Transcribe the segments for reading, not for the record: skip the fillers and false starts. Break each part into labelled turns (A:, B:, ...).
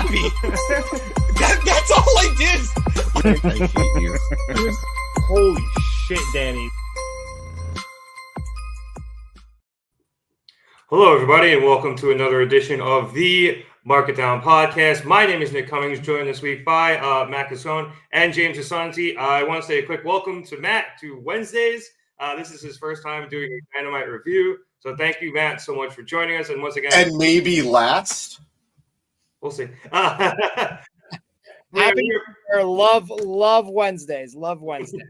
A: happy. That's all I did.
B: I hate you.
C: Holy shit, Danny.
D: Hello, everybody, and welcome to another edition of the Market Down Podcast. My name is Nick Cummings, joined this week by Matt Casone and James Asante. I want to say a quick welcome to Matt to Wednesdays. This is his first time doing a Dynamite review, so thank you, Matt, so much for joining us. And once again,
A: And maybe last.
D: we'll see.
E: Happy love Wednesdays. Love Wednesdays.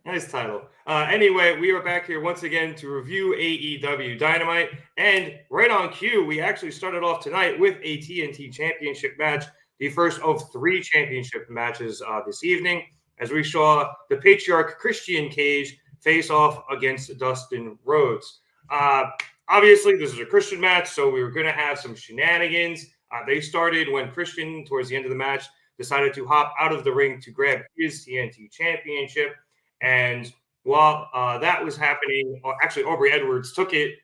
D: Nice title. Anyway, we are back here once again to review AEW Dynamite. And right on cue, we actually started off tonight with a TNT Championship match, the first of 3 championship matches this evening, as we saw the Patriarch Christian Cage face off against Dustin Rhodes. Obviously, this is a Christian match, so we were going to have some shenanigans. They started when Christian, towards the end of the match, decided to hop out of the ring to grab his TNT Championship. And while that was happening, actually Aubrey Edwards took it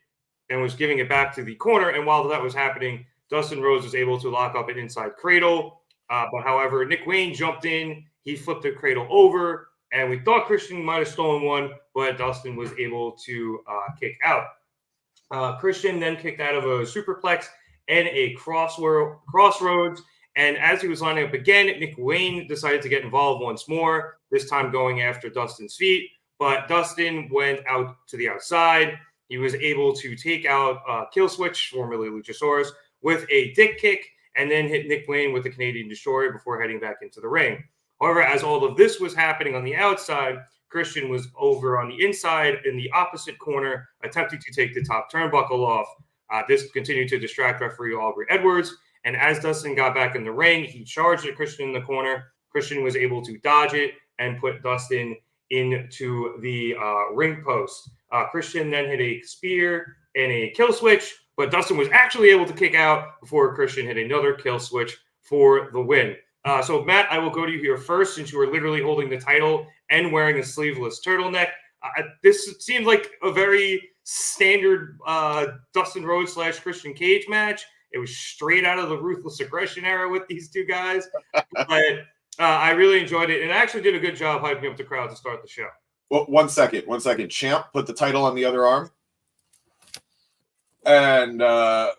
D: and was giving it back to the corner. And while that was happening, Dustin Rhodes was able to lock up an inside cradle. But however, Nick Wayne jumped in. He flipped the cradle over. And we thought Christian might have stolen one, but Dustin was able to kick out. Christian then kicked out of a superplex and a crossroads. And as he was lining up again, Nick Wayne decided to get involved once more, this time going after Dustin's feet. But Dustin went out to the outside. He was able to take out Killswitch, formerly Luchasaurus, with a dick kick, and then hit Nick Wayne with the Canadian Destroyer before heading back into the ring. However, as all of this was happening on the outside, Christian was over on the inside in the opposite corner, attempting to take the top turnbuckle off. This continued to distract referee Aubrey Edwards. And as Dustin got back in the ring, he charged at Christian in the corner. Christian was able to dodge it and put Dustin into the ring post. Christian then hit a spear and a kill switch, but Dustin was actually able to kick out before Christian hit another kill switch for the win. So, Matt, I will go to you here first, since you were literally holding the title and wearing a sleeveless turtleneck. This seemed like a very standard Dustin Rhodes / Christian Cage match. It was straight out of the Ruthless Aggression era with these two guys. But I really enjoyed it, and I actually did a good job hyping up the crowd to start the show.
A: Well, one second. Champ, put the title on the other arm. And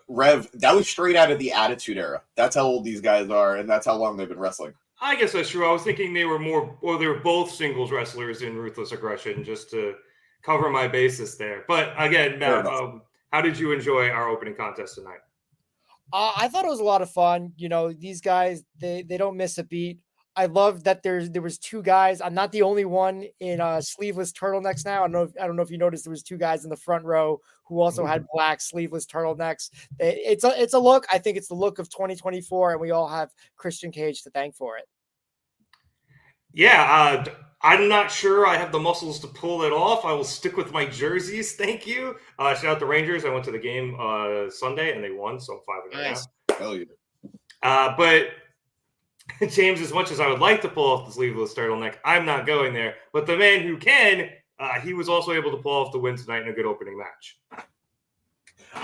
A: Rev, that was straight out of the Attitude Era. That's how old these guys are, and that's how long they've been wrestling.
D: I guess that's true. I was thinking they were they were both singles wrestlers in Ruthless Aggression, just to cover my basis there. But again, Matt, how did you enjoy our opening contest tonight?
E: I thought it was a lot of fun. You know, these guys, they don't miss a beat. I love that there was 2 guys. I'm not the only one in sleeveless turtlenecks now. I don't know if you noticed there was 2 guys in the front row who also had black sleeveless turtlenecks. It's a look. I think it's the look of 2024, and we all have Christian Cage to thank for it.
D: Yeah, I'm not sure I have the muscles to pull it off. I will stick with my jerseys. Thank you. Shout out the Rangers. I went to the game Sunday, and they won, so I'm 5-0
A: Nice.
D: now.
A: Hell yeah.
D: But James, as much as I would like to pull off the sleeveless turtleneck, I'm not going there. But the man who can, he was also able to pull off the win tonight in a good opening match.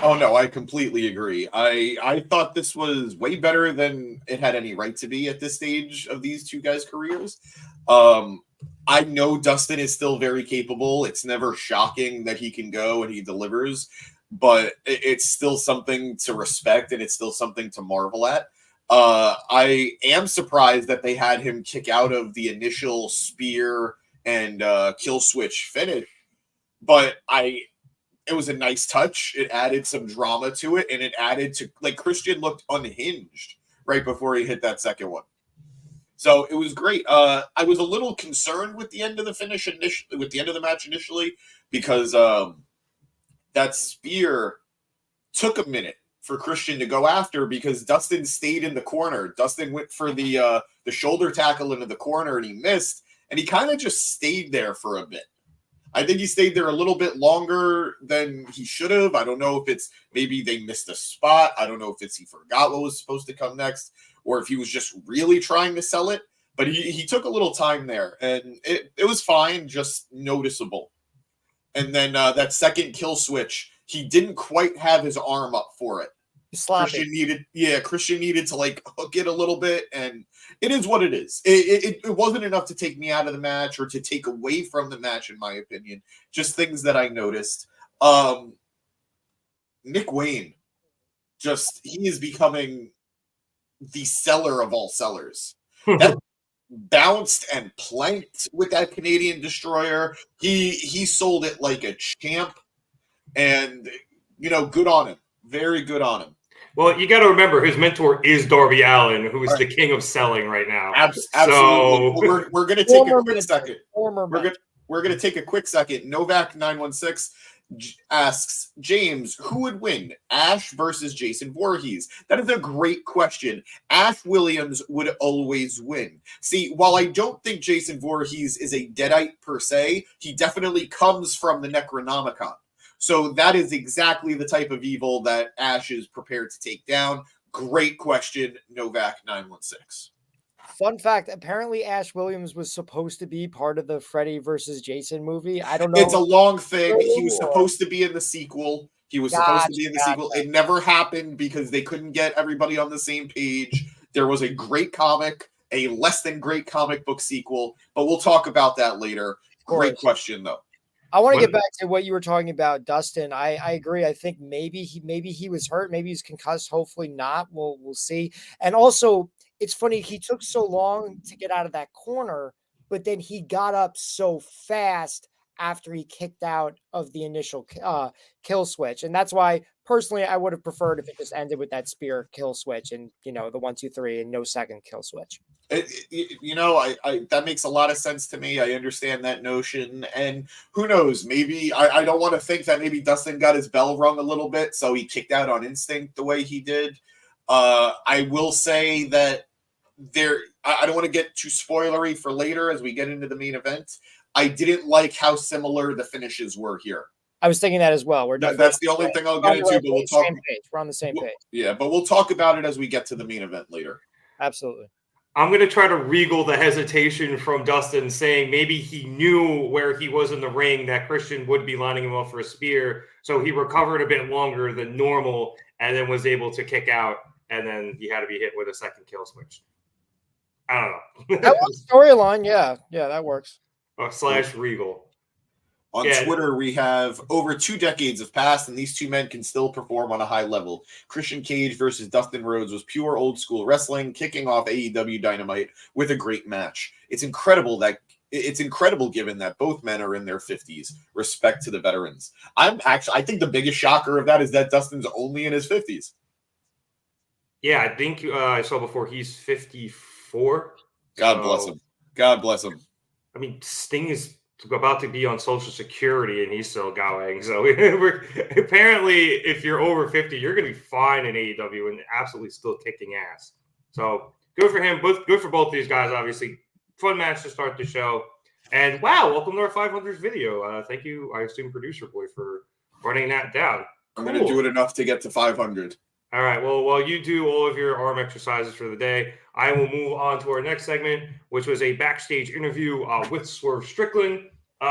A: Oh, no, I completely agree. I thought this was way better than it had any right to be at this stage of these 2 guys' careers. I know Dustin is still very capable. It's never shocking that he can go and he delivers, but it's still something to respect, and it's still something to marvel at. I am surprised that they had him kick out of the initial spear and kill switch finish, but it was a nice touch. It added some drama to it, and it added to, like, Christian looked unhinged right before he hit that second one. So it was great. I was a little concerned with the end of the finish initially, with the end of the match initially, because that spear took a minute for Christian to go after, because Dustin stayed in the corner. Dustin went for the shoulder tackle into the corner, and he missed, and he kind of just stayed there for a bit. I think he stayed there a little bit longer than he should have. I don't know if it's maybe they missed a spot. I don't know if it's he forgot what was supposed to come next, or if he was just really trying to sell it. But he took a little time there, and it was fine, just noticeable. And then that second kill switch, he didn't quite have his arm up for it.
E: Sloppy.
A: Christian needed to like hook it a little bit, and it is what it is. It wasn't enough to take me out of the match or to take away from the match, in my opinion. Just things that I noticed. Nick Wayne, he is becoming the seller of all sellers. That bounced and planked with that Canadian Destroyer. He sold it like a champ, and good on him. Very good on him.
D: Well, you got to remember his mentor is Darby Allin, who is the king of selling right now.
A: Absolutely. So... We're going to take a quick second. We're going to take a quick second. Novak 916 asks, James, who would win, Ash versus Jason Voorhees? That is a great question. Ash Williams would always win. See, while I don't think Jason Voorhees is a Deadite per se, he definitely comes from the Necronomicon. So that is exactly the type of evil that Ash is prepared to take down. Great question, Novak 916.
E: Fun fact, apparently Ash Williams was supposed to be part of the Freddy versus Jason movie. I don't know.
A: It's a long thing. He was supposed to be in the sequel. It never happened because they couldn't get everybody on the same page. There was a great comic, a less than great comic book sequel, but we'll talk about that later. Great question, though.
E: I want to get back to what you were talking about, Dustin. I agree. I think maybe he was hurt. Maybe he's concussed. Hopefully not. We'll see. And also, it's funny. He took so long to get out of that corner, but then he got up so fast after he kicked out of the initial kill switch. And that's why, personally, I would have preferred if it just ended with that spear kill switch and, the 1, 2, 3 and no second kill switch.
A: That makes a lot of sense to me. I understand that notion. And who knows, maybe I don't want to think that maybe Dustin got his bell rung a little bit, so he kicked out on instinct the way he did. I will say that I don't want to get too spoilery for later as we get into the main event. I didn't like how similar the finishes were here.
E: I was thinking that as well.
A: That's the only thing I'll get into, but we'll talk.
E: We're on the same page.
A: Yeah, but we'll talk about it as we get to the main event later.
E: Absolutely.
D: I'm going to try to regal the hesitation from Dustin, saying maybe he knew where he was in the ring that Christian would be lining him up for a spear, so he recovered a bit longer than normal and then was able to kick out, and then he had to be hit with a second kill switch. I don't know.
E: That was storyline. Yeah, that works.
D: / regal.
A: On Twitter, we have over 2 decades have passed, and these two men can still perform on a high level. Christian Cage versus Dustin Rhodes was pure old school wrestling, kicking off AEW Dynamite with a great match. It's incredible given that both men are in their 50s. Respect to the veterans. I think the biggest shocker of that is that Dustin's only in his 50s.
D: Yeah, I think I saw before he's 54.
A: God bless him. God bless him.
D: I mean, Sting is about to be on Social Security and he's still going. So apparently, if you're over 50, you're going to be fine in AEW and absolutely still kicking ass. So good for him. Good for both these guys, obviously. Fun match to start the show. And wow, welcome to our 500th video. Thank you, I assume, Producer Boy, for running that down.
A: I'm going to do it enough to get to 500.
D: All right. Well, while you do all of your arm exercises for the day, I will move on to our next segment, which was a backstage interview with Swerve Strickland.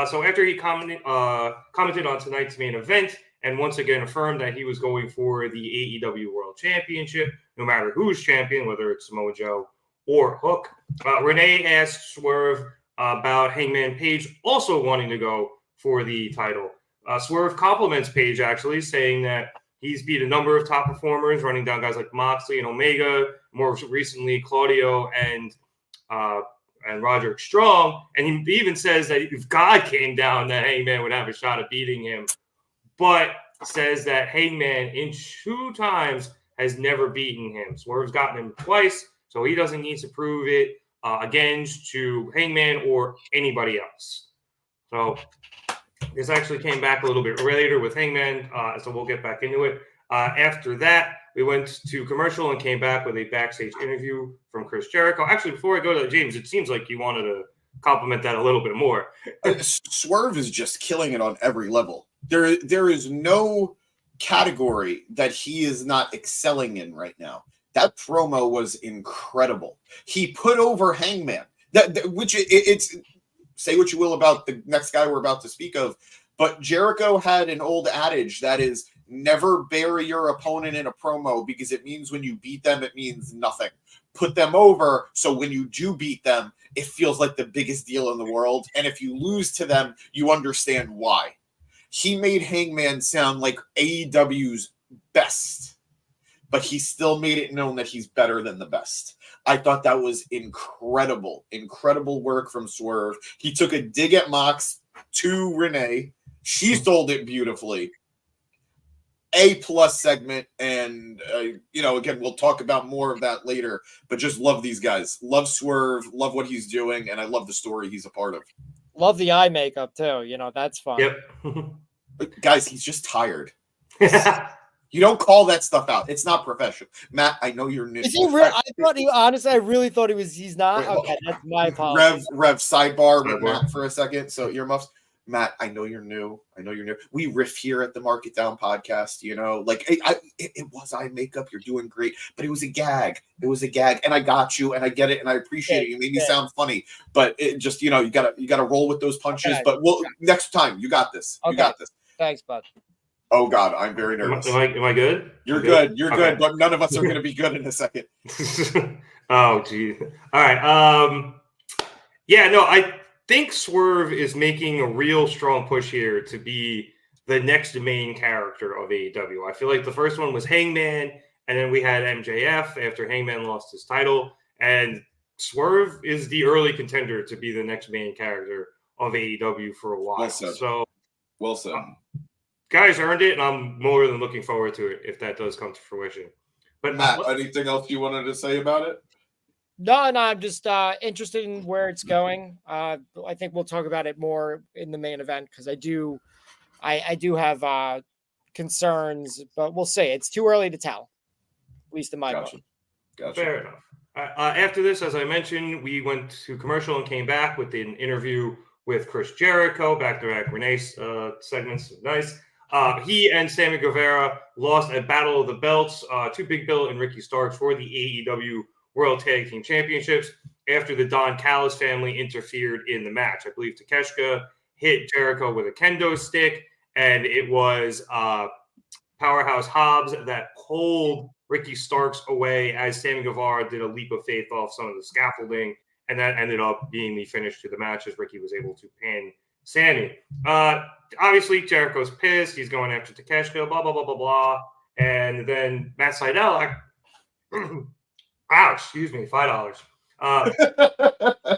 D: So after he commented on tonight's main event and once again affirmed that he was going for the AEW World Championship, no matter who's champion, whether it's Samoa Joe or Hook, Renee asked Swerve about Hangman Page also wanting to go for the title. Swerve compliments Page, actually, saying that he's beat a number of top performers, running down guys like Moxley and Omega, more recently Claudio and Roderick Strong. And he even says that if God came down, that Hangman would have a shot at beating him. But says that Hangman in 2 times has never beaten him. Swerve's gotten him twice, so he doesn't need to prove it again to Hangman or anybody else. So this actually came back a little bit later with Hangman, so we'll get back into it. After that, we went to commercial and came back with a backstage interview from Chris Jericho. Actually, before I go to James, it seems like you wanted to compliment that a little bit more.
A: Swerve is just killing it on every level. There is no category that he is not excelling in right now. That promo was incredible. He put over Hangman. It's say what you will about the next guy we're about to speak of, but Jericho had an old adage that is, Never bury your opponent in a promo because it means when you beat them, it means nothing. Put them over so when you do beat them, it feels like the biggest deal in the world. And if you lose to them, you understand why. He made Hangman sound like AEW's best, but he still made it known that he's better than the best. I thought that was incredible work from Swerve. He took a dig at Mox to Renee. She sold it beautifully. A+ segment, and again, we'll talk about more of that later, but just love these guys. Love Swerve, love what he's doing, and I love the story he's a part of.
E: Love the eye makeup too. That's fun.
D: Yep.
A: Guys, he's just tired. You don't call that stuff out. It's not professional. Matt, I know you're new.
E: Is he real? I really thought he's not.
A: Wait,
E: okay, that's my apologies.
A: Rev sidebar with Matt for a second. So earmuffs. Matt, I know you're new. We riff here at the Mark It Down podcast, it was eye makeup. You're doing great, but it was a gag. And I got you, and I get it, and I appreciate it. You made me sound funny, but it just, you gotta roll with those punches. Okay. But next time, you got this. Okay. You got this.
E: Thanks, bud.
A: Oh God, I'm very nervous.
D: Am I good?
A: You're good. You're good, but none of us are going to be good in a second.
D: Oh, gee. All right. I think Swerve is making a real strong push here to be the next main character of AEW. I feel like the first one was Hangman, and then we had MJF after Hangman lost his title, and Swerve is the early contender to be the next main character of AEW for a while.
A: Well said.
D: Guys earned it, and I'm more than looking forward to it if that does come to fruition. But
A: Matt, anything else you wanted to say about it?
E: No, I'm just interested in where it's going. I think we'll talk about it more in the main event because I do have concerns, but we'll see. It's too early to tell, at least in my book.
A: Gotcha.
D: Fair enough. After this, as I mentioned, we went to commercial and came back with an interview with Chris Jericho, back-to-back Renee segments. Nice. He and Sammy Guevara lost at Battle of the Belts to Big Bill and Ricky Starks for the AEW World Tag Team Championships after the Don Callis family interfered in the match. I believe Takeshita hit Jericho with a kendo stick, and it was Powerhouse Hobbs that pulled Ricky Starks away as Sammy Guevara did a leap of faith off some of the scaffolding, and that ended up being the finish to the match as Ricky was able to pin Sammy. Obviously, Jericho's pissed. He's going after Takeshita, blah, blah, blah, blah, blah. And then Matt Sydell, excuse me, $5.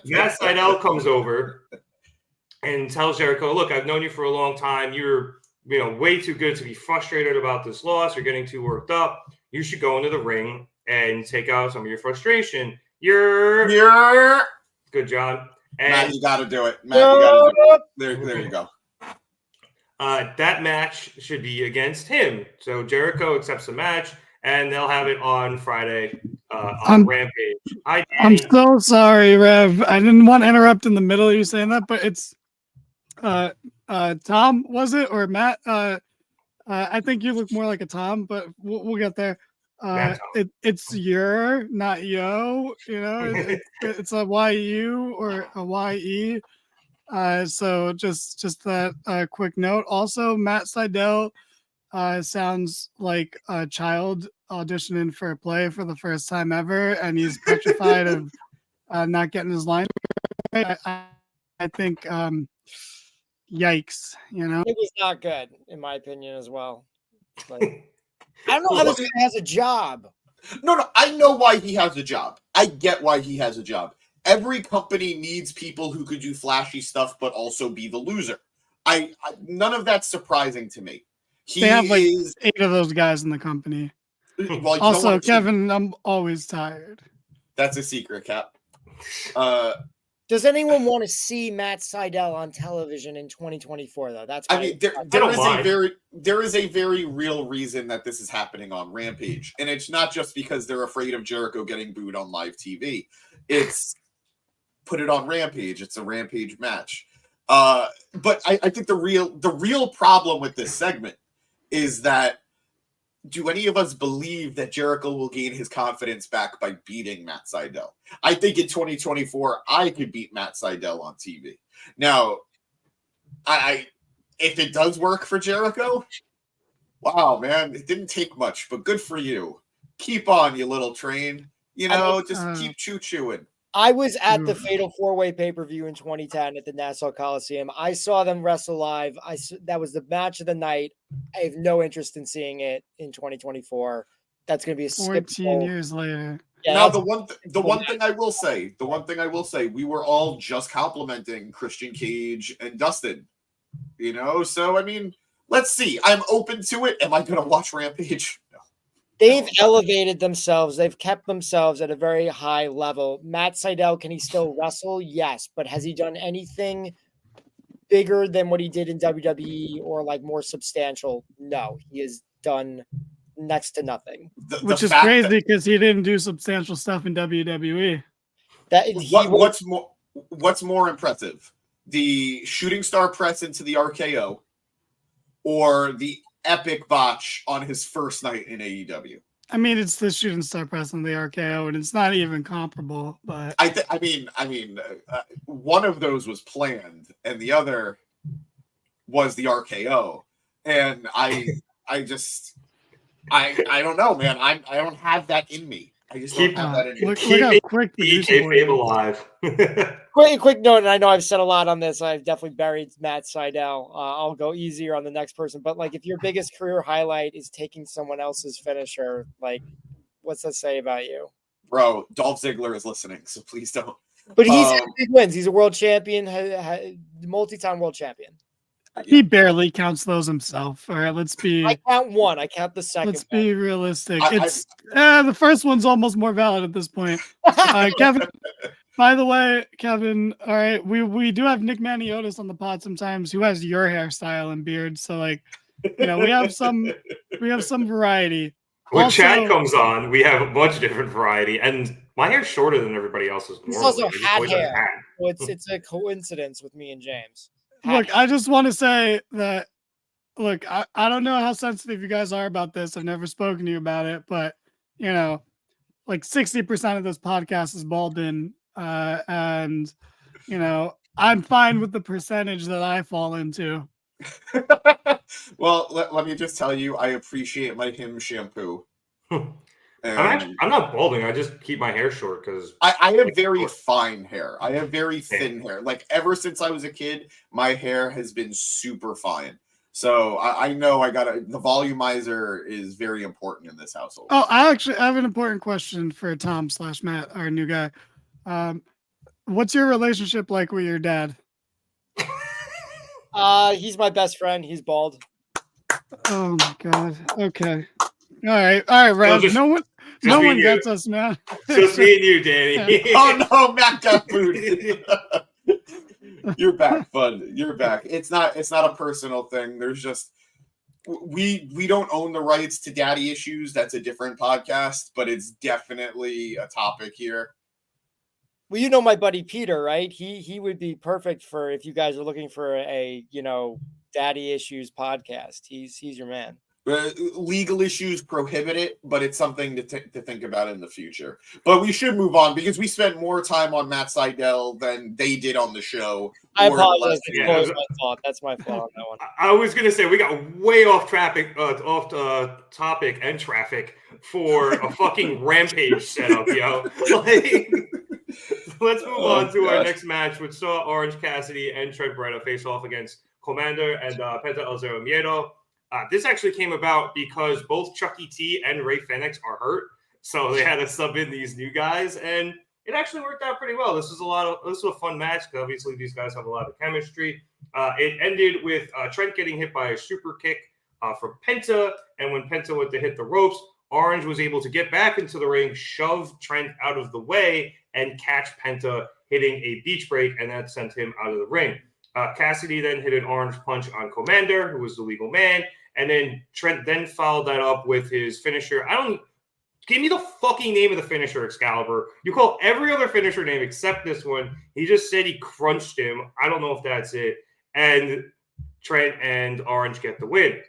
D: Matt Sydell comes over and tells Jericho, look, I've known you for a long time. You're way too good to be frustrated about this loss. You're getting too worked up. You should go into the ring and take out some of your frustration. You're good, John. And
A: Matt, you got to do it. Matt, you got to do it. There you go.
D: That match should be against him. So Jericho accepts the match, and they'll have it on Friday on Rampage.
B: I'm so sorry, Rev. I didn't want to interrupt in the middle of you saying that, but it's Tom, was it? Or Matt? I think you look more like a Tom, but we'll get there. It's your, not yo. It's a YU or a YE. So just that quick note. Also, Matt Sydell sounds like a child auditioning for a play for the first time ever, and he's petrified of not getting his line right. I think yikes,
E: It was not good, in my opinion, as well. Like, I don't know how this guy has a job.
A: No, I know why he has a job. I get why he has a job. Every company needs people who could do flashy stuff, but also be the loser. I none of that's surprising to me.
B: They have like 8 of those guys in the company.
A: Well,
B: also, Kevin, I'm always tired.
A: That's a secret, Cap.
E: Does anyone want to see Matt Sydell on television in 2024, though? That's
A: there is a very real reason that this is happening on Rampage. And it's not just because they're afraid of Jericho getting booed on live TV. It's put it on Rampage. It's a Rampage match. But I think the real problem with this segment is that do any of us believe that Jericho will gain his confidence back by beating Matt Sydell? I think in 2024, I could beat Matt Sydell on TV. Now, if it does work for Jericho, Wow, man, it didn't take much, but good for you. Keep on, you little train. You know, just keep choo-chooing.
E: I was at the Fatal 4-Way pay-per-view in 2010 at the Nassau Coliseum. I saw them wrestle live. That was the match of the night. I have no interest in seeing it in 2024. That's going to be a
B: 14 years later.
E: Yeah,
A: now, the one thing I will say, we were all just complimenting Christian Cage and Dustin. You know, so I mean, let's see. I'm open to it. Am I going to watch Rampage? No.
E: They've elevated themselves. They've kept themselves at a very high level. Matt Sidell, can he still wrestle? Yes. But has he done anything bigger than what he did in WWE or like more substantial? No, he has done next to nothing.
B: Which is crazy because he didn't do substantial stuff in WWE.
A: What's more impressive? The shooting star press into the RKO or the epic botch on his first night in AEW?
B: I mean, it's the shooting star press and the RKO, and it's not even comparable. But
A: I mean, one of those was planned, and the other was the RKO. And I don't know, man. I don't have that in me. I just don't have that in me.
B: Look how quick the
D: kayfabe alive.
E: Quick note, and I know I've said a lot on this. I've definitely buried Matt Sidell. I'll go easier on the next person. But like, if your biggest career highlight is taking someone else's finisher, like, what's that say about you?
A: Bro, Dolph Ziggler is listening, so please don't.
E: But he's had big wins. He's a world champion, multi-time world champion.
B: He barely counts those himself. All right, let's be.
E: I count one. I count the second.
B: Let's be realistic. The first one's almost more valid at this point. Kevin. By the way, Kevin. All right, we do have Nick Maniotis on the pod sometimes, who has your hairstyle and beard. So like, you know, we have some variety.
D: When Chad comes on, we have a bunch of different variety, and my hair's shorter than everybody else's.
E: He's also hat hair. So it's a coincidence with me and James.
B: Look, I just want to say that, look, I don't know how sensitive you guys are about this. I've never spoken to you about it, but, you know, like 60% of this podcast is Baldwin. And, you know, I'm fine with the percentage that I fall into.
A: Well, let me just tell you, I appreciate my Him shampoo.
D: I'm not balding. I just keep my hair short because
A: I have very fine hair. I have very thin hair. Like ever since I was a kid, my hair has been super fine. So I know the volumizer is very important in this household.
B: Oh, I have an important question for Tom/Matt, our new guy. What's your relationship like with your dad?
E: He's my best friend. He's bald.
B: Oh my God. Okay. All right, Raz. No one gets us, man.
D: Just me and you, Danny.
A: Oh no, Matt got booted. You're back, bud. You're back. It's not a personal thing. There's just we don't own the rights to daddy issues. That's a different podcast, but it's definitely a topic here.
E: Well, you know my buddy Peter, right? He would be perfect for if you guys are looking for a daddy issues podcast. He's your man.
A: Legal issues prohibit it, but it's something to think about in the future. But we should move on because we spent more time on Matt Sidell than they did on the show.
E: I apologize. That's my fault. That's my fault on that one.
D: I was going to say we got way off topic and traffic for a fucking Rampage setup, yo. Let's move on to our next match, which saw Orange Cassidy and Trent Beretta face off against Commander and Penta El Zero Miedo. This actually came about because both Chucky T and Ray Fenix are hurt, so they had to sub in these new guys, and it actually worked out pretty well. This was a fun match because obviously these guys have a lot of chemistry. It ended with Trent getting hit by a super kick from Penta, and when Penta went to hit the ropes, Orange was able to get back into the ring, shove Trent out of the way, and catch Penta hitting a beach break, and that sent him out of the ring. Cassidy then hit an orange punch on Commander, who was the legal man. And then Trent then followed that up with his finisher. Give me the fucking name of the finisher, Excalibur. You call every other finisher name except this one. He just said he crunched him. I don't know if that's it. And Trent and Orange get the win.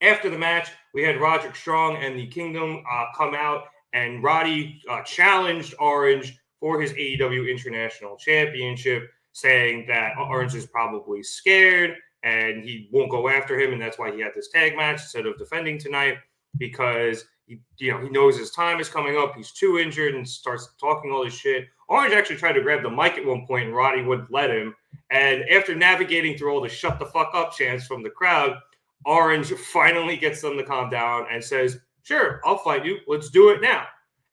D: After the match, we had Roderick Strong and the Kingdom come out, and Roddy challenged Orange for his AEW International Championship, saying that Orange is probably scared and he won't go after him, and that's why he had this tag match instead of defending tonight, because he knows his time is coming up. He's too injured and starts talking all this shit. Orange actually tried to grab the mic at one point, and Roddy wouldn't let him. And after navigating through all the "shut the fuck up" chants from the crowd, Orange finally gets them to calm down and says, "Sure, I'll fight you. Let's do it now."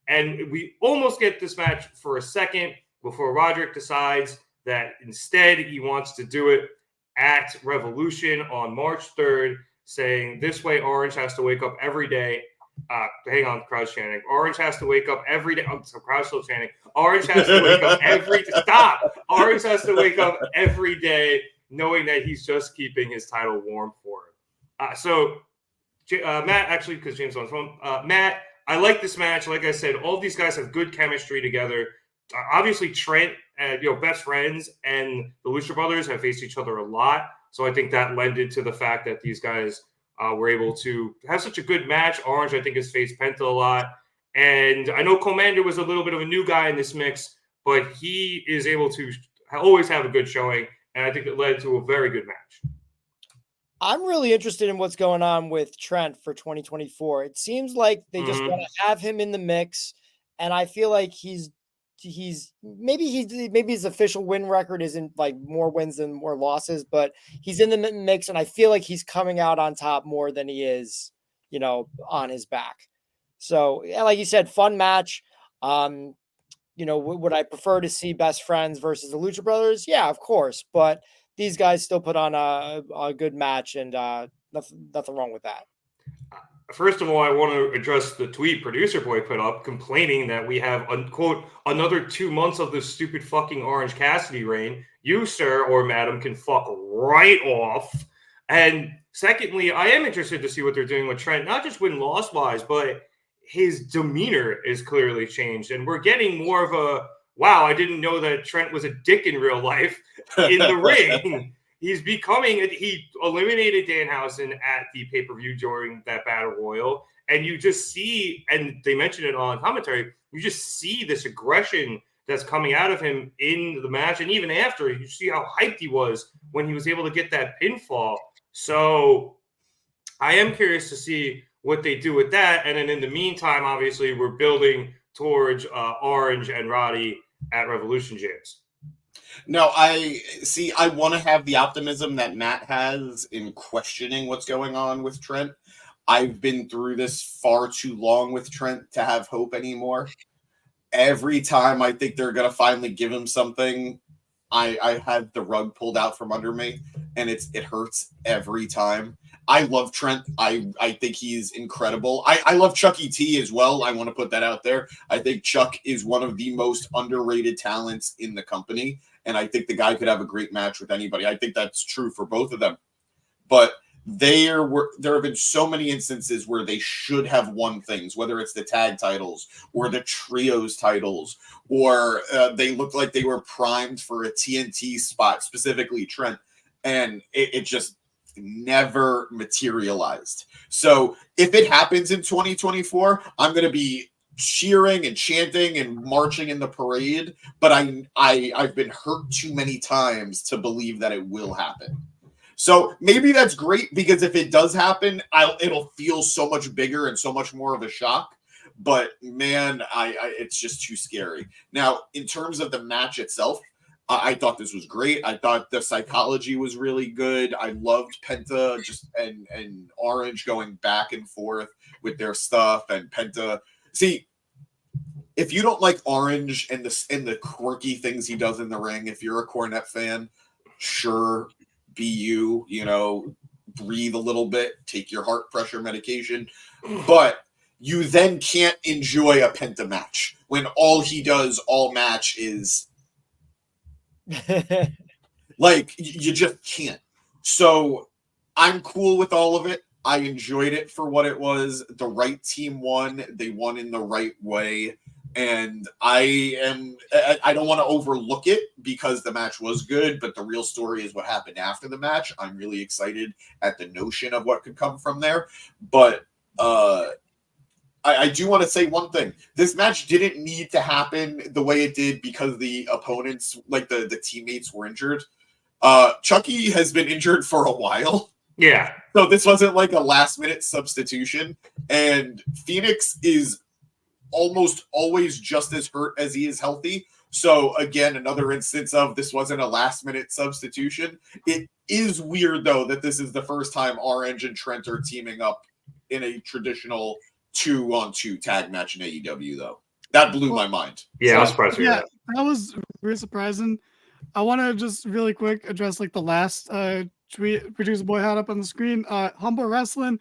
D: And we almost get this match for a second before Roderick decides that instead he wants to do it at Revolution on March 3rd, saying this way Orange has to wake up every day. Hang on, crowd's chanting. Orange has to wake up every day. Oh, so crowd's still chanting. Orange has to wake up Stop! Orange has to wake up every day knowing that he's just keeping his title warm for him. So Matt, actually, because James on the phone, Matt, I like this match. Like I said, all of these guys have good chemistry together. Obviously, Trent, best friends, and the Lucha Brothers have faced each other a lot. So I think that lended to the fact that these guys were able to have such a good match. Orange, I think, has faced Penta a lot. And I know Commander was a little bit of a new guy in this mix, but he is able to always have a good showing. And I think it led to a very good match.
E: I'm really interested in what's going on with Trent for 2024. It seems like they just want to have him in the mix. And I feel like maybe his official win record isn't like more wins than more losses, but he's in the mix, and I feel like he's coming out on top more than he is, on his back. So, like you said, fun match. Would I prefer to see Best Friends versus the Lucha Brothers? Yeah, of course, but these guys still put on a good match, and nothing wrong with that.
D: First of all, I want to address the tweet Producer Boy put up complaining that we have, quote, another 2 months of this stupid fucking Orange Cassidy reign. You, sir or madam, can fuck right off. And secondly, I am interested to see what they're doing with Trent, not just win-loss wise, but his demeanor is clearly changed. And we're getting more of a, wow, I didn't know that Trent was a dick in real life in the ring. He eliminated Danhausen at the pay-per-view during that Battle Royal. And you just see, and they mentioned it on commentary, you just see this aggression that's coming out of him in the match. And even after, you see how hyped he was when he was able to get that pinfall. So I am curious to see what they do with that. And then in the meantime, obviously, we're building towards Orange and Roddy at Revolution, James.
A: No, I want to have the optimism that Matt has in questioning what's going on with Trent. I've been through this far too long with Trent to have hope anymore. Every time I think they're going to finally give him something, I had the rug pulled out from under me, and it hurts every time. I love Trent. I think he's incredible. I love Chucky T as well. I want to put that out there. I think Chuck is one of the most underrated talents in the company, and I think the guy could have a great match with anybody. I think that's true for both of them. But there have been so many instances where they should have won things, whether it's the tag titles or the trios titles, or they looked like they were primed for a TNT spot, specifically Trent, and it just never materialized. So if it happens in 2024, I'm going to be cheering and chanting and marching in the parade, but I've been hurt too many times to believe that it will happen. So maybe that's great, because if it does happen, it'll feel so much bigger and so much more of a shock. But man, it's just too scary. Now, in terms of the match itself, I thought this was great. I thought the psychology was really good. I loved Penta and Orange going back and forth with their stuff, and Penta. See, if you don't like Orange and the quirky things he does in the ring, if you're a Cornette fan, sure, be you, breathe a little bit, take your heart pressure medication, but you then can't enjoy a Penta match when all he does all match is like, you just can't. So I'm cool with all of it. I enjoyed it for what it was. The right team won. They won in the right way. And I don't want to overlook it because the match was good, but the real story is what happened after the match. I'm really excited at the notion of what could come from there. But I do want to say one thing. This match didn't need to happen the way it did because the opponents, like the teammates, were injured. Chucky has been injured for a while.
D: Yeah.
A: So this wasn't like a last minute substitution. And Phoenix is almost always just as hurt as he is healthy. So again, another instance of this wasn't a last minute substitution. It is weird though that this is the first time Orange and Trent are teaming up in a traditional 2-on-2 tag match in AEW though. That blew my mind.
D: Yeah, I was surprised to hear that.
B: That was really surprising. I want to just really quick address like the last tweet producer boy had up on the screen. Humble Wrestling,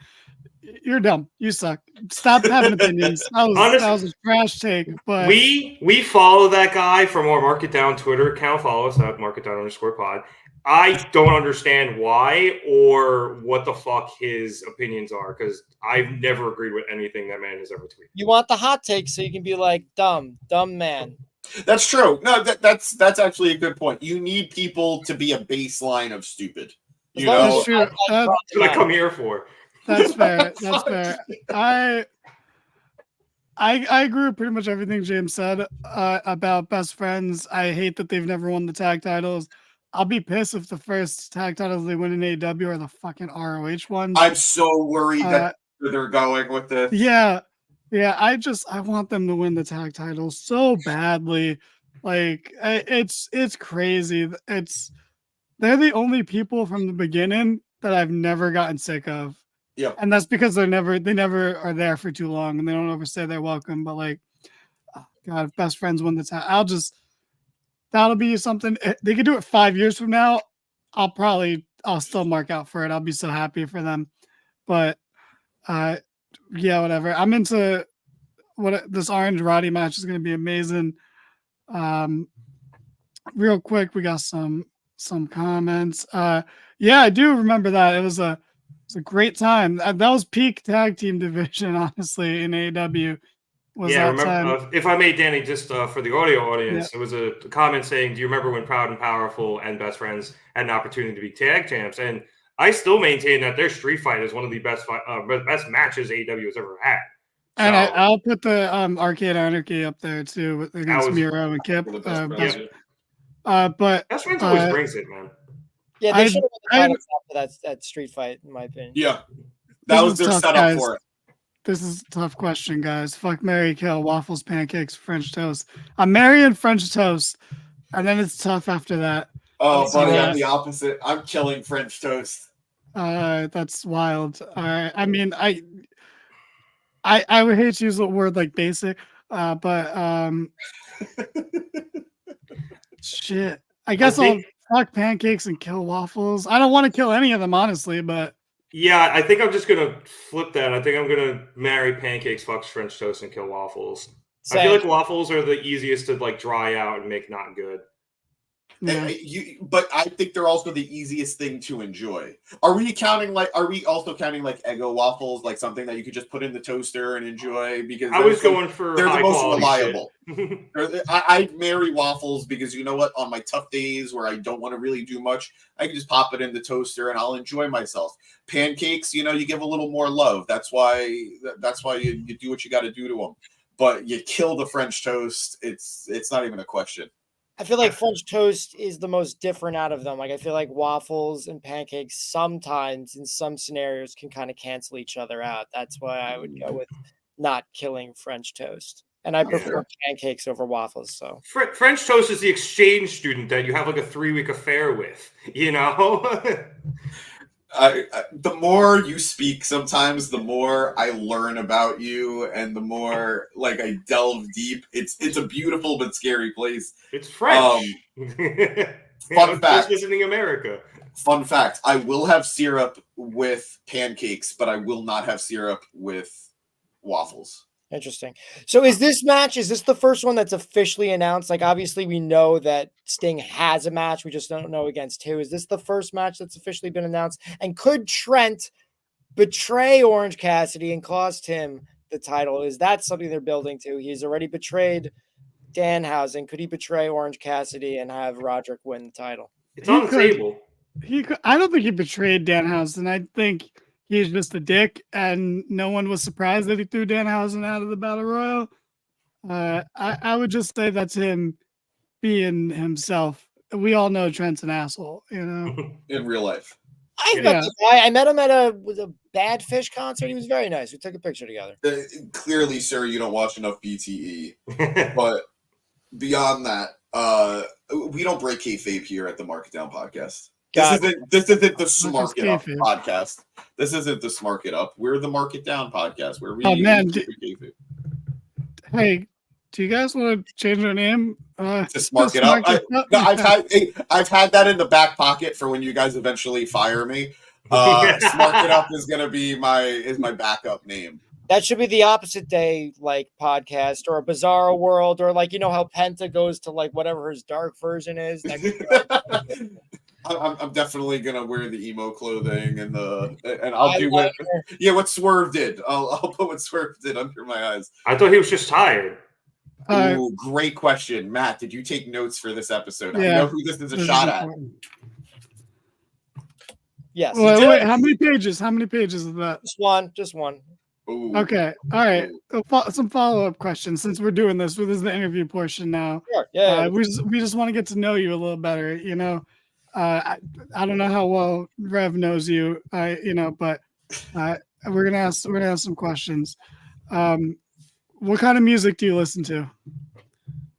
B: you're dumb. You suck. Stop having opinions. That was a trash take. But
D: we follow that guy from our Mark It Down Twitter account. Follow us at markitdown_pod. I don't understand why or what the fuck his opinions are because I've never agreed with anything that man has ever tweeted.
E: You want the hot take so you can be like dumb man.
A: That's true. No, that's actually a good point. You need people to be a baseline of stupid. You know,
B: that's true.
D: That's what I come here for.
B: That's fair. That's fair. I agree with pretty much everything James said about best friends. I hate that they've never won the tag titles. I'll be pissed if the first tag titles they win in AEW are the fucking ROH ones.
A: I'm so worried that they're going with this.
B: Yeah. I want them to win the tag titles so badly. Like it's crazy. They're the only people from the beginning that I've never gotten sick of.
A: Yeah.
B: And that's because they never are there for too long and they don't overstay their welcome. But like, oh God, if best friends win the tag, that'll be something. They could do it 5 years from now. I'll still mark out for it. I'll be so happy for them. But yeah, whatever. I'm into this Orange Roddy match is going to be amazing. Real quick, we got some comments. Yeah, I do remember that. It was a great time. That was peak tag team division, honestly, in AEW.
D: Yeah, remember, if I may, Danny, just for the audio audience, it was a comment saying, do you remember when Proud and Powerful and Best Friends had an opportunity to be tag champs? And I still maintain that their street fight is one of the best matches AEW has ever had. So,
B: and I'll put the Arcade Anarchy up there too against Miro and Kip.
A: But
D: Best Friends always brings it, man.
E: Yeah, they should have been the titles after that street fight, in my opinion.
A: Yeah, that was their setup for it.
B: This is a tough question, guys. Fuck, marry, kill, waffles, pancakes, French toast. I'm marrying French toast, and then it's tough after that.
A: Oh, buddy, I'm the opposite. I'm killing French toast.
B: That's wild. I mean, I would hate to use the word like basic, but shit. I guess I'll fuck pancakes and kill waffles. I don't want to kill any of them, honestly, but.
D: Yeah, I think I'm just gonna flip that. I think I'm gonna marry pancakes, fuck French toast, and kill waffles. Same. I feel like waffles are the easiest to like dry out and make not good.
B: Yeah.
A: But I think they're also the easiest thing to enjoy. Are we also counting like Eggo waffles, like something that you could just put in the toaster and enjoy? Because
D: I was going for
A: they're the most reliable. I'd marry waffles because you know what? On my tough days where I don't want to really do much, I can just pop it in the toaster and I'll enjoy myself. Pancakes, you give a little more love. That's why you do what you got to do to them. But you kill the French toast. It's not even a question.
E: I feel like French toast is the most different out of them. Like I feel like waffles and pancakes sometimes in some scenarios can kind of cancel each other out. That's why I would go with not killing French toast. And I prefer pancakes over waffles. So
D: French toast is the exchange student that you have like a 3-week affair with,
A: The more you speak, sometimes the more I learn about you, and the more like I delve deep. It's a beautiful but scary place.
D: It's French.
A: Fun fact:
D: visiting America.
A: Fun fact: I will have syrup with pancakes, but I will not have syrup with waffles.
E: Interesting. So is this the first one that's officially announced? Like, obviously we know that Sting has a match. We just don't know against who. Is this the first match that's officially been announced? And could Trent betray Orange Cassidy and cost him the title? Is that something they're building to? He's already betrayed Danhausen. Could he betray Orange Cassidy and have Roderick win the title?
D: It's on the table.
B: I don't think he betrayed Danhausen. I think he's just a dick, and no one was surprised that he threw Danhausen out of the Battle Royal. I would just say that's him being himself. we all know Trent's an asshole, you know.
A: In real life.
E: I met the guy. I met him at a Bad Fish concert. He was very nice. We took a picture together.
A: Clearly, sir, you don't watch enough BTE. But beyond that, we don't break kayfabe here at the Mark It Down podcast. This isn't the Smark It Up podcast. This isn't the Smark It Up. We're the Mark It Down podcast where we kayfabe.
B: Hey, do you guys want to change your name?
A: To Smark It Up. I've had that in the back pocket for when you guys eventually fire me. Smark It Up is gonna be my backup name.
E: That should be the opposite day, like podcast or a Bizarro World, or like how Penta goes to like whatever his dark version is.
A: I'm definitely gonna wear the emo clothing and I'll do what Swerve did. I'll put what Swerve did under my eyes.
D: I thought he was just tired.
A: Ooh, great question, Matt. Did you take notes for this episode?
B: Yeah,
A: I know who this is a shot at.
E: Yes.
B: Wait, how many pages? How many pages is that?
E: Just one.
B: Ooh. Okay. All right. Some follow-up questions since we're doing this. This is the interview portion now.
E: Sure. Yeah.
B: We just want to get to know you a little better. I don't know how well Rev knows you. But we're gonna ask some questions. What kind of music do you listen to?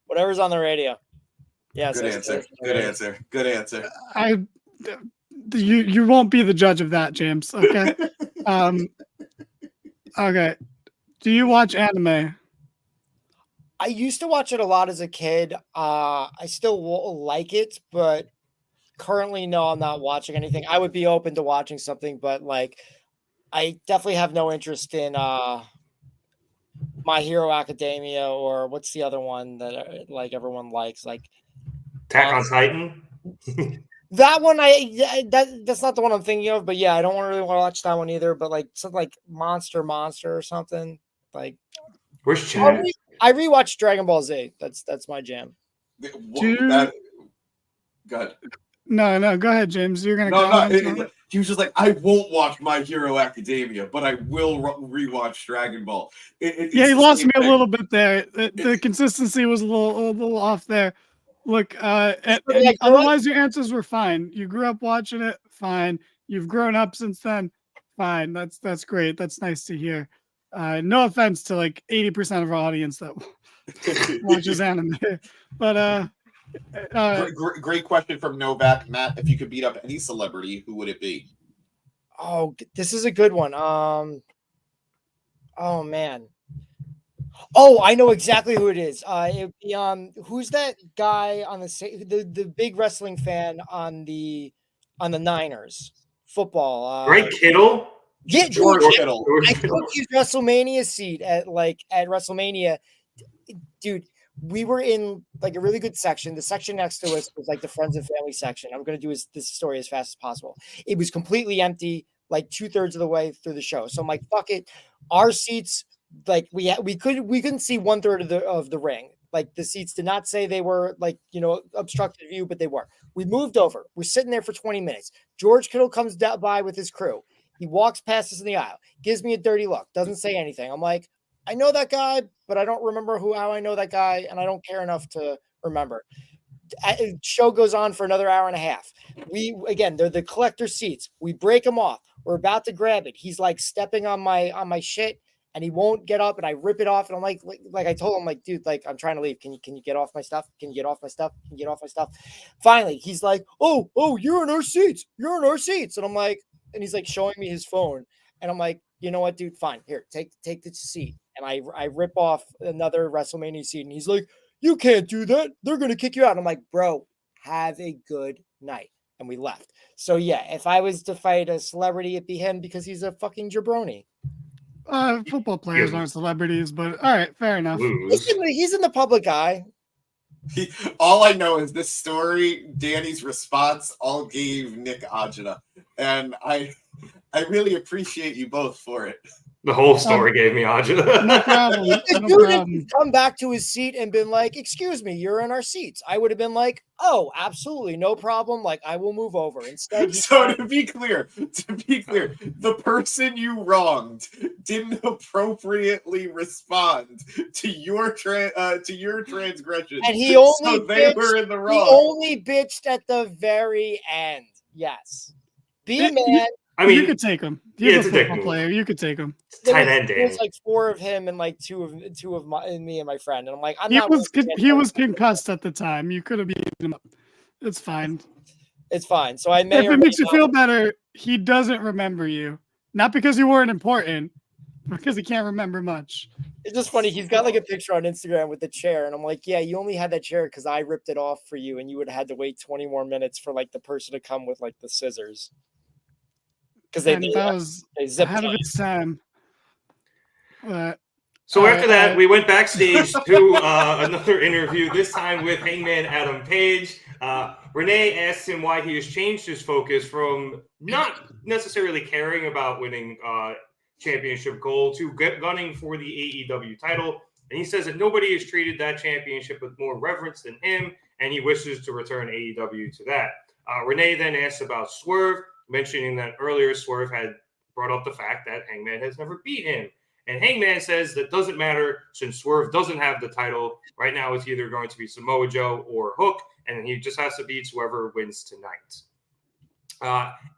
E: Whatever's on the radio. Yes.
A: Good answer.
B: You won't be the judge of that, James. Okay. Okay. Do you watch anime?
E: I used to watch it a lot as a kid. I still like it, but currently, no, I'm not watching anything. I would be open to watching something, but like, I definitely have no interest in My Hero Academia, or what's the other one that like everyone likes, like
D: Attack on Titan.
E: That one, that's not the one I'm thinking of, but yeah, I don't really want to watch that one either. But like something like Monster or something. Like,
D: where's Chad?
E: I rewatched Dragon Ball Z. That's my jam.
A: Go ahead.
B: No, go ahead, James. You're gonna.
A: He was just like, I won't watch My Hero Academia, but I will rewatch Dragon Ball.
B: He lost me a little bit there. The consistency was a little off there. Look, otherwise your answers were fine. You grew up watching it, fine. You've grown up since then, fine. That's great. That's nice to hear. No offense to like 80% of our audience that watches anime, but
A: great question from Novak. Matt, if you could beat up any celebrity, who would it be?
E: Oh, this is a good one. Oh man. Oh, I know exactly who it is. It'd be, who's that guy on the big wrestling fan on the Niners football?
D: Greg Kittle.
E: Yeah,
A: George Kittle.
E: I took his WrestleMania seat at WrestleMania, dude. We were in like a really good section. The section next to us was like the friends and family section. I'm going to do this story as fast as possible. It was completely empty, like 2/3 of the way through the show. So I'm like, fuck it. Our seats, like we couldn't see 1/3 of the ring. Like the seats did not say they were like, obstructed view, but they were. We moved over. We're sitting there for 20 minutes. George Kittle comes by with his crew. He walks past us in the aisle, gives me a dirty look, doesn't say anything. I'm like, I know that guy, but I don't remember how I know that guy, and I don't care enough to remember. Show goes on for another hour and a half. They're the collector seats. We break them off. We're about to grab it. He's like stepping on my shit, and he won't get up, and I rip it off, and I'm like I told him, like, dude, like I'm trying to leave. Can you get off my stuff? Can you get off my stuff? Can you get off my stuff? Finally, he's like, oh, you're in our seats. You're in our seats, and I'm like, and he's like showing me his phone, and I'm like, you know what, dude? Fine, here, take the seat. And I rip off another WrestleMania seat, and he's like, you can't do that. They're going to kick you out. And I'm like, bro, have a good night. And we left. So, yeah, if I was to fight a celebrity, it'd be him because he's a fucking jabroni.
B: Football players aren't celebrities, but all right, fair enough.
E: He's in the public eye.
A: All I know is this story, Danny's response, all gave Nick agita. And I really appreciate you both for it.
D: The whole story gave me agita.
B: No problem.
E: If the
B: No
E: dude had
B: problem.
E: come back to his seat and been like, "Excuse me, you're in our seats," I would have been like, "Oh, absolutely, no problem. Like, I will move over." Instead,
A: So to be clear, the person you wronged didn't appropriately respond to your transgression,
E: and he only
A: so they were in the
E: he
A: wrong.
E: only bitched at the very end. Yes, be a man.
D: I mean,
B: you could take him.
D: yeah,
B: He's
D: it's
B: a
D: a dick
B: football
D: move.
B: player. You could take him.
D: Tight end,
E: There was
D: Danny.
E: like 4 of him and like two of me and my friend, and I'm like,
B: He was concussed at the time. You could have beaten him up. It's fine.
E: It's fine. So I may.
B: If it makes you feel better, he doesn't remember you. Not because you weren't important, because he can't remember much.
E: It's just funny. He's got like a picture on Instagram with the chair, and I'm like, yeah, you only had that chair because I ripped it off for you, and you would have had to wait 20 more minutes for like the person to come with like the scissors. Because
B: That was
E: zipped
B: ahead of
E: it.
B: its time.
D: So after that, we went backstage to another interview, this time with Hangman Adam Page. Renee asked him why he has changed his focus from not necessarily caring about winning championship gold to gunning for the AEW title. And he says that nobody has treated that championship with more reverence than him, and he wishes to return AEW to that. Renee then asked about Swerve, mentioning that earlier Swerve had brought up the fact that Hangman has never beat him. And Hangman says that doesn't matter since Swerve doesn't have the title. Right now it's either going to be Samoa Joe or Hook, and he just has to beat whoever wins tonight.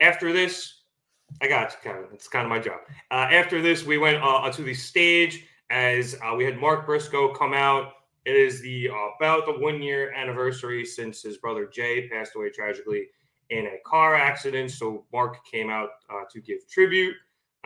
D: After this, I got you, Kevin. It's kind of my job. After this, we went to the stage as we had Mark Briscoe come out. It is about the 1-year anniversary since his brother Jay passed away tragically in a car accident. So Mark came out to give tribute.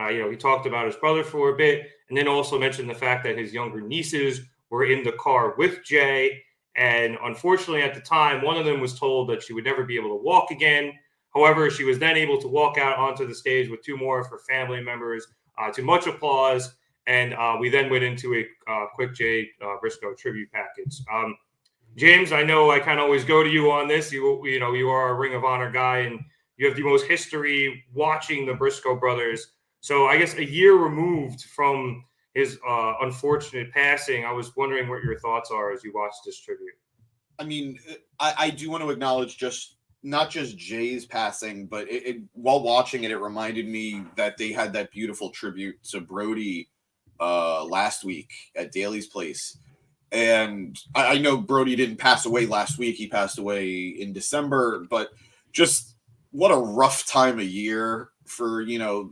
D: He talked about his brother for a bit, and then also mentioned the fact that his younger nieces were in the car with Jay. And unfortunately, at the time, one of them was told that she would never be able to walk again. However, she was then able to walk out onto the stage with 2 more of her family members to much applause. And we then went into a quick Jay Briscoe tribute package. James, I know I kind of always go to you on this. You are a Ring of Honor guy, and you have the most history watching the Briscoe brothers. So I guess a year removed from his unfortunate passing, I was wondering what your thoughts are as you watch this tribute.
A: I mean, I do want to acknowledge not just Jay's passing, but while watching it, it reminded me that they had that beautiful tribute to Brody last week at Daly's Place. And I know Brody didn't pass away last week. He passed away in December, but just what a rough time of year for,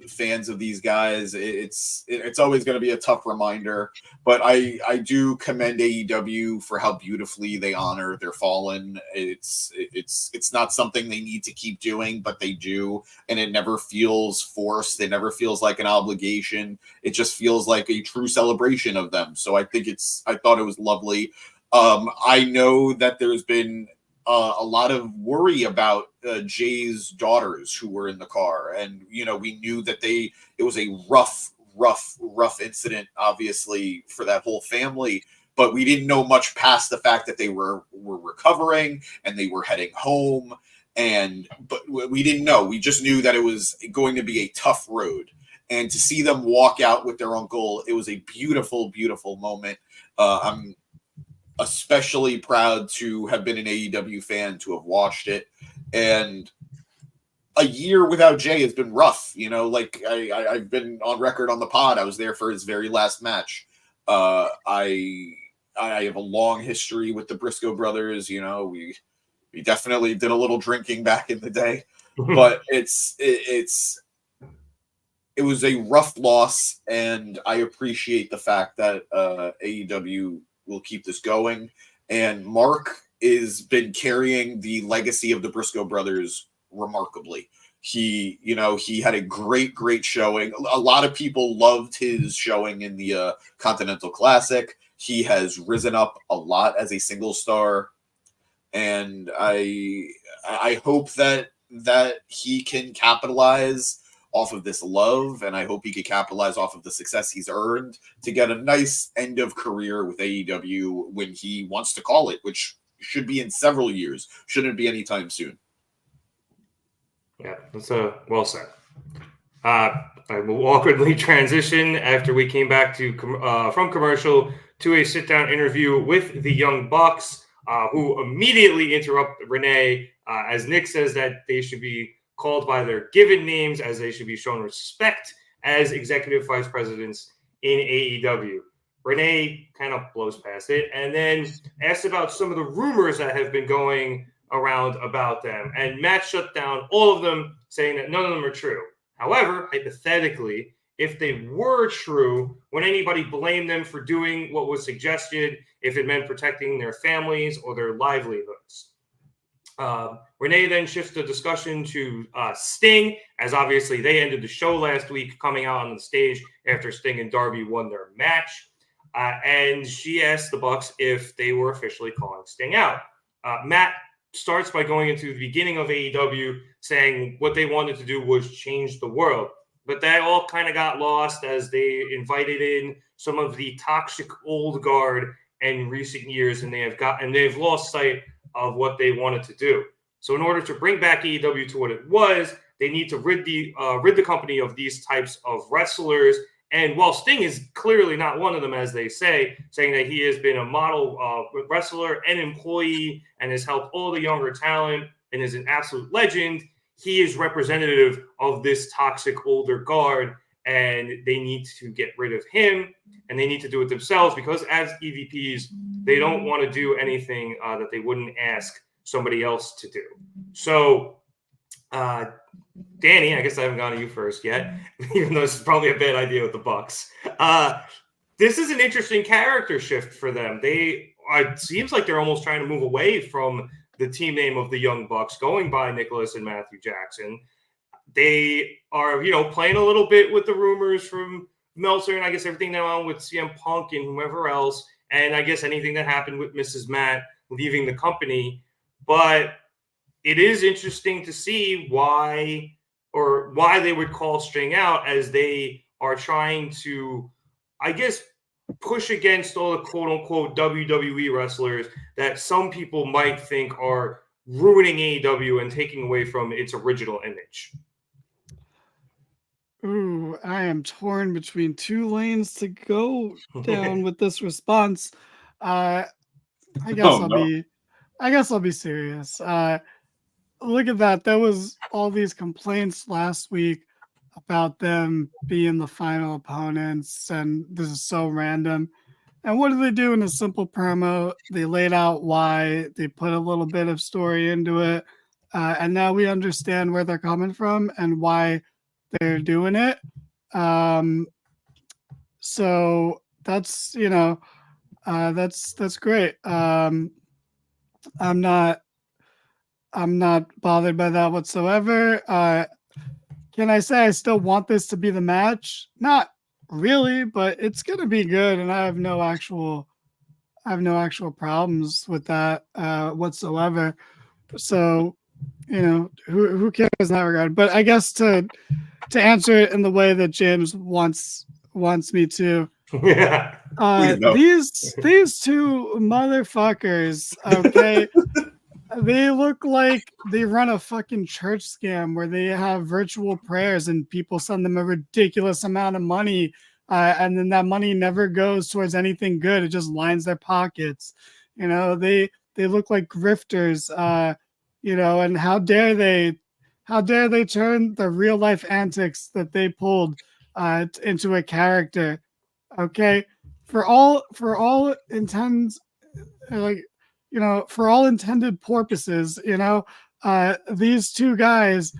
A: fans of these guys. It's always going to be a tough reminder, but I do commend AEW for how beautifully they honor their fallen. It's not something they need to keep doing, but they do. And it never feels forced. It never feels like an obligation. It just feels like a true celebration of them. So I thought it was lovely. I know that there's been a lot of worry about Jay's daughters who were in the car. And, we knew that it was a rough incident, obviously, for that whole family. But we didn't know much past the fact that they were recovering and they were heading home. But we didn't know. We just knew that it was going to be a tough road. And to see them walk out with their uncle, it was a beautiful, beautiful moment. I'm especially proud to have been an AEW fan, to have watched it. And a year without Jay has been rough. I've been on record on the pod. I was there for his very last match. I have a long history with the Briscoe brothers. We definitely did a little drinking back in the day, but it was a rough loss. And I appreciate the fact that AEW will keep this going. And Mark has been carrying the legacy of the Briscoe brothers remarkably. He had a great showing. A lot of people loved his showing in the Continental Classic. He has risen up a lot as a single star. And I hope that he can capitalize off of this love, and I hope he could capitalize off of the success he's earned to get a nice end of career with AEW when he wants to call it, which should be in several years. Shouldn't be anytime soon.
D: Yeah, that's well said. I will awkwardly transition after we came back to from commercial to a sit-down interview with the Young Bucks, who immediately interrupt Renee as Nick says that they should be called by their given names, as they should be shown respect as executive vice presidents in AEW. Renee kind of blows past it and then asks about some of the rumors that have been going around about them. And Matt shut down all of them, saying that none of them are true. However, hypothetically, if they were true, would anybody blame them for doing what was suggested if it meant protecting their families or their livelihoods? Renee then shifts the discussion to Sting, as obviously they ended the show last week coming out on the stage after Sting and Darby won their match. And she asked the Bucks if they were officially calling Sting out. Matt starts by going into the beginning of AEW, saying what they wanted to do was change the world. But that all kind of got lost as they invited in some of the toxic old guard in recent years, and they've lost sight of what they wanted to do. So in order to bring back AEW to what it was, they need to rid the company of these types of wrestlers. And while Sting is clearly not one of them, as they say, saying that he has been a model wrestler and employee and has helped all the younger talent and is an absolute legend, he is representative of this toxic older guard, and they need to get rid of him, and they need to do it themselves because as EVPs, they don't want to do anything that they wouldn't ask somebody else to do. So, Danny, I guess I haven't gone to you first yet, even though this is probably a bad idea with the Bucks. This is an interesting character shift for them. It seems like they're almost trying to move away from the team name of the Young Bucks, going by Nicholas and Matthew Jackson. They are, playing a little bit with the rumors from Meltzer and I guess everything that went on with CM Punk and whoever else, and I guess anything that happened with Mrs. Matt leaving the company. But it is interesting to see why they would call Sting out, as they are trying to, I guess, push against all the quote-unquote WWE wrestlers that some people might think are ruining AEW and taking away from its original image.
B: Ooh, I am torn between two lanes to go down with this response. I guess I'll be serious. Look at that. There was all these complaints last week about them being the final opponents, and this is so random. And what do they do in a simple promo? They laid out why, they put a little bit of story into it, and now we understand where they're coming from and why they're doing it. So that's that's great. I'm not bothered by that whatsoever. Can I say I still want this to be the match? Not really, but it's gonna be good, and I have no actual problems with that whatsoever. So, who cares in that regard? But I guess to answer it in the way that James wants me to.
D: Yeah.
B: These two motherfuckers, okay. They look like they run a fucking church scam where they have virtual prayers and people send them a ridiculous amount of money, and then that money never goes towards anything good. It just lines their pockets. They look like grifters, and how dare they turn the real life antics that they pulled into a character. Okay, for all intents, for all intended purposes, these two guys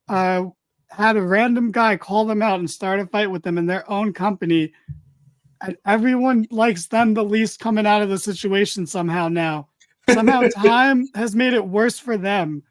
B: had a random guy call them out and start a fight with them in their own company, and everyone likes them the least coming out of the situation somehow now. Somehow time has made it worse for them.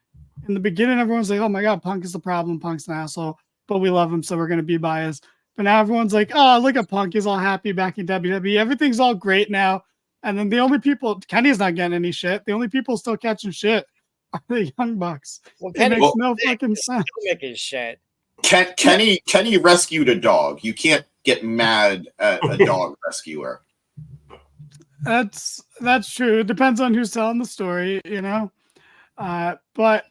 B: In the beginning, everyone's like, oh my God, Punk is the problem. Punk's an asshole, but we love him, so we're going to be biased. But now everyone's like, oh, look at Punk. He's all happy back in WWE. Everything's all great now. And then the only people, Kenny's not getting any shit. The only people still catching shit are the Young Bucks.
E: Well,
B: it makes no fucking sense.
E: Making shit.
A: Kenny rescued a dog. You can't get mad at a dog rescuer.
B: That's true. It depends on who's telling the story, but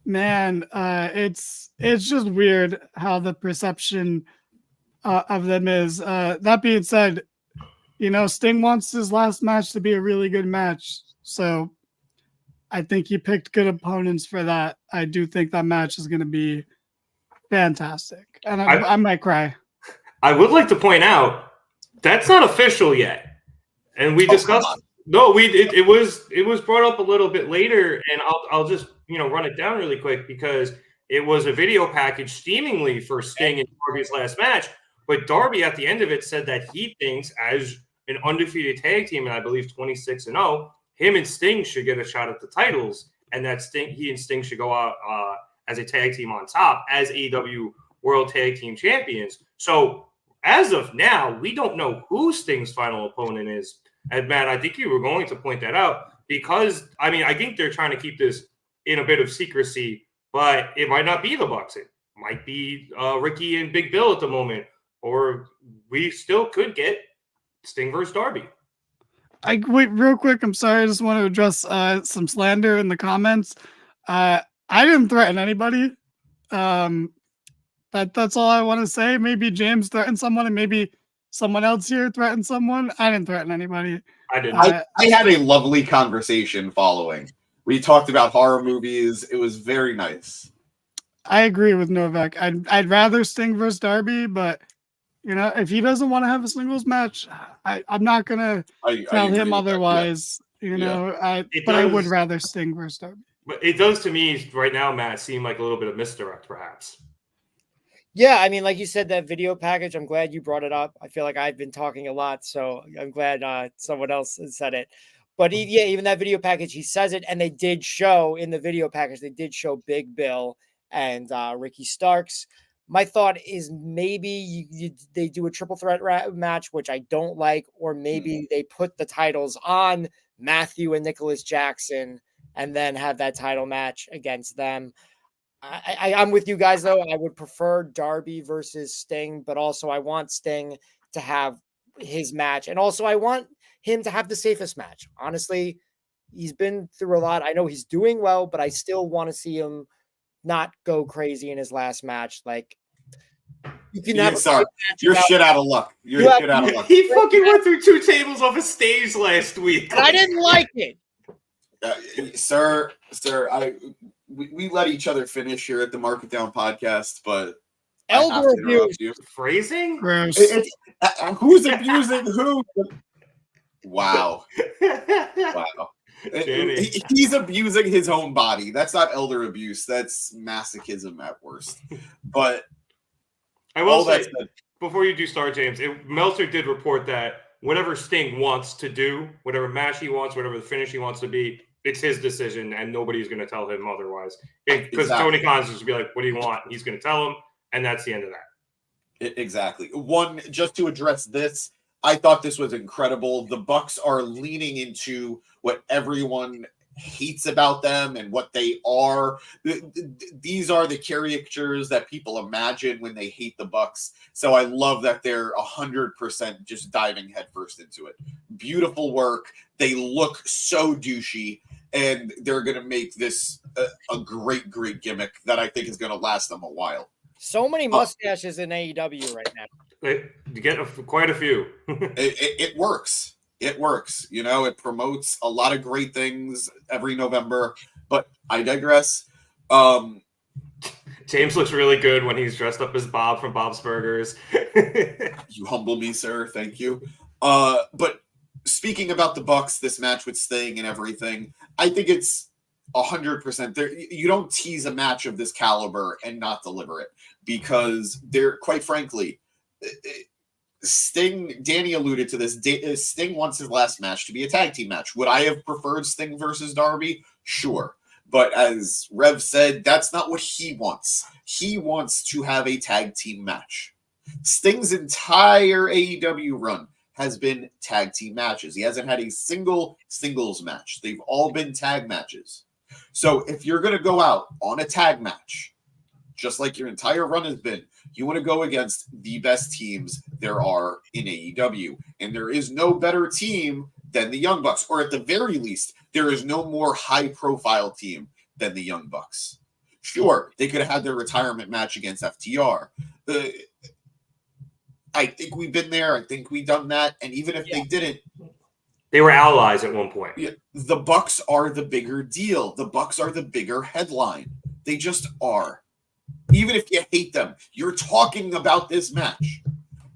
B: Man, it's just weird how the perception of them is. That being said, Sting wants his last match to be a really good match, so I think he picked good opponents for that. I do think that match is going to be fantastic, and I might cry.
D: I would like to point out that's not official yet, and we discussed. No, it was brought up a little bit later, and I'll just run it down really quick because it was a video package steamingly for Sting in Darby's last match, but Darby at the end of it said that he thinks as an undefeated tag team, and I believe 26-0, him and Sting should get a shot at the titles, and that he and Sting should go out as a tag team on top as AEW World Tag Team Champions. So as of now, we don't know who Sting's final opponent is. And Matt, I think you were going to point that out because, I think they're trying to keep this in a bit of secrecy, but it might not be the Bucks. It might be Ricky and Big Bill at the moment, or we still could get Sting versus Darby.
B: Wait, real quick. I'm sorry. I just want to address some slander in the comments. I didn't threaten anybody. That's all I want to say. Maybe James threatened someone, and maybe someone else here threatened someone. I didn't threaten anybody.
D: I didn't.
A: I had a lovely conversation following. We talked about horror movies. It was very nice.
B: I agree with Novak. I'd rather Sting versus Darby, but if he doesn't want to have a singles match, I'm not gonna tell him otherwise. But I would rather Sting versus Darby.
D: But it does to me right now, Matt, seem like a little bit of misdirect, perhaps.
E: Yeah, like you said, that video package, I'm glad you brought it up. I feel like I've been talking a lot, so I'm glad someone else said it. But even that video package, he says it, and they did show in the video package, they did show Big Bill and Ricky Starks. My thought is maybe they do a triple threat match, which I don't like, or maybe they put the titles on Matthew and Nicholas Jackson and then have that title match against them. I'm with you guys, though. I would prefer Darby versus Sting, but also I want Sting to have his match. And also I want him to have the safest match. Honestly, he's been through a lot. I know he's doing well, but I still want to see him not go crazy in his last match. Like, you can have
A: you're shit out of luck. You're shit out of luck.
D: He fucking went through 2 tables off a stage last week.
E: And I didn't like it.
A: Sir, we let each other finish here at the Mark It Down podcast, but
E: elder abuse.
D: Phrasing?
A: Who's abusing who? Wow. Wow. He's abusing his own body. That's not elder abuse. That's masochism at worst. But
D: I will say, before you do start, James, Meltzer did report that whatever Sting wants to do, whatever match he wants, whatever the finish he wants to be, it's his decision, and nobody's going to tell him otherwise. Because Tony Khan's just be like, what do you want? He's going to tell him, and that's the end of that.
A: Exactly. Just to address this, I thought this was incredible. The Bucks are leaning into what everyone hates about them and what they are. These are the caricatures that people imagine when they hate the Bucks. So I love that they're 100% just diving headfirst into it. Beautiful work. They look so douchey, and they're going to make this a great, great gimmick that I think is going to last them a while.
E: So many mustaches in AEW right now.
D: You get quite a few.
A: It works. It works. It promotes a lot of great things every November, but I digress.
D: James looks really good when he's dressed up as Bob from Bob's Burgers.
A: You humble me, sir. Thank you. But speaking about the Bucks, this match with Sting and everything, I think it's 100%. You don't tease a match of this caliber and not deliver it, because they're, quite frankly, Sting, Danny alluded to this. Sting wants his last match to be a tag team match. Would I have preferred Sting versus Darby? Sure. But as Rev said, that's not what he wants. He wants to have a tag team match. Sting's entire AEW run has been tag team matches. He hasn't had a single singles match. They've all been tag matches. So if you're going to go out on a tag match, just like your entire run has been, you want to go against the best teams there are in AEW. And there is no better team than the Young Bucks. Or at the very least, there is no more high-profile team than the Young Bucks. Sure, they could have had their retirement match against FTR. I think we've been there. I think we've done that. And even if they didn't,
D: they were allies at one point.
A: The Bucks are the bigger deal. The Bucks are the bigger headline. They just are. Even if you hate them, you're talking about this match.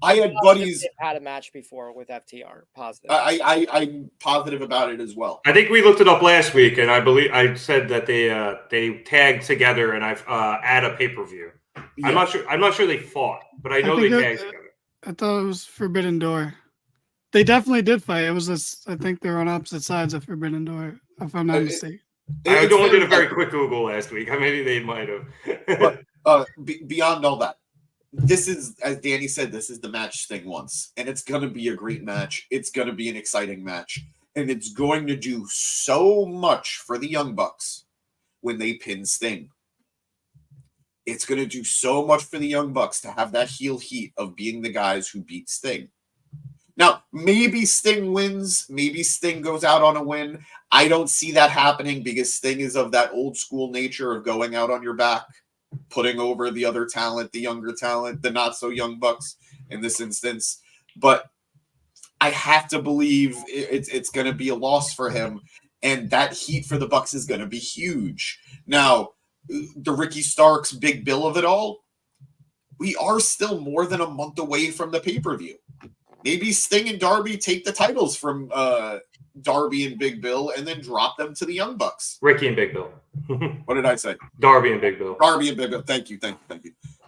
A: I had buddies
E: had a match before with FTR. Positive.
A: I'm positive about it as well.
D: I think we looked it up last week, and I believe I said that they tagged together, and I've add a pay-per-view. Yeah. I'm not sure they fought, but I know they tagged together.
B: I thought it was Forbidden Door. They definitely did fight. It was this. I think they were on opposite sides of Forbidden Door, if I'm not mistaken.
D: I only did a very quick Google last week. Maybe they might have.
A: But beyond all that, this is, as Danny said, this is the match Sting wants, and it's going to be a great match. It's going to be an exciting match, and it's going to do so much for the Young Bucks when they pin Sting. It's going to do so much for the Young Bucks to have that heel heat of being the guys who beat Sting. Now, maybe Sting wins. Maybe Sting goes out on a win. I don't see that happening because Sting is of that old school nature of going out on your back, putting over the other talent, the younger talent, the not so young Bucks in this instance. But I have to believe it's going to be a loss for him, and that heat for the Bucks is going to be huge. Now, the Ricky Starks big bill of it all, we are still more than a month away from the pay-per-view. Maybe Sting and Darby take the titles from Darby and Big Bill and then drop them to the Young Bucks.
D: Ricky and Big Bill.
A: What did I say?
D: Darby and Big Bill.
A: Darby and Big Bill. Thank you.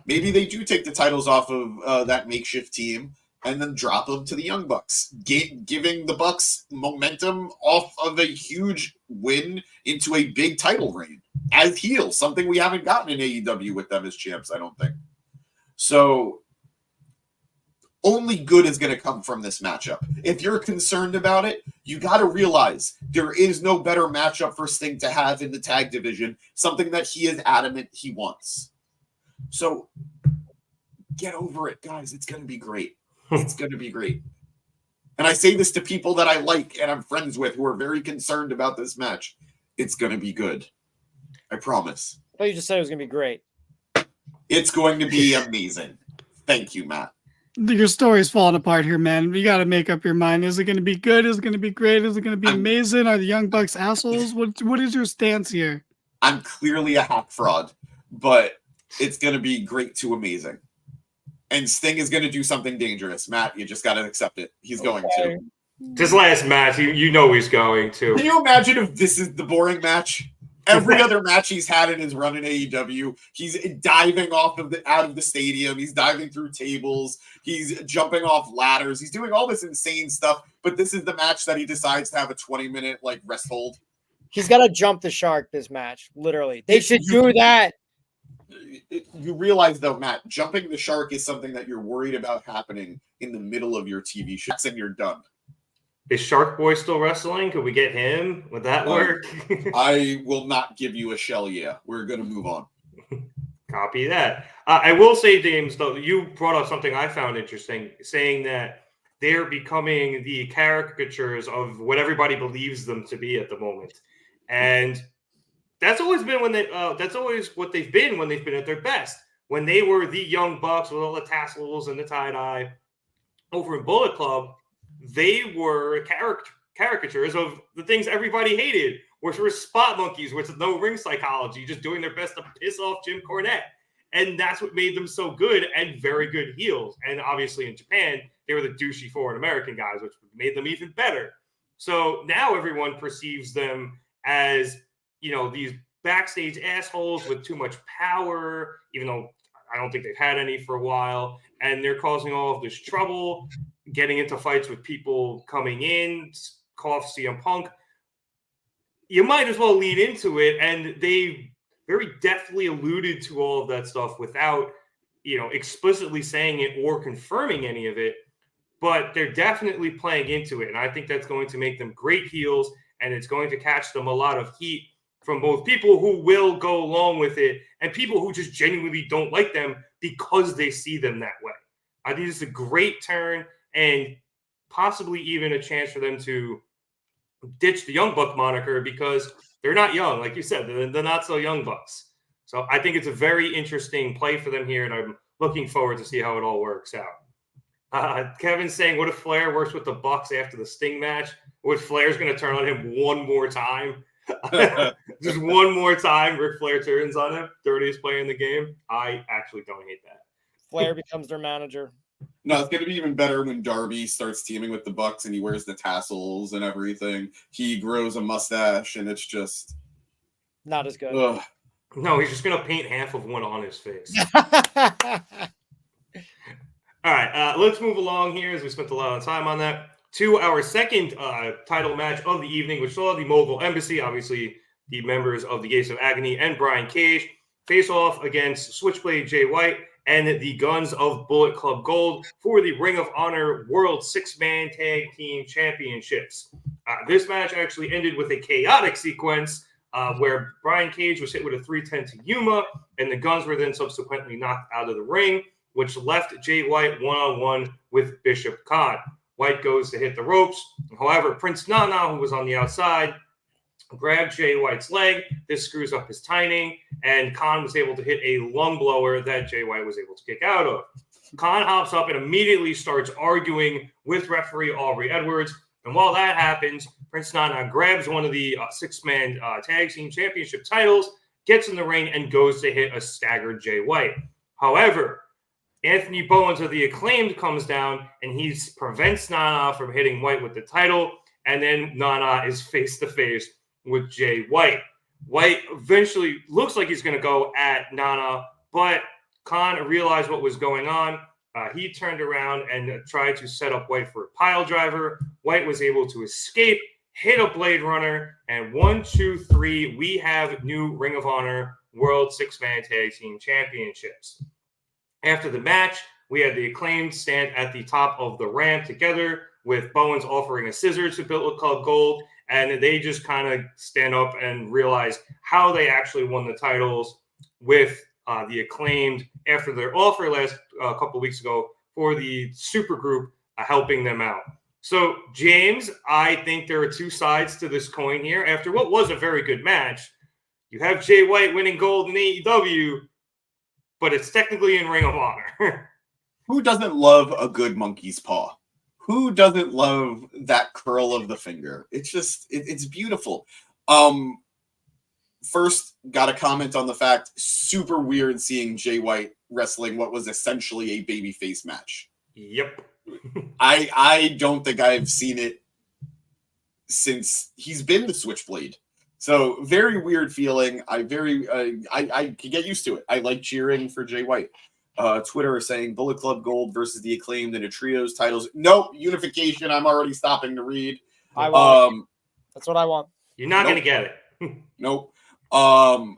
A: Maybe they do take the titles off of that makeshift team and then drop them to the Young Bucks, giving the Bucks momentum off of a huge win into a big title reign as heels, something we haven't gotten in AEW with them as champs, I don't think. So only good is going to come from this matchup. If you're concerned about it, you got to realize there is no better matchup for Sting to have in the tag division, something that he is adamant he wants. So get over it, guys. It's going to be great. It's going to be great. And I say this to people that I like and I'm friends with who are very concerned about this match. It's going to be good. I promise.
E: I thought you just said it was going to be great.
A: It's going to be amazing. Thank you, Matt.
B: Your story's falling apart here, man. You got to make up your mind. Is it going to be good? Is it going to be great? Is it going to be amazing? Are the Young Bucks assholes? What is your stance here?
A: I'm clearly a hack fraud, but it's going to be great to amazing. And Sting is going to do something dangerous. Matt, you just got to accept it. He's going to.
D: This last match, you know he's going to.
A: Can you imagine if this is the boring match? Every other match he's had in his run in AEW, he's diving out of the stadium. He's diving through tables. He's jumping off ladders. He's doing all this insane stuff. But this is the match that he decides to have a 20-minute rest hold.
E: He's got to jump the shark this match. Literally, they should do that.
A: You realize though, Matt, jumping the shark is something that you're worried about happening in the middle of your TV show, and you're done.
D: Is Shark Boy still wrestling? Could we get him? Would that work?
A: I will not give you a shell. Yeah, we're going to move on.
D: Copy that. I will say, James, though, you brought up something I found interesting, saying that they're becoming the caricatures of what everybody believes them to be at the moment. And that's always been that's always what they've been when they've been at their best. When they were the Young Bucks with all the tassels and the tie-dye over in Bullet Club, they were caricatures of the things everybody hated, which were spot monkeys with no ring psychology, just doing their best to piss off Jim Cornette. And that's what made them so good and very good heels. And obviously in Japan, they were the douchey foreign American guys, which made them even better. So now everyone perceives them as, these backstage assholes with too much power, even though I don't think they've had any for a while. And they're causing all of this trouble, getting into fights with people coming in, cough CM Punk. You might as well lead into it. And they very deftly alluded to all of that stuff without, explicitly saying it or confirming any of it. But they're definitely playing into it. And I think that's going to make them great heels. And it's going to catch them a lot of heat from both people who will go along with it and people who just genuinely don't like them because they see them that way. I think it's a great turn and possibly even a chance for them to ditch the Young Buck moniker because they're not young. Like you said, they're not so Young Bucks. So I think it's a very interesting play for them here, and I'm looking forward to see how it all works out. Kevin's saying, what if Flair works with the Bucks after the Sting match? What if Flair's going to turn on him one more time? Just one more time, Ric Flair turns on him. Dirtiest player in the game. I actually don't hate that.
E: Flair becomes their manager.
A: No, it's going to be even better when Darby starts teaming with the Bucks and he wears the tassels and everything. He grows a mustache, and it's just
E: not as good.
A: Ugh.
D: No, he's just going to paint half of one on his face. All right, let's move along here as we spent a lot of time on that. To our second title match of the evening, which saw the Mogul Embassy, obviously the members of the Gates of Agony and Brian Cage, face off against Switchblade Jay White and the Guns of Bullet Club Gold for the Ring of Honor World 6-Man Tag Team Championships. This match actually ended with a chaotic sequence where Brian Cage was hit with a 310 to Yuma, and the Guns were then subsequently knocked out of the ring, which left Jay White one-on-one with Bishop Khan. White goes to hit the ropes. However, Prince Nana, who was on the outside, grabbed Jay White's leg. This screws up his timing, and Khan was able to hit a lung blower that Jay White was able to kick out of. Khan hops up and immediately starts arguing with referee Aubrey Edwards. And while that happens, Prince Nana grabs one of the 6-man tag team championship titles, gets in the ring, and goes to hit a staggered Jay White. However, Anthony Bowens of the Acclaimed comes down, and he prevents Nana from hitting White with the title, and then Nana is face-to-face with Jay White. White eventually looks like he's going to go at Nana, but Khan realized what was going on. He turned around and tried to set up White for a pile driver. White was able to escape, hit a Blade Runner, and 1, 2, 3, we have new Ring of Honor World 6-Man Tag Team Championships. After the match, we had the Acclaimed stand at the top of the ramp together with Bowens offering a scissor to Bullet Club Gold, and they just kind of stand up and realize how they actually won the titles with the Acclaimed after their offer last couple weeks ago for the supergroup helping them out. So, James, I think there are two sides to this coin here. After what was a very good match, you have Jay White winning gold in AEW, but it's technically in Ring of Honor.
A: Who doesn't love a good monkey's paw? Who doesn't love that curl of the finger? It's just, it's beautiful. First, got to comment on the fact, super weird seeing Jay White wrestling what was essentially a babyface match.
D: Yep.
A: I don't think I've seen it since he's been the Switchblade. So very weird feeling. I can get used to it. I like cheering for Jay White. Twitter is saying Bullet Club Gold versus the Acclaimed in a trios titles. Nope, unification. I'm already stopping to read.
E: I want. That's what I want.
D: You're not going to get it.
A: Nope. Beyond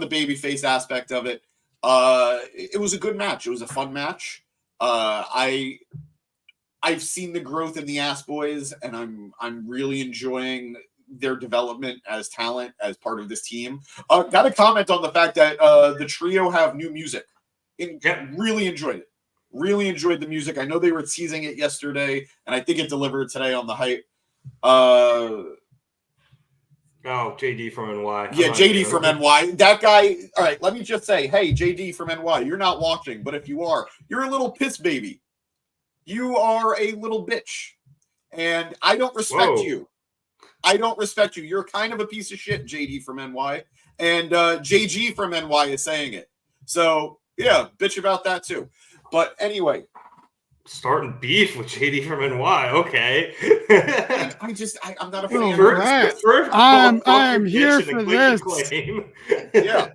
A: the babyface aspect of it, it was a good match. It was a fun match. I've seen the growth in the Ass Boys, and I'm really enjoying their development as talent as part of this team. Got to comment on the fact that the trio have new music. Really enjoyed it. Really enjoyed the music. I know they were teasing it yesterday, and I think it delivered today on the hype.
D: JD from NY.
A: Yeah, JD from NY. That guy. All right, let me just say, hey, JD from NY, you're not watching, but if you are, you're a little piss baby. You are a little bitch, and I don't respect you. I don't respect you. You're kind of a piece of shit, JD from NY, and JG from NY is saying it. So yeah, bitch about that too. But anyway,
D: starting beef with JD from NY. Okay.
A: I'm not a fan.
B: I am here for this.
A: Yeah.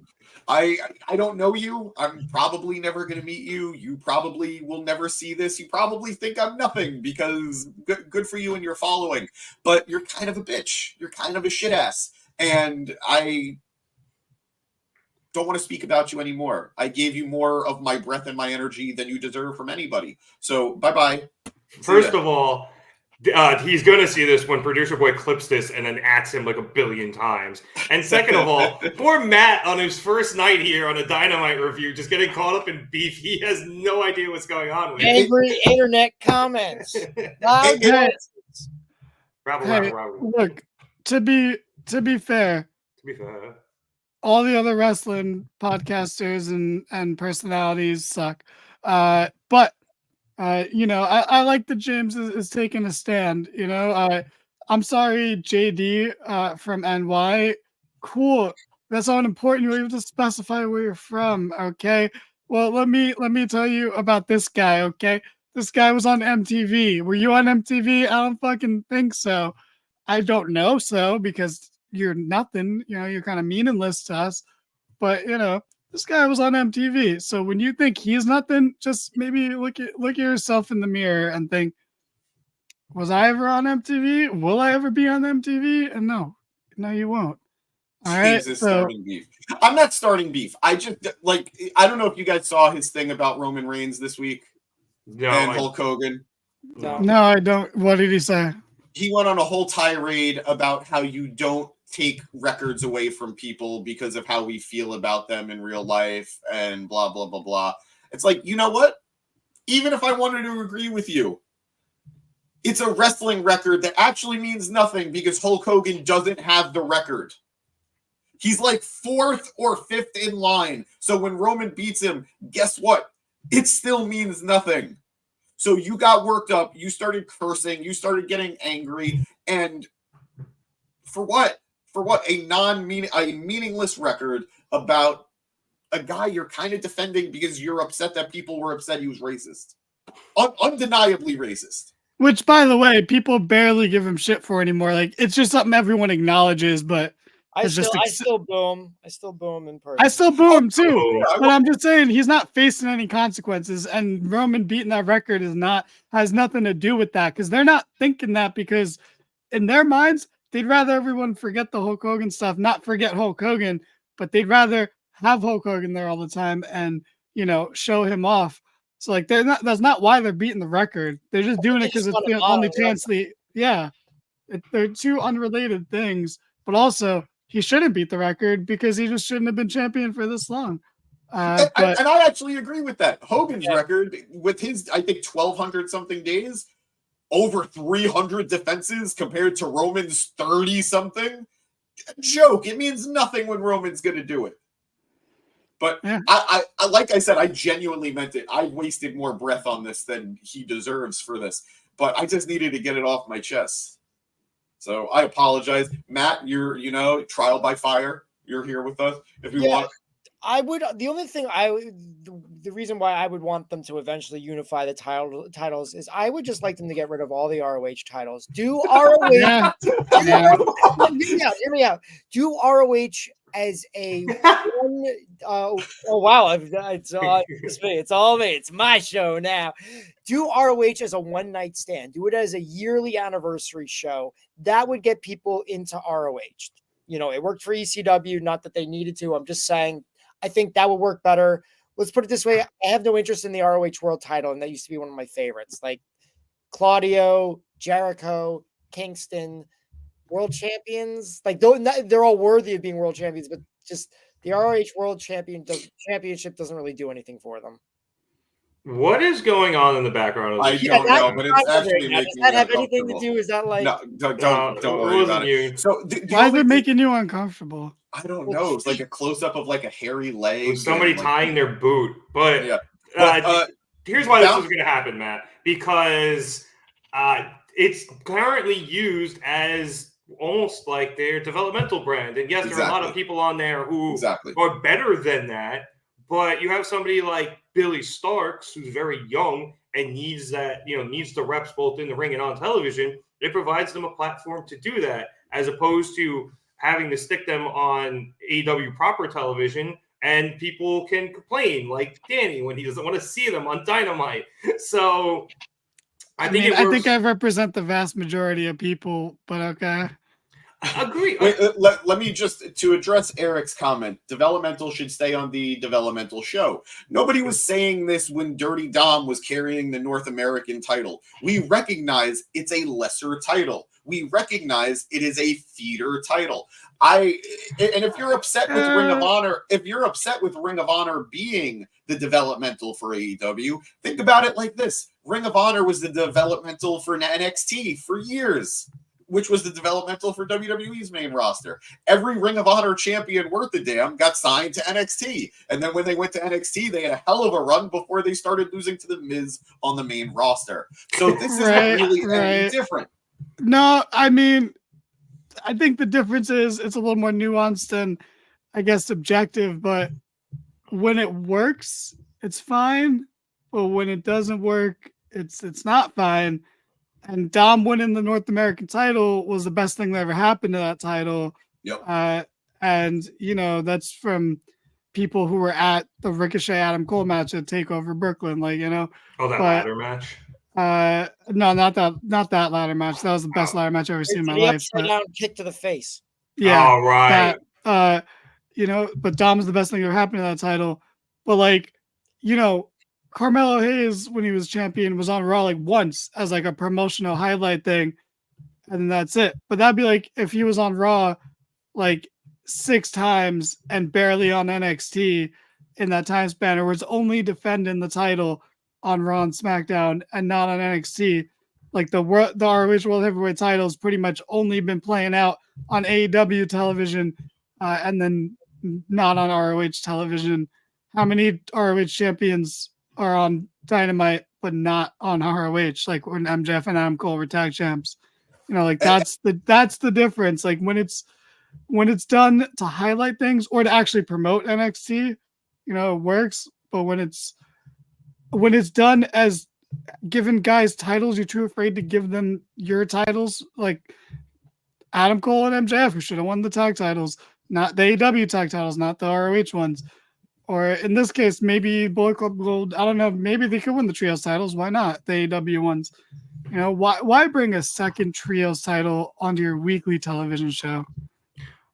A: I don't know you. I'm probably never going to meet you. You probably will never see this. You probably think I'm nothing because good for you and your following. But you're kind of a bitch. You're kind of a shit ass. And I don't want to speak about you anymore. I gave you more of my breath and my energy than you deserve from anybody. So bye-bye.
D: First of all, he's going to see this when Producer Boy clips this and then ats him like a billion times. And second of all, poor Matt on his first night here on a Dynamite review, just getting caught up in beef. He has no idea what's going on with
E: angry internet comments.
B: Look, to be fair,
D: be fair.
B: All the other wrestling podcasters and personalities suck. But I like that James is taking a stand. I'm sorry, JD from NY. Cool. That's not important. You have to specify where you're from. Okay. Well, let me tell you about this guy. Okay. This guy was on MTV. Were you on MTV? I don't fucking think so. I don't know so because you're nothing. You're kind of meaningless to us. But this guy was on MTV. So when you think he's nothing, just maybe look at yourself in the mirror and think, was I ever on MTV? Will I ever be on MTV? And no, you won't. All right.
A: James is starting beef. I'm not starting beef. I just I don't know if you guys saw his thing about Roman Reigns this week and Hulk Hogan.
B: No, I don't. What did he say?
A: He went on a whole tirade about how you don't take records away from people because of how we feel about them in real life and blah, blah, blah, blah. It's like, you know what? Even if I wanted to agree with you, it's a wrestling record that actually means nothing because Hulk Hogan doesn't have the record. He's like 4th or 5th in line. So when Roman beats him, guess what? It still means nothing. So you got worked up. You started cursing. You started getting angry. And for what? For what? A meaningless record about a guy you're kind of defending because you're upset that people were upset he was racist. Undeniably racist.
B: Which, by the way, people barely give him shit for anymore. Like, it's just something everyone acknowledges, but
E: I still boo him in person.
B: I still boo him too. But I'm just saying he's not facing any consequences, and Roman beating that record has nothing to do with that because they're not thinking that because in their minds they'd rather everyone forget the Hulk Hogan stuff, not forget Hulk Hogan, but they'd rather have Hulk Hogan there all the time and show him off. So like that's not why they're beating the record. They're just doing it because it's the only chance. They're two unrelated things, but also. He shouldn't beat the record because he just shouldn't have been champion for this long.
A: And I actually agree with that. Hogan's record with his, I think, 1,200 something days, over 300 defenses compared to Roman's 30 something. Joke. It means nothing when Roman's going to do it. But I like I said, I genuinely meant it. I wasted more breath on this than he deserves for this, but I just needed to get it off my chest. So I apologize, Matt. You're, trial by fire. You're here with us. If you want,
E: I would. The only thing the reason why I would want them to eventually unify the titles is I would just like them to get rid of all the ROH titles. Do ROH? Hear me out. Do ROH as a one. Oh wow! It's all me. It's my show now. Do ROH as a one-night stand. Do it as a yearly anniversary show. That would get people into ROH. It worked for ECW. Not that they needed to. I'm just saying. I think that would work better. Let's put it this way. I have no interest in the ROH World title, and that used to be one of my favorites. Like Claudio, Jericho, Kingston, world champions. Like they're all worthy of being world champions, but just the ROH World Championship doesn't really do anything for them.
D: What is going on in the background?
A: I don't know, but it's actually making
E: Does that
A: me
E: have anything to
A: uncomfortable.
E: do? Is that like
A: No, don't worry about it. So
B: why is it making you uncomfortable?
A: I don't know. It's like a close up of like a hairy leg.
D: With somebody tying their boot. But here's why this is going to happen, Matt. Because it's currently used as almost like their developmental brand. And yes, there are a lot of people on there who are better than that. But you have somebody like Billy Starks, who's very young and needs the reps both in the ring and on television. It provides them a platform to do that, as opposed to having to stick them on AEW proper television, and people can complain like Danny when he doesn't want to see them on Dynamite. So I think
B: I represent the vast majority of people, but okay.
D: Agree.
A: Wait, let me just, to address Eric's comment, developmental should stay on the developmental show. Nobody was saying this when Dirty Dom was carrying the North American title. We recognize it's a lesser title. We recognize it is a feeder title. And if you're upset with Ring of Honor, being the developmental for AEW, think about it like this. Ring of Honor was the developmental for NXT for years. which was the developmental for WWE's main roster. Every Ring of Honor champion worth a damn got signed to NXT. And then when they went to NXT, they had a hell of a run before they started losing to The Miz on the main roster. So this isn't really any different.
B: No, I mean, I think the difference is it's a little more nuanced and, I guess, subjective, but when it works, it's fine. But when it doesn't work, it's not fine. And Dom winning the North American title was the best thing that ever happened to that title.
A: Yep.
B: And, you know, that's from people who were at the Ricochet Adam Cole match at TakeOver Brooklyn. Like, you know.
D: Oh, that ladder match?
B: No, not that ladder match. That was the best ladder match I've ever seen in my life.
E: Upside down kick to the face.
B: Yeah.
D: Oh, right.
B: You know, but Dom was the best thing that ever happened to that title. But, like, you know, Carmelo Hayes, when he was champion, was on Raw like once as like a promotional highlight thing, and that's it. But that'd be like if he was on Raw like 6 times and barely on NXT in that time span, or was only defending the title on Raw and SmackDown and not on NXT. Like the ROH World Heavyweight title has pretty much only been playing out on AEW television, and then not on ROH television. How many ROH champions are on Dynamite but not on ROH? Like when MJF and Adam Cole were tag champs, you know, like that's the difference. Like when it's done to highlight things or to actually promote NXT, you know, it works. But when it's done as giving guys titles, you're too afraid to give them your titles, like Adam Cole and MJF, who should have won the tag titles, not the AEW tag titles, not the ROH ones. Or in this case, maybe Bullet Club Gold. I don't know. Maybe they could win the trios titles. Why not the AEW ones? You know, why bring a second trios title onto your weekly television show?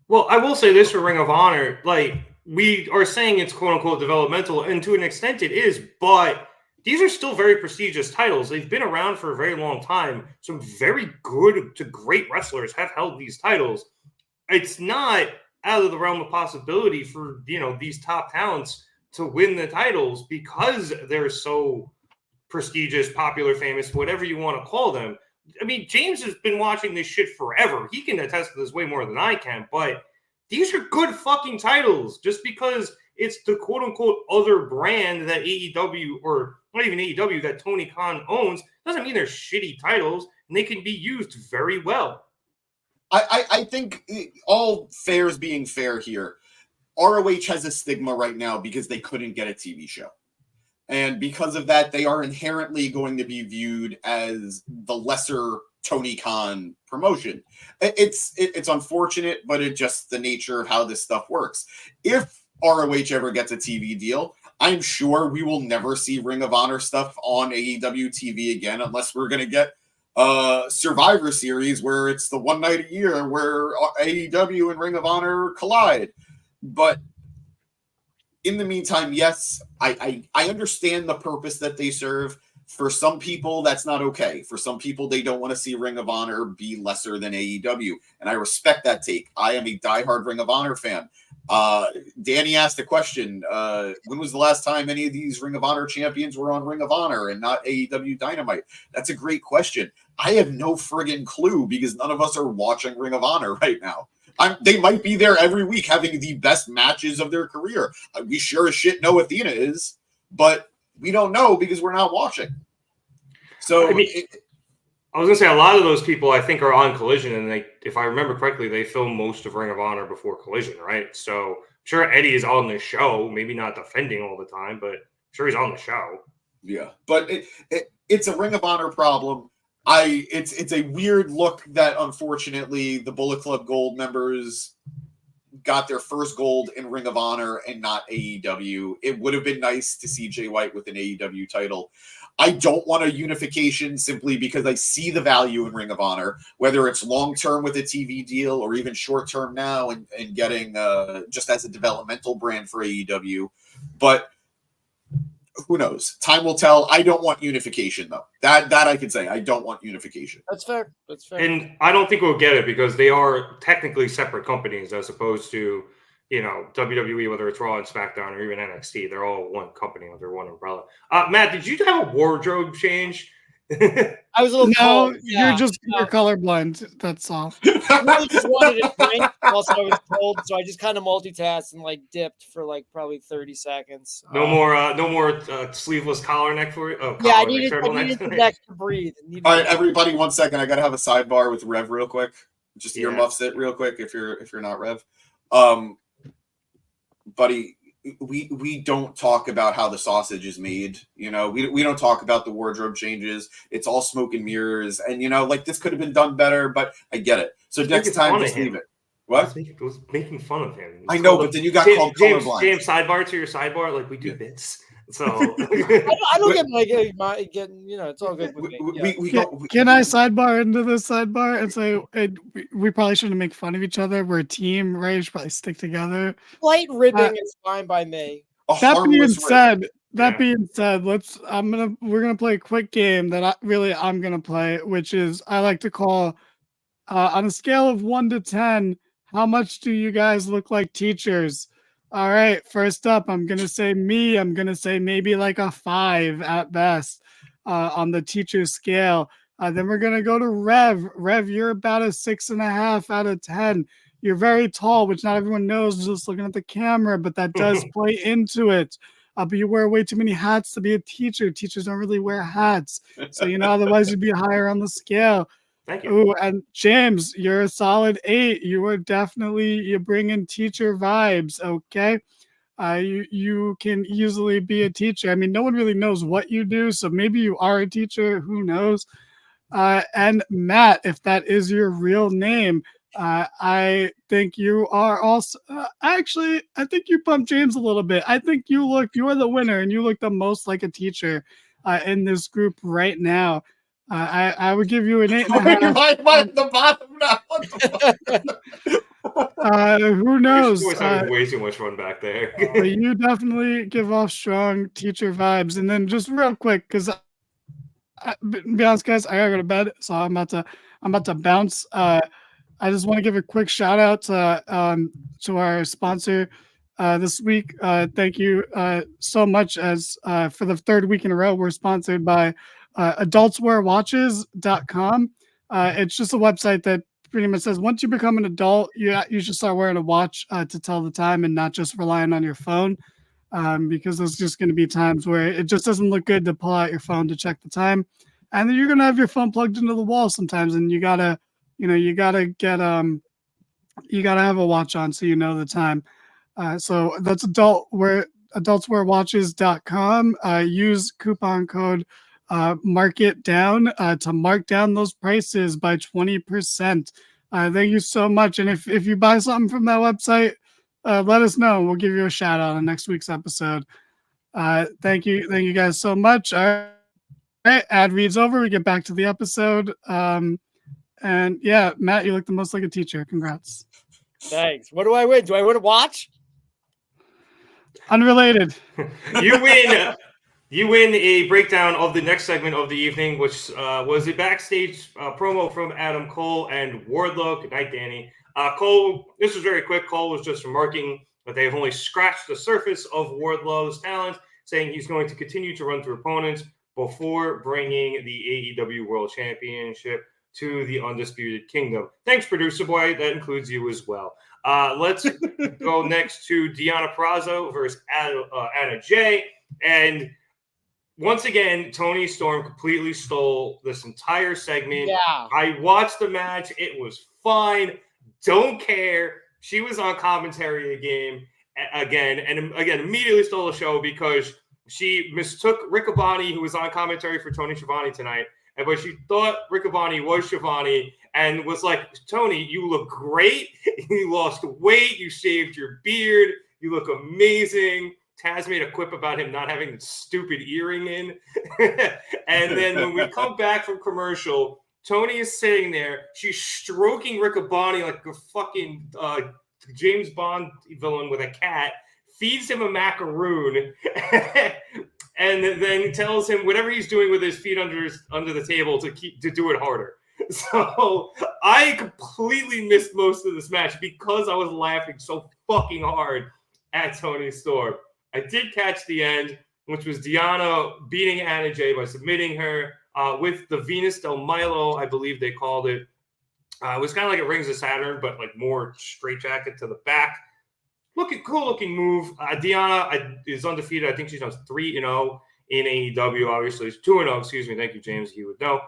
D: Well, I will say this for Ring of Honor. Like, we are saying it's quote unquote developmental, and to an extent it is, but these are still very prestigious titles. They've been around for a very long time. Some very good to great wrestlers have held these titles. It's not out of the realm of possibility for, you know, these top talents to win the titles because they're so prestigious, popular, famous, whatever you want to call them. I mean, James has been watching this shit forever. He can attest to this way more than I can, but these are good fucking titles. Just because it's the quote-unquote other brand that AEW, or not even AEW, that Tony Khan owns, doesn't mean they're shitty titles, and they can be used very well.
A: I think all fairs being fair here, ROH has a stigma right now because they couldn't get a TV show. And because of that, they are inherently going to be viewed as the lesser Tony Khan promotion. It's unfortunate, but it's just the nature of how this stuff works. If ROH ever gets a TV deal, I'm sure we will never see Ring of Honor stuff on AEW TV again, unless we're going to get Survivor Series where it's the one night a year where AEW and Ring of Honor collide. But in the meantime, yes, I understand the purpose that they serve. For some people, that's not okay. For some people, they don't want to see Ring of Honor be lesser than AEW. And I respect that take. I am a diehard Ring of Honor fan. Danny asked a question. When was the last time any of these Ring of Honor champions were on Ring of Honor and not AEW Dynamite? That's a great question. I have no friggin' clue because none of us are watching Ring of Honor right now. They might be there every week having the best matches of their career. We sure as shit know Athena is, but we don't know because we're not watching. So
D: I mean, I was going to say a lot of those people I think are on Collision, and if I remember correctly, they film most of Ring of Honor before Collision, right? So I'm sure Eddie is on the show, maybe not defending all the time, but I'm sure he's on the show.
A: Yeah, but it's a Ring of Honor problem. It's a weird look that unfortunately the Bullet Club Gold members got their first gold in Ring of Honor and not AEW. It would have been nice to see Jay White with an AEW title. I don't want a unification simply because I see the value in Ring of Honor, whether it's long-term with a TV deal or even short-term now and getting just as a developmental brand for AEW. But who knows? Time will tell. I don't want unification, though. That I can say. I don't want unification.
E: That's fair. That's fair.
D: And I don't think we'll get it because they are technically separate companies as opposed to, you know, WWE, whether it's Raw and SmackDown or even NXT. They're all one company under one umbrella. Matt, did you have a wardrobe change
E: I was a little
B: No,
E: cold. Yeah.
B: you're colorblind. That's all.
E: I really just wanted a drink. Also, I was cold, so I just kind of multitasked and like dipped for like probably 30 seconds.
D: No more sleeveless collar neck for you. Oh,
E: Yeah, I
D: collar neck,
E: needed
D: turtleneck.
E: the neck to breathe.
A: All right, everybody, 1 second. I gotta have a sidebar with Rev real quick. Just
D: Yeah.
A: earmuffs it real quick if you're not Rev. Buddy, we don't talk about how the sausage is made. You know, we don't talk about the wardrobe changes. It's all smoke and mirrors. And you know, like this could have been done better, but I get it. So next time, just leave it. What?
D: It was making fun of him.
A: I know, but then you got called colorblind.
D: James, sidebar to your sidebar, like we do bits. So
E: I don't get getting, you know, it's all good with me.
B: Can I sidebar into this sidebar and say we probably shouldn't make fun of each other? We're a team, right? We should probably stick together.
E: Light ribbing is fine by me.
B: That being said, we're gonna play a quick game that I'm gonna play, which is I like to call on a scale of 1 to 10, how much do you guys look like teachers? All right, first up, I'm going to say me. I'm going to say maybe like a 5 at best on the teacher scale. Then we're going to go to Rev. Rev, you're about a 6.5 out of 10. You're very tall, which not everyone knows just looking at the camera, but that does play into it. But you wear way too many hats to be a teacher. Teachers don't really wear hats. So, you know, otherwise you'd be higher on the scale.
D: Thank you.
B: Ooh, and James, you're a solid 8. You bring in teacher vibes, okay? You can easily be a teacher. I mean, no one really knows what you do, so maybe you are a teacher. Who knows? And Matt, if that is your real name, I think you are also. Actually, I think you bumped James a little bit. I think you are the winner, and you look the most like a teacher in this group right now. I would give you an 8.5.
A: Why am I at the bottom now? What the
B: who knows?
D: You're having way too much fun back there.
B: But you definitely give off strong teacher vibes. And then just real quick, because be honest, guys, I gotta go to bed, so I'm about to bounce. I just want to give a quick shout out to our sponsor this week. Thank you so much. As for the 3rd week in a row, we're sponsored by adultswearwatches.com. It's just a website that pretty much says once you become an adult, you should start wearing a watch to tell the time and not just relying on your phone, because there's just going to be times where it just doesn't look good to pull out your phone to check the time, and then you're going to have your phone plugged into the wall sometimes, and you gotta have a watch on so you know the time. So that's adultswearwatches.com. Use coupon code mark it down to mark down those prices by 20%. Thank you so much. And if you buy something from that website, let us know. We'll give you a shout out on next week's episode. Thank you guys so much. All right, ad reads over. We get back to the episode. And yeah, Matt, you look the most like a teacher. Congrats.
E: Thanks. What do I win? Do I win a watch?
B: Unrelated.
D: You win a breakdown of the next segment of the evening, which was a backstage promo from Adam Cole and Wardlow. Good night, Danny. Cole, this was very quick. Cole was just remarking that they have only scratched the surface of Wardlow's talent, saying he's going to continue to run through opponents before bringing the AEW World Championship to the Undisputed Kingdom. Thanks, producer boy. That includes you as well. Let's go next to Deonna Purrazzo versus Anna Jay. And once again, Toni Storm completely stole this entire segment.
E: Yeah.
D: I watched the match. It was fine. Don't care. She was on commentary again, immediately stole the show because she mistook Riccaboni, who was on commentary for Tony Schiavone tonight, but she thought Riccaboni was Schiavone and was like, Tony, you look great. You lost weight. You shaved your beard. You look amazing. Taz made a quip about him not having the stupid earring in. And then when we come back from commercial, Tony is sitting there. She's stroking Riccaboni like a fucking James Bond villain with a cat, feeds him a macaroon, and then tells him whatever he's doing with his feet under the table to do it harder. So I completely missed most of this match because I was laughing so fucking hard at Toni Storm. I did catch the end, which was Deonna beating Anna Jay by submitting her. with the Venus del Milo, I believe they called it. It was kind of like a Rings of Saturn, but like more straitjacket to the back. Cool looking move. Deonna is undefeated. I think she's on 3-0 in AEW. Obviously, it's 2-0. Excuse me. Thank you, James. You would know.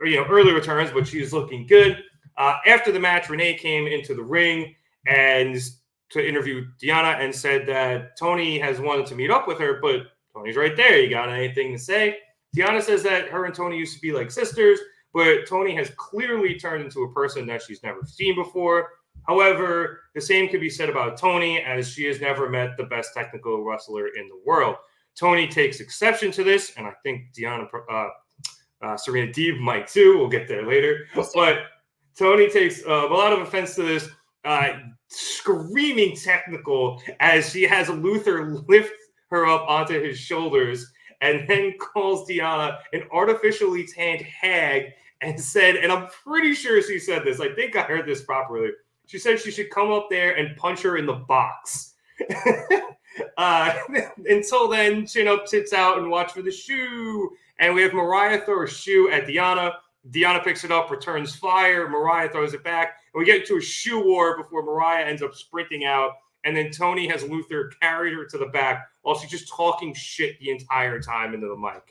D: Early returns, but she's looking good. After the match, Renee came into the ring and to interview Deonna and said that Tony has wanted to meet up with her, but Tony's right there. You got anything to say? Deonna says that her and Tony used to be like sisters, but Tony has clearly turned into a person that she's never seen before. However, the same could be said about Tony, as she has never met the best technical wrestler in the world. Tony takes exception to this, and I think Deonna, Serena Deeb might too. We'll get there later. But Tony takes a lot of offense to this, screaming technical as she has Luther lift her up onto his shoulders and then calls Deonna an artificially tanned hag and said, and I'm pretty sure she said this, I think I heard this properly. She said she should come up there and punch her in the box. Until then, chin up, tits out, and watch for the shoe. And we have Mariah throw a shoe at Deonna. Deonna picks it up, returns fire. Mariah throws it back. And we get into a shoe war before Mariah ends up sprinting out. And then Tony has Luther carried her to the back while she's just talking shit the entire time into the mic.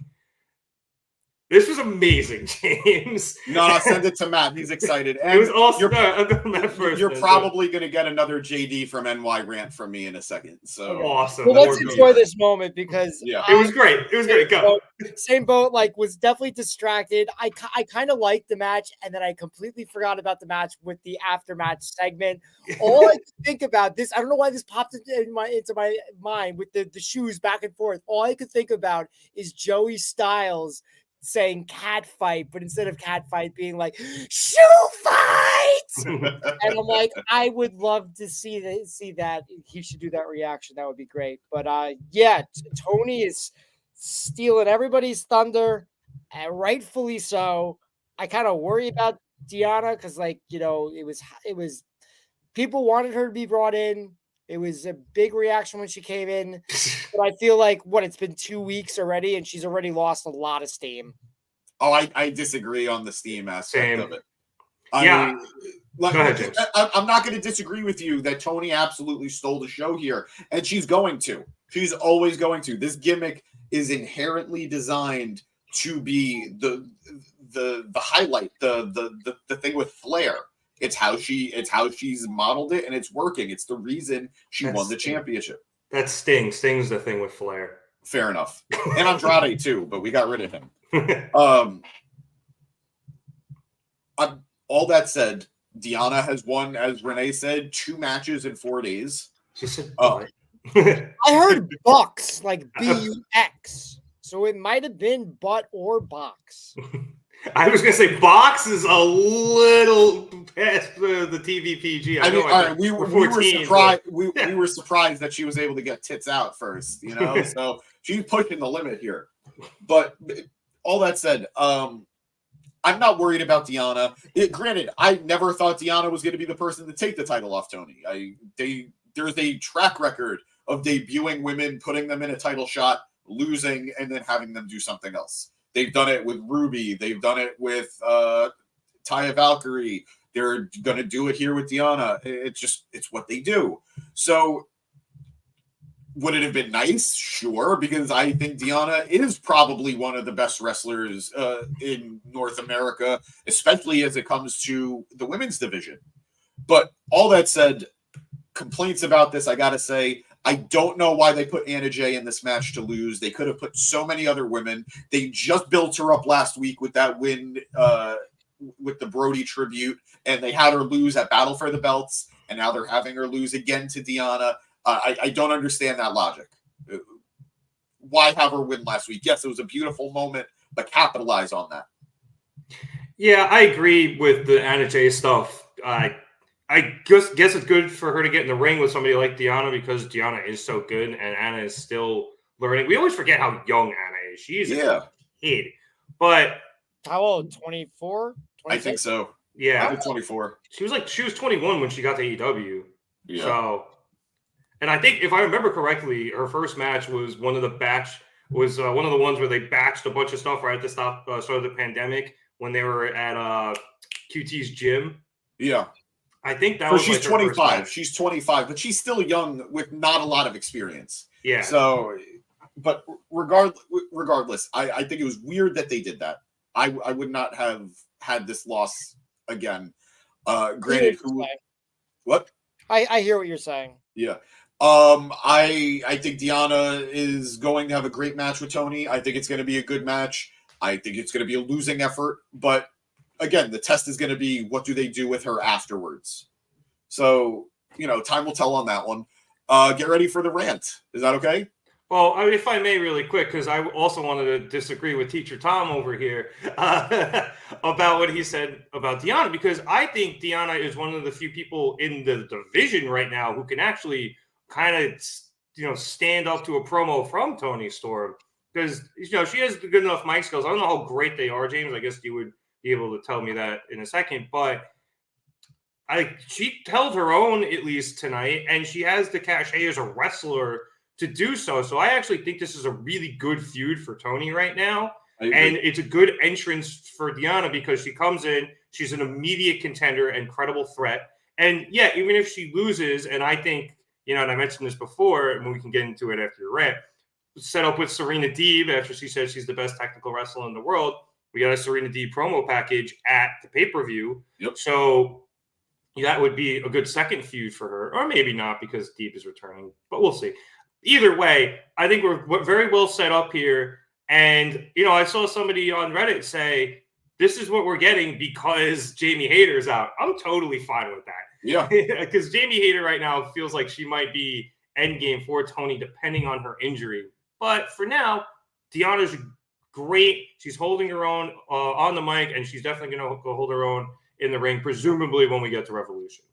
D: This was amazing, James.
A: No, send it to Matt. He's excited. And
D: it was awesome. You're
A: probably going to get another JD from NY rant from me in a second. So
D: awesome.
E: Well, let's enjoy this moment because
D: it was great. It was great. Go.
E: Same boat. Like, was definitely distracted. I kind of liked the match, and then I completely forgot about the match with the aftermatch segment. All I could think about this, I don't know why this popped into my mind with the shoes back and forth. All I could think about is Joey Styles saying cat fight, but instead of cat fight being like shoe fight. And I'm like, I would love to see that. He should do that reaction. That would be great. But yeah, Tony is stealing everybody's thunder, and rightfully so. I kind of worry about Deonna because, like, you know, it was people wanted her to be brought in. It was a big reaction when she came in. But I feel like, it's been 2 weeks already, and she's already lost a lot of steam.
A: Oh, I disagree on the steam aspect of it.
D: Yeah.
A: Go ahead, I'm not going to disagree with you that Tony absolutely stole the show here, and she's going to. She's always going to. This gimmick is inherently designed to be the highlight, the thing with flair. It's how she's modeled it, and it's working. It's the reason she won the championship.
D: That's Sting. Sting's the thing with flair.
A: Fair enough. And Andrade too, but we got rid of him. All that said, Deonna has won, as Renee said, 2 matches in 4 days.
D: She said,
E: I heard Bucks, like BUX. So it might have been butt or box.
D: I was going to say box is a little past the TV PG.
A: We were surprised. We were surprised that she was able to get tits out first. You know, so she's pushing the limit here. But all that said, I'm not worried about Deonna. Granted, I never thought Deonna was going to be the person to take the title off Tony. There's a track record of debuting women, putting them in a title shot, losing, and then having them do something else. They've done it with Ruby. They've done it with Taya Valkyrie. They're going to do it here with Deonna. It's what they do. So would it have been nice? Sure, because I think Deonna is probably one of the best wrestlers in North America, especially as it comes to the women's division. But all that said, complaints about this, I got to say, I don't know why they put Anna Jay in this match to lose. They could have put so many other women. They just built her up last week with that win with the Brody tribute, and they had her lose at Battle for the Belts, and now they're having her lose again to Deonna. I don't understand that logic. Why have her win last week? Yes, it was a beautiful moment, but capitalize on that.
D: Yeah, I agree with the Anna Jay stuff. I guess it's good for her to get in the ring with somebody like Deonna because Deonna is so good and Anna is still learning. We always forget how young Anna is. She's a kid. But
E: how old? 24? 26?
A: I think so.
D: Yeah.
A: I think 24.
D: She was 21 when she got to AEW.
A: Yeah.
D: So, and I think if I remember correctly, her first match was one of the batch was one of the ones where they batched a bunch of stuff right at the start of the pandemic when they were at QT's gym.
A: Yeah.
D: I think that
A: so
D: was
A: she's
D: like her first
A: 25.
D: match.
A: She's 25, but she's still young with not a lot of experience.
D: Yeah.
A: So, but regardless, I think it was weird that they did that. I would not have had this loss again. Granted, what?
E: I hear what you're saying.
A: Yeah. I think Deonna is going to have a great match with Tony. I think it's going to be a good match. I think it's going to be a losing effort, but again, the test is going to be what do they do with her afterwards. So, time will tell on that one. Get ready for the rant. Is that okay?
D: Well, I mean, if I may, really quick, because I also wanted to disagree with Teacher Tom over here about what he said about Deonna, because I think Deonna is one of the few people in the division right now who can actually kind of, stand up to a promo from Toni Storm, because she has good enough mic skills. I don't know how great they are, James. I guess you would be able to tell me that in a second, but she held her own at least tonight, and she has the cachet as a wrestler to do so. So I actually think this is a really good feud for Toni right now. And it's a good entrance for Deonna because she comes in, she's an immediate contender and credible threat. And yeah, even if she loses, and I think, and I mentioned this before, and we can get into it after your rant, set up with Serena Deeb after she says she's the best technical wrestler in the world. We got a Serena Deeb promo package at the pay-per-view.
A: Yep.
D: So that would be a good second feud for her, or maybe not because Deeb is returning, but we'll see. Either way, I think we're very well set up here. And, I saw somebody on Reddit say, this is what we're getting because Jamie Hayter's out. I'm totally fine with that.
A: Yeah.
D: Because Jamie Hayter right now feels like she might be endgame for Toni depending on her injury. But for now, Deonna's great. She's holding her own on the mic, and she's definitely going to go hold her own in the ring, presumably when we get to Revolution.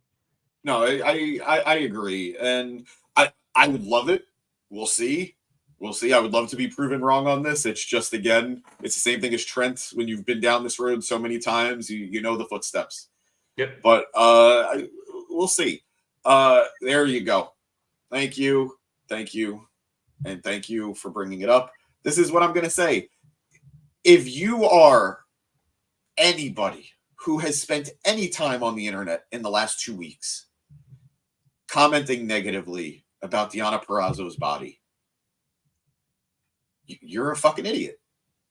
A: No, I agree. And I would love it. We'll see. I would love to be proven wrong on this. It's just, again, it's the same thing as Trent. When you've been down this road so many times, you know the footsteps.
D: Yep.
A: But we'll see. There you go. Thank you. And thank you for bringing it up. This is what I'm going to say. If you are anybody who has spent any time on the internet in the last 2 weeks commenting negatively about Deonna Purrazzo's body, you're a fucking idiot.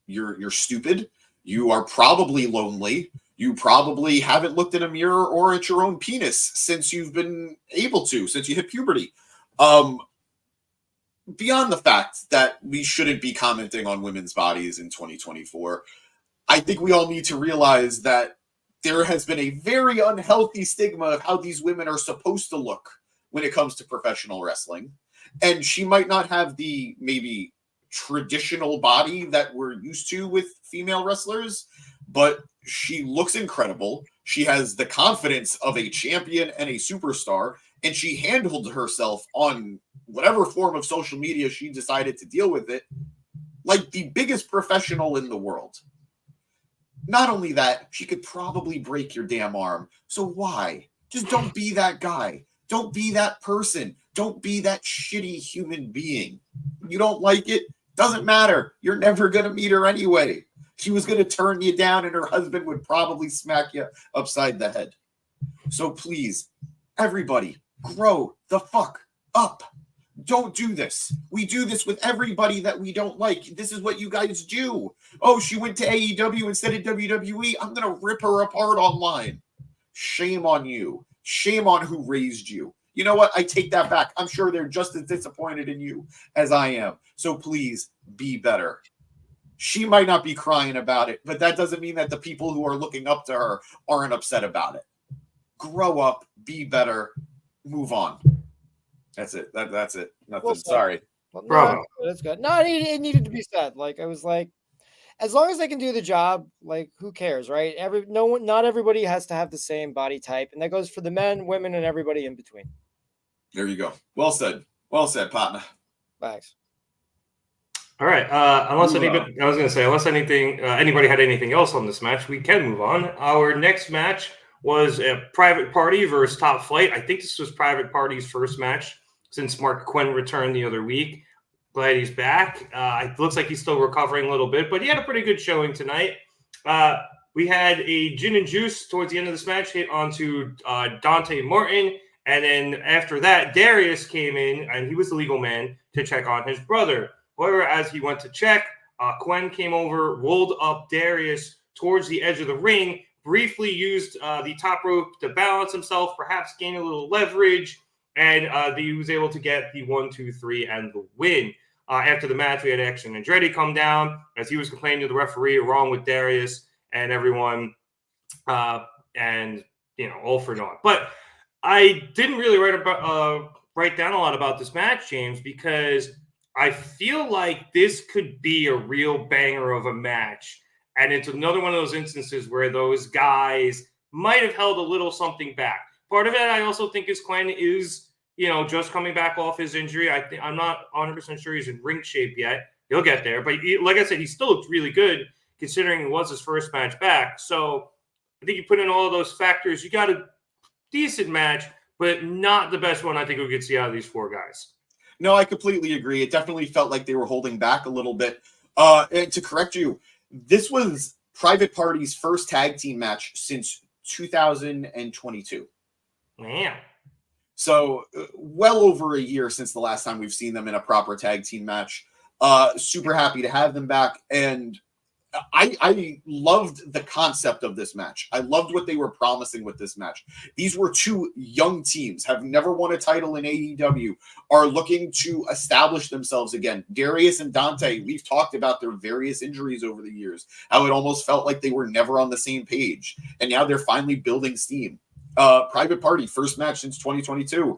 A: You're stupid. You are probably lonely. You probably haven't looked in a mirror or at your own penis since you've been able to, since you hit puberty. Beyond the fact that we shouldn't be commenting on women's bodies in 2024, I think we all need to realize that there has been a very unhealthy stigma of how these women are supposed to look when it comes to professional wrestling. And she might not have the maybe traditional body that we're used to with female wrestlers, but she looks incredible. She has the confidence of a champion and a superstar, and she handled herself on whatever form of social media she decided to deal with it like the biggest professional in the world. Not only that, she could probably break your damn arm. So why? Just don't be that guy. Don't be that person. Don't be that shitty human being. You don't like it? Doesn't matter. You're never going to meet her anyway. She was going to turn you down and her husband would probably smack you upside the head. So please, everybody, grow the fuck up. Don't do this. We do this with everybody that we don't like. This is what you guys do. Oh, she went to AEW instead of WWE. I'm going to rip her apart online. Shame on you. Shame on who raised you. You know what? I take that back. I'm sure they're just as disappointed in you as I am. So please be better. She might not be crying about it, but that doesn't mean that the people who are looking up to her aren't upset about it. Grow up, be better, move on. That's it. That's it. Nothing.
E: Well,
A: sorry.
E: Well,
D: Bravo.
E: no, that's good. No, it needed to be said. Like, I was like, as long as they can do the job, like, who cares, right? Not everybody has to have the same body type, and that goes for the men, women, and everybody in between.
A: There you go. Well said. Well said, partner.
E: Thanks.
D: All right. Unless anybody had anything else on this match, we can move on. Our next match was a Private Party versus Top Flight. I think this was Private Party's first match since Mark Quinn returned the other week. Glad he's back. It looks like he's still recovering a little bit, but he had a pretty good showing tonight. We had a gin and juice towards the end of this match hit onto Dante Martin. And then after that, Darius came in, and he was the legal man to check on his brother. However, as he went to check, Quen came over, rolled up Darius towards the edge of the ring, briefly used the top rope to balance himself, perhaps gain a little leverage, and he was able to get the 1, 2, 3 and the win. After the match, we had Action Andretti come down as he was complaining to the referee along with Darius and everyone, and all for naught. But I didn't really write down a lot about this match, James, because I feel like this could be a real banger of a match. And it's another one of those instances where those guys might have held a little something back. Part of it, I also think, is Quen is, just coming back off his injury. I'm not 100% sure he's in ring shape yet. He'll get there. But like I said, he still looked really good considering it was his first match back. So I think you put in all of those factors. You got a decent match, but not the best one I think we could see out of these four guys.
A: No, I completely agree. It definitely felt like they were holding back a little bit. And to correct you, this was Private Party's first tag team match since 2022.
D: Man.
A: So well over a year since the last time we've seen them in a proper tag team match. Super happy to have them back. And I loved the concept of this match. I loved what they were promising with this match. These were two young teams, have never won a title in AEW, are looking to establish themselves again. Darius and Dante, we've talked about their various injuries over the years, how it almost felt like they were never on the same page. And now they're finally building steam. Private Party, first match since 2022.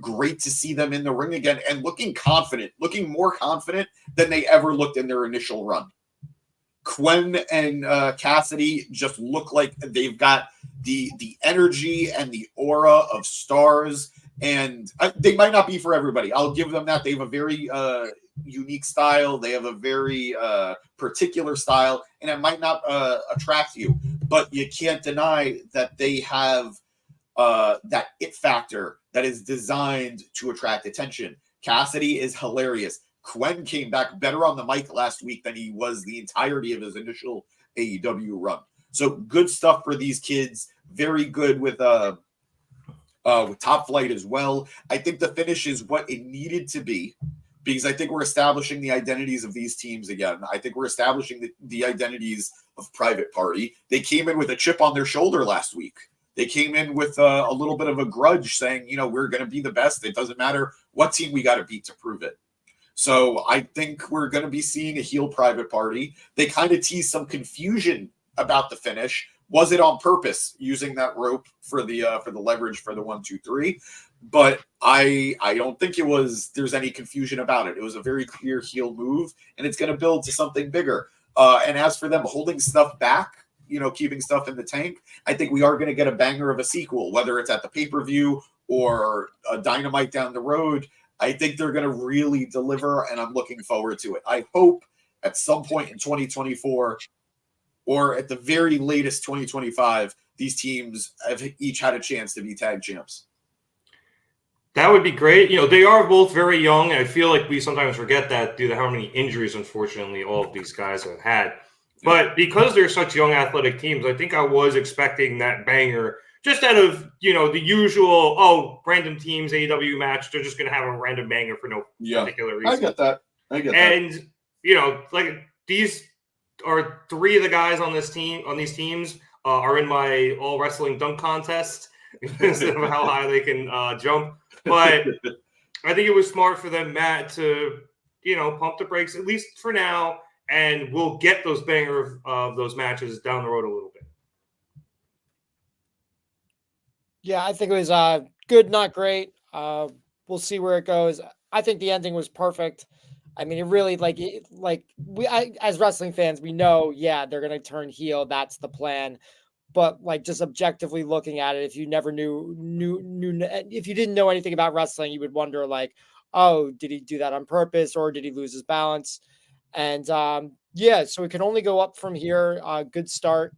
A: Great to see them in the ring again and looking confident, looking more confident than they ever looked in their initial run. Quen and Cassidy just look like they've got the energy and the aura of stars, and they might not be for everybody. I'll give them that. They have a very unique style. They have a very particular style, and it might not attract you, but you can't deny that they have that it factor that is designed to attract attention. Cassidy is hilarious. Quen came back better on the mic last week than he was the entirety of his initial AEW run. So good stuff for these kids. Very good with Top Flight as well. I think the finish is what it needed to be, because I think we're establishing the identities of these teams again. I think we're establishing the identities of Private Party. They came in with a chip on their shoulder last week. They came in with a little bit of a grudge saying, we're going to be the best. It doesn't matter what team we got to beat to prove it. So I think we're going to be seeing a heel Private Party. They kind of teased some confusion about the finish. Was it on purpose, using that rope for the leverage for the 1, 2, 3? But I don't think there's any confusion about it. It was a very clear heel move, and it's going to build to something bigger. And as for them holding stuff back, keeping stuff in the tank, I think we are going to get a banger of a sequel, whether it's at the pay-per-view or a Dynamite down the road. I think they're going to really deliver, and I'm looking forward to it. I hope at some point in 2024, or at the very latest 2025, these teams have each had a chance to be tag champs.
D: That would be great. They are both very young, and I feel like we sometimes forget that due to how many injuries, unfortunately, all of these guys have had. But because they're such young athletic teams, I think I was expecting that banger just out of, the usual, random teams, AEW match, they're just going to have a random banger for no particular reason.
A: I get that.
D: And, like these are three of the guys on these teams are in my all wrestling dunk contest instead of how high they can jump. But I think it was smart for them, Matt, to, pump the brakes, at least for now, and we'll get those banger of those matches down the road a little bit.
E: Yeah, I think it was good, not great. We'll see where it goes. I think the ending was perfect. I mean, it really as wrestling fans, we know, they're going to turn heel. That's the plan. But just objectively looking at it, if you never knew, if you didn't know anything about wrestling, you would wonder did he do that on purpose or did he lose his balance? And so it can only go up from here. Good start.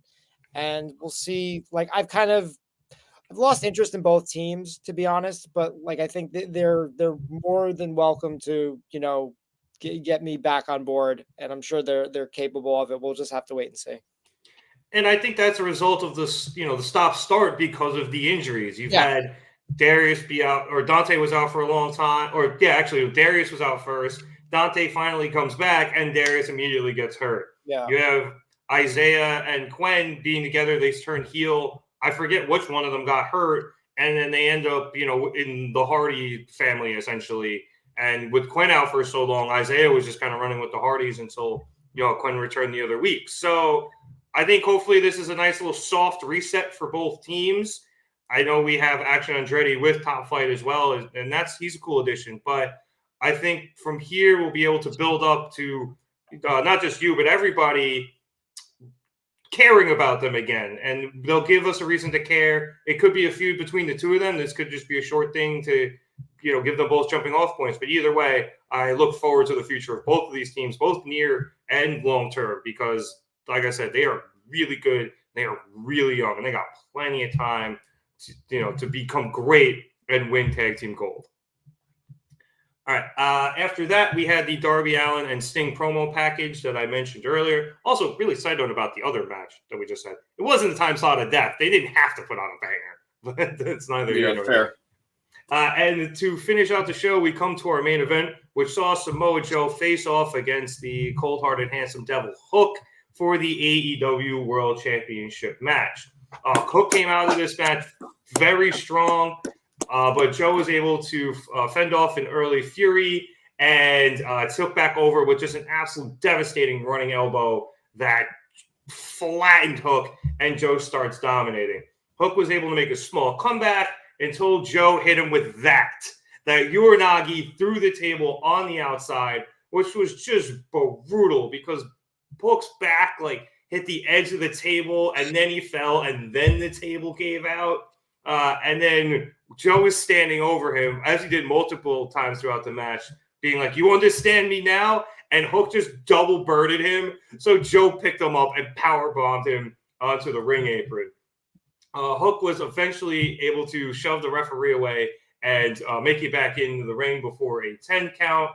E: And we'll see. I've lost interest in both teams, to be honest, but I think they're more than welcome to, get me back on board, and I'm sure they're capable of it. We'll just have to wait and see.
D: And I think that's a result of this, the stop-start because of the injuries. You've had Darius be out, or Dante was out for a long time, Darius was out first. Dante finally comes back, and Darius immediately gets hurt.
E: Yeah.
D: You have Isaiah and Quen being together. They turn heel. I forget which one of them got hurt, and then they end up, in the Hardy family, essentially. And with Quen out for so long, Isaiah was just kind of running with the Hardys until, Quen returned the other week. So I think hopefully this is a nice little soft reset for both teams. I know we have Action Andretti with Top Flight as well, and he's a cool addition. But I think from here we'll be able to build up to not just you, but everybody caring about them again. And they'll give us a reason to care. It could be a feud between the two of them. This could just be a short thing to, give them both jumping off points. But either way, I look forward to the future of both of these teams, both near and long term, because like I said, they are really good. They are really young, and they got plenty of time to become great and win tag team gold. All right. After that, we had the Darby Allin and Sting promo package that I mentioned earlier. Also, really side note about the other match that we just had. It wasn't the time slot of death. They didn't have to put on a banger, but it's neither here nor there. And to finish out the show, we come to our main event, which saw Samoa Joe face off against the cold-hearted, handsome devil Hook for the AEW World Championship match. Hook came out of this match very strong, but Joe was able to fend off an early Fury and took back over with just an absolute devastating running elbow that flattened Hook, and Joe starts dominating. Hook was able to make a small comeback until Joe hit him with that Uranagi through the table on the outside, which was just brutal because Hook's back hit the edge of the table, and then he fell, and then the table gave out. And then Joe was standing over him, as he did multiple times throughout the match, being like, "You understand me now?" And Hook just double birded him. So Joe picked him up and power bombed him onto the ring apron. Hook was eventually able to shove the referee away and make it back into the ring before a 10 count.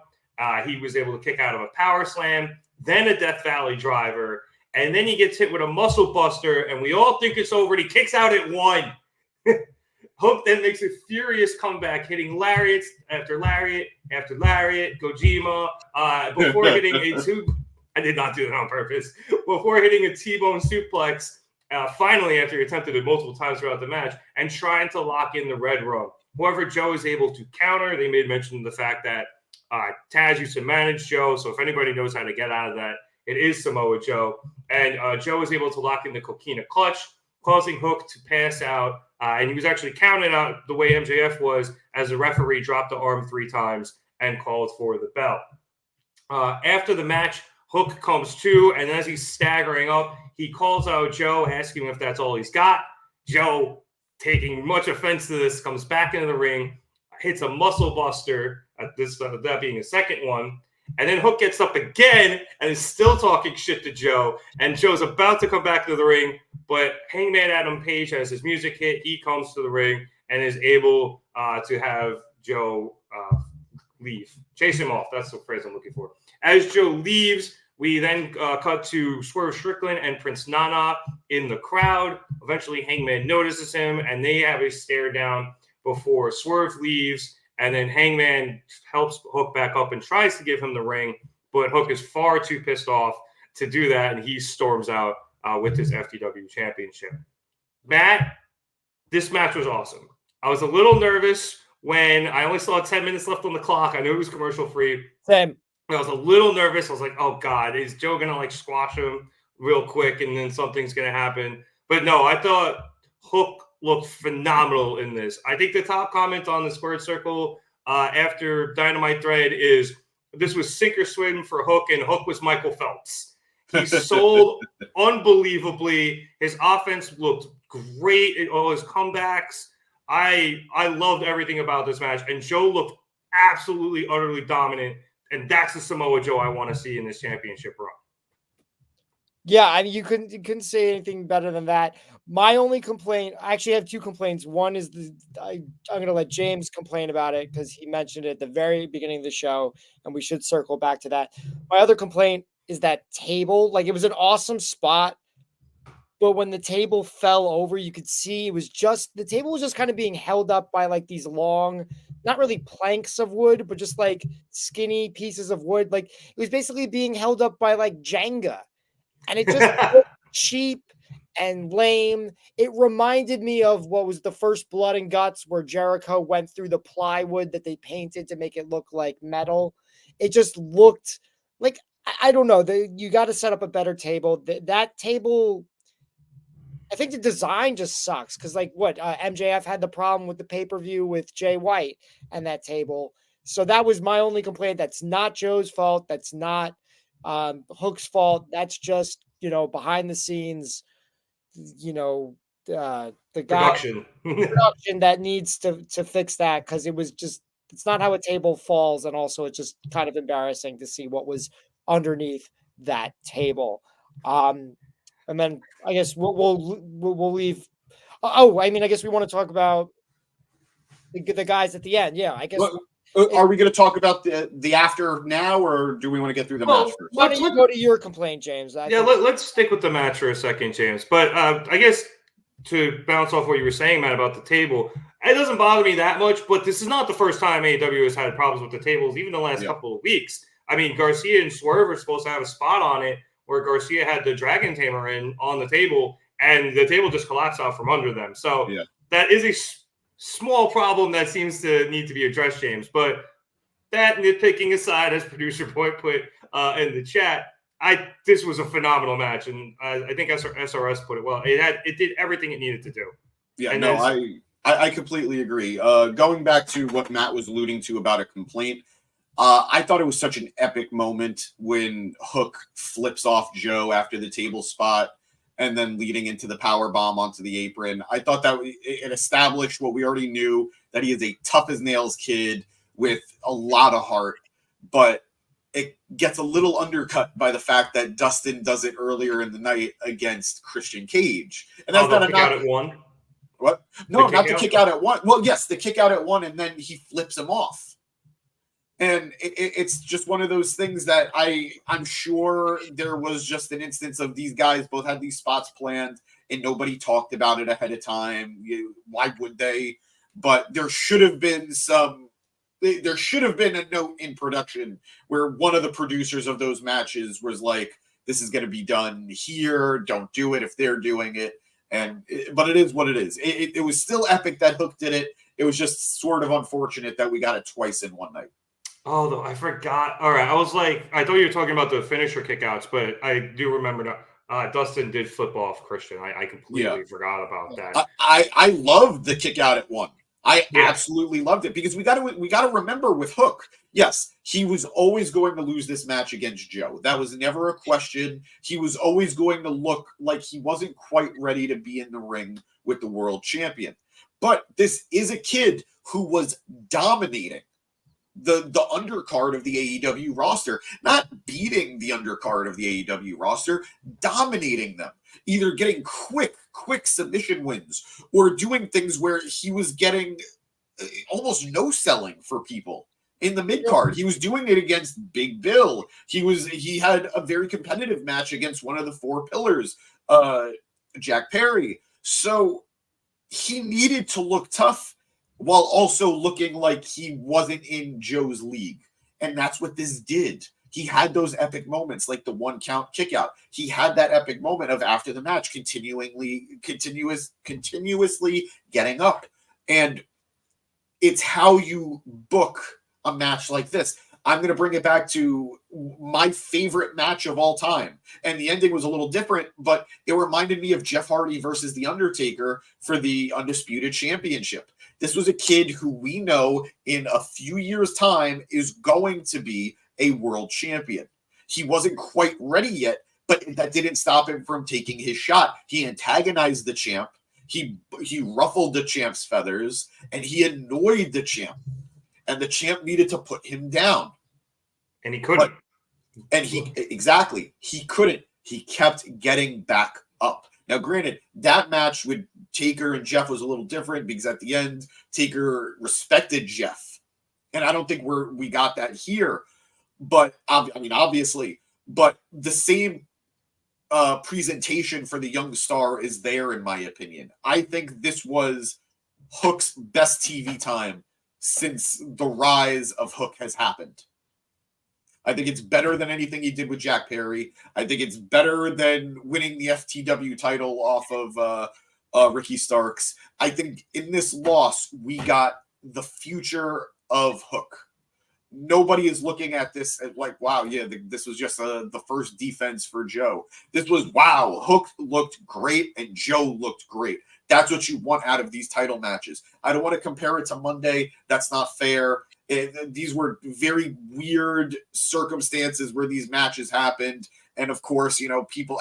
D: He was able to kick out of a power slam, then a Death Valley driver, and then he gets hit with a muscle buster, and we all think it's over, and he kicks out at 1. Hook then makes a furious comeback, hitting lariats after lariat after lariat, Gojima, before hitting I did not do that on purpose. Before hitting a T-bone suplex, finally, after he attempted it multiple times throughout the match, and trying to lock in the Red Rum. However, Joe is able to counter. They made mention of the fact that Taz used to manage Joe, so if anybody knows how to get out of that, it is Samoa Joe. And Joe was able to lock in the Coquina Clutch, causing Hook to pass out. And he was actually counted out the way MJF was, as the referee dropped the arm 3 times and called for the belt. After the match, Hook comes to, and as he's staggering up, he calls out Joe, asking him if that's all he's got. Joe, taking much offense to this, comes back into the ring, hits a muscle buster, that being a second one. And then Hook gets up again and is still talking shit to Joe. And Joe's about to come back to the ring, but Hangman Adam Page has his music hit. He comes to the ring and is able to have Joe leave. Chase him off. That's the phrase I'm looking for. As Joe leaves, we then cut to Swerve Strickland and Prince Nana in the crowd. Eventually, Hangman notices him, and they have a stare down before Swerve leaves. And then Hangman helps Hook back up and tries to give him the ring, but Hook is far too pissed off to do that, and he storms out with his FTW championship. Matt, this match was awesome. I was a little nervous when I only saw 10 minutes left on the clock. I knew it was commercial free.
E: Same.
D: I was a little nervous. I was like, oh, God, is Joe going to squash him real quick and then something's going to happen? But no, I thought Hook looked phenomenal in this. I think the top comment on the Squared Circle after Dynamite thread is, this was sink or swim for Hook, and Hook was Michael Phelps. He sold unbelievably. His offense looked great. All his comebacks. I loved everything about this match, and Joe looked absolutely, utterly dominant, and that's the Samoa Joe I want to see in this championship run.
E: Yeah, I mean, you couldn't say anything better than that. My only complaint, I actually have two complaints. One is I'm going to let James complain about it because he mentioned it at the very beginning of the show, and we should circle back to that. My other complaint is that table. Like, it was an awesome spot, but when the table fell over, you could see the table was just kind of being held up by like these long, not really planks of wood, but just like skinny pieces of wood. Like, it was basically being held up by like Jenga. And it just looked cheap and lame. It reminded me of what was the first Blood and Guts, where Jericho went through the plywood that they painted to make it look like metal. It just looked like, I don't know. You got to set up a better table. That table, I think the design just sucks because, like, MJF had the problem with the pay-per-view with Jay White and that table. So that was my only complaint. That's not Joe's fault. That's not Hook's fault. That's just, behind the scenes, the guy production that needs to fix that, because it's not how a table falls. And also it's just kind of embarrassing to see what was underneath that table. And then I guess we'll leave. Oh, I mean, I guess we want to talk about the guys at the end. Yeah, I guess.
A: Are we going to talk about the after now, or do we want to get through the match first?
E: Why don't you go to your complaint, James?
D: Let's stick with the match for a second, James. But I guess to bounce off what you were saying, Matt, about the table, it doesn't bother me that much, but this is not the first time AEW has had problems with the tables, even the last couple of weeks. I mean, Garcia and Swerve are supposed to have a spot on it where Garcia had the Dragon Tamer on the table, and the table just collapsed out from under them. So that is a small problem that seems to need to be addressed, James. But that nitpicking aside, as producer Point put in the chat, this was a phenomenal match, and I think SRS put it well. It did everything it needed to do.
A: Yeah, and I completely agree. Going back to what Matt was alluding to about a complaint, I thought it was such an epic moment when Hook flips off Joe after the table spot and then leading into the power bomb onto the apron. I thought that it established what we already knew, that he is a tough as nails kid with a lot of heart, but it gets a little undercut by the fact that Dustin does it earlier in the night against Christian Cage. And that's not a
D: kick out at one.
A: What? No, not the kick out at one. Well, yes, the kick out at one, and then he flips him off. And it's just one of those things that I'm sure there was just an instance of these guys both had these spots planned and nobody talked about it ahead of time. Why would they? But there should have been a note in production where one of the producers of those matches was like, this is going to be done here. Don't do it if they're doing it. But it is what it is. It was still epic that Hook did it. It was just sort of unfortunate that we got it twice in one night.
D: Oh, I forgot. All right. I thought you were talking about the finisher kickouts, but I do remember now. Dustin did flip off Christian. I completely forgot about that.
A: I loved the kick out at one. I absolutely loved it, because we got to remember with Hook, yes, he was always going to lose this match against Joe. That was never a question. He was always going to look like he wasn't quite ready to be in the ring with the world champion. But this is a kid who was dominating the undercard of the AEW roster, not beating the undercard of the AEW roster, dominating them, either getting quick submission wins or doing things where he was getting almost no selling for people in the mid card. He was doing it against Big Bill. He had a very competitive match against one of the four pillars, Jack Perry. So he needed to look tough while also looking like he wasn't in Joe's league. And that's what this did. He had those epic moments, like the 1 count kick out. He had that epic moment of after the match, continuously getting up. And it's how you book a match like this. I'm going to bring it back to my favorite match of all time. And the ending was a little different, but it reminded me of Jeff Hardy versus The Undertaker for the Undisputed Championship. This was a kid who we know in a few years' time is going to be a world champion. He wasn't quite ready yet, but that didn't stop him from taking his shot. He antagonized the champ. He ruffled the champ's feathers, and he annoyed the champ. And the champ needed to put him down.
D: And he couldn't.
A: He couldn't. He kept getting back up. Now, granted, that match with Taker and Jeff was a little different because at the end, Taker respected Jeff. And I don't think we got that here. But, obviously. But the same presentation for the young star is there, in my opinion. I think this was Hook's best TV time since the rise of Hook has happened. I think it's better than anything he did with Jack Perry. I think it's better than winning the FTW title off of Ricky Starks. I think in this loss, we got the future of Hook. Nobody is looking at this as like, wow, yeah, this was just the first defense for Joe. This was, wow, Hook looked great and Joe looked great. That's what you want out of these title matches. I don't want to compare it to Monday. That's not fair. These were very weird circumstances where these matches happened. And of course,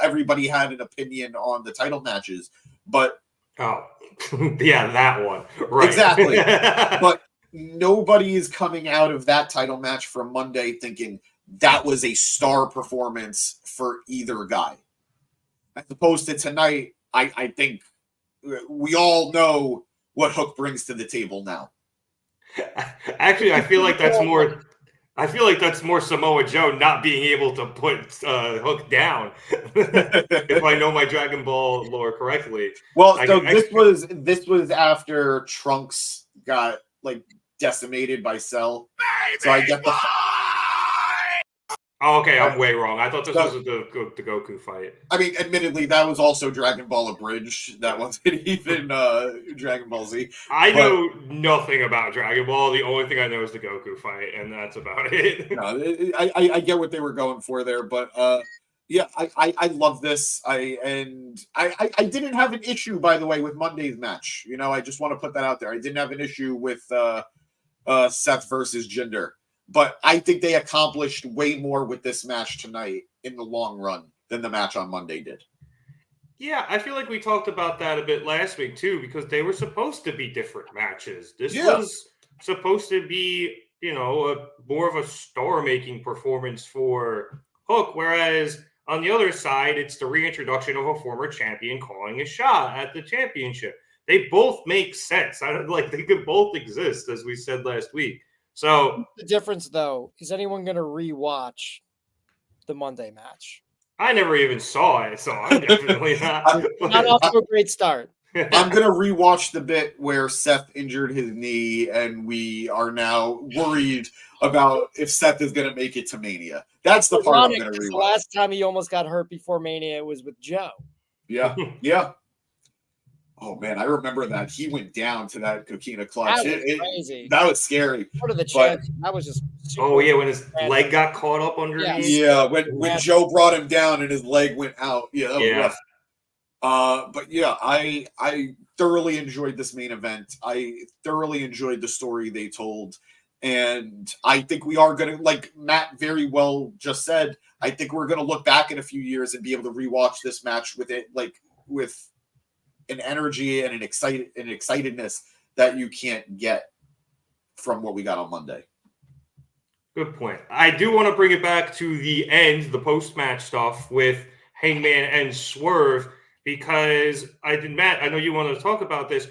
A: everybody had an opinion on the title matches. But
D: yeah, that one. Right.
A: Exactly. But nobody is coming out of that title match from Monday thinking that was a star performance for either guy. As opposed to tonight, I think we all know what Hook brings to the table now.
D: Actually, I feel like that's more Samoa Joe not being able to put Hook down. If I know my Dragon Ball lore correctly.
A: Well, this was after Trunks got decimated by Cell. So I get the.
D: Oh, okay, I'm way wrong. I thought this was the Goku fight.
A: I mean, admittedly, that was also Dragon Ball Abridged. That wasn't even Dragon Ball Z.
D: I know nothing about Dragon Ball. The only thing I know is the Goku fight, and that's about it.
A: No, I get what they were going for there, but yeah, I love this. I didn't have an issue, by the way, with Monday's match. I just want to put that out there. I didn't have an issue with Seth versus Jinder. But I think they accomplished way more with this match tonight in the long run than the match on Monday did.
D: Yeah, I feel like we talked about that a bit last week, too, because they were supposed to be different matches. This was supposed to be, more of a star-making performance for Hook, whereas on the other side, it's the reintroduction of a former champion calling a shot at the championship. They both make sense. They could both exist, as we said last week. So
E: the difference, though, is anyone going to rewatch the Monday match?
D: I never even saw it, so I'm definitely not.
E: Not off to a great start.
A: I'm going to rewatch the bit where Seth injured his knee, and we are now worried about if Seth is going to make it to Mania. That's the part I'm going to rewatch.
E: The last time he almost got hurt before Mania was with Joe.
A: Yeah, yeah. Oh, man, I remember that. He went down to that coquina clutch.
E: That was crazy.
A: That was scary.
E: Part of the chance. That was just
D: when his leg got caught up underneath.
A: Yeah, when Joe brought him down and his leg went out. Yeah, that was rough. But yeah, I thoroughly enjoyed this main event. I thoroughly enjoyed the story they told. And I think we are going to, like Matt very well just said, I think we're going to look back in a few years and be able to rewatch this match with it, with an energy and an excitedness that you can't get from what we got on Monday.
D: Good point. I do want to bring it back to the end, the post-match stuff with Hangman and Swerve, because Matt, I know you wanted to talk about this.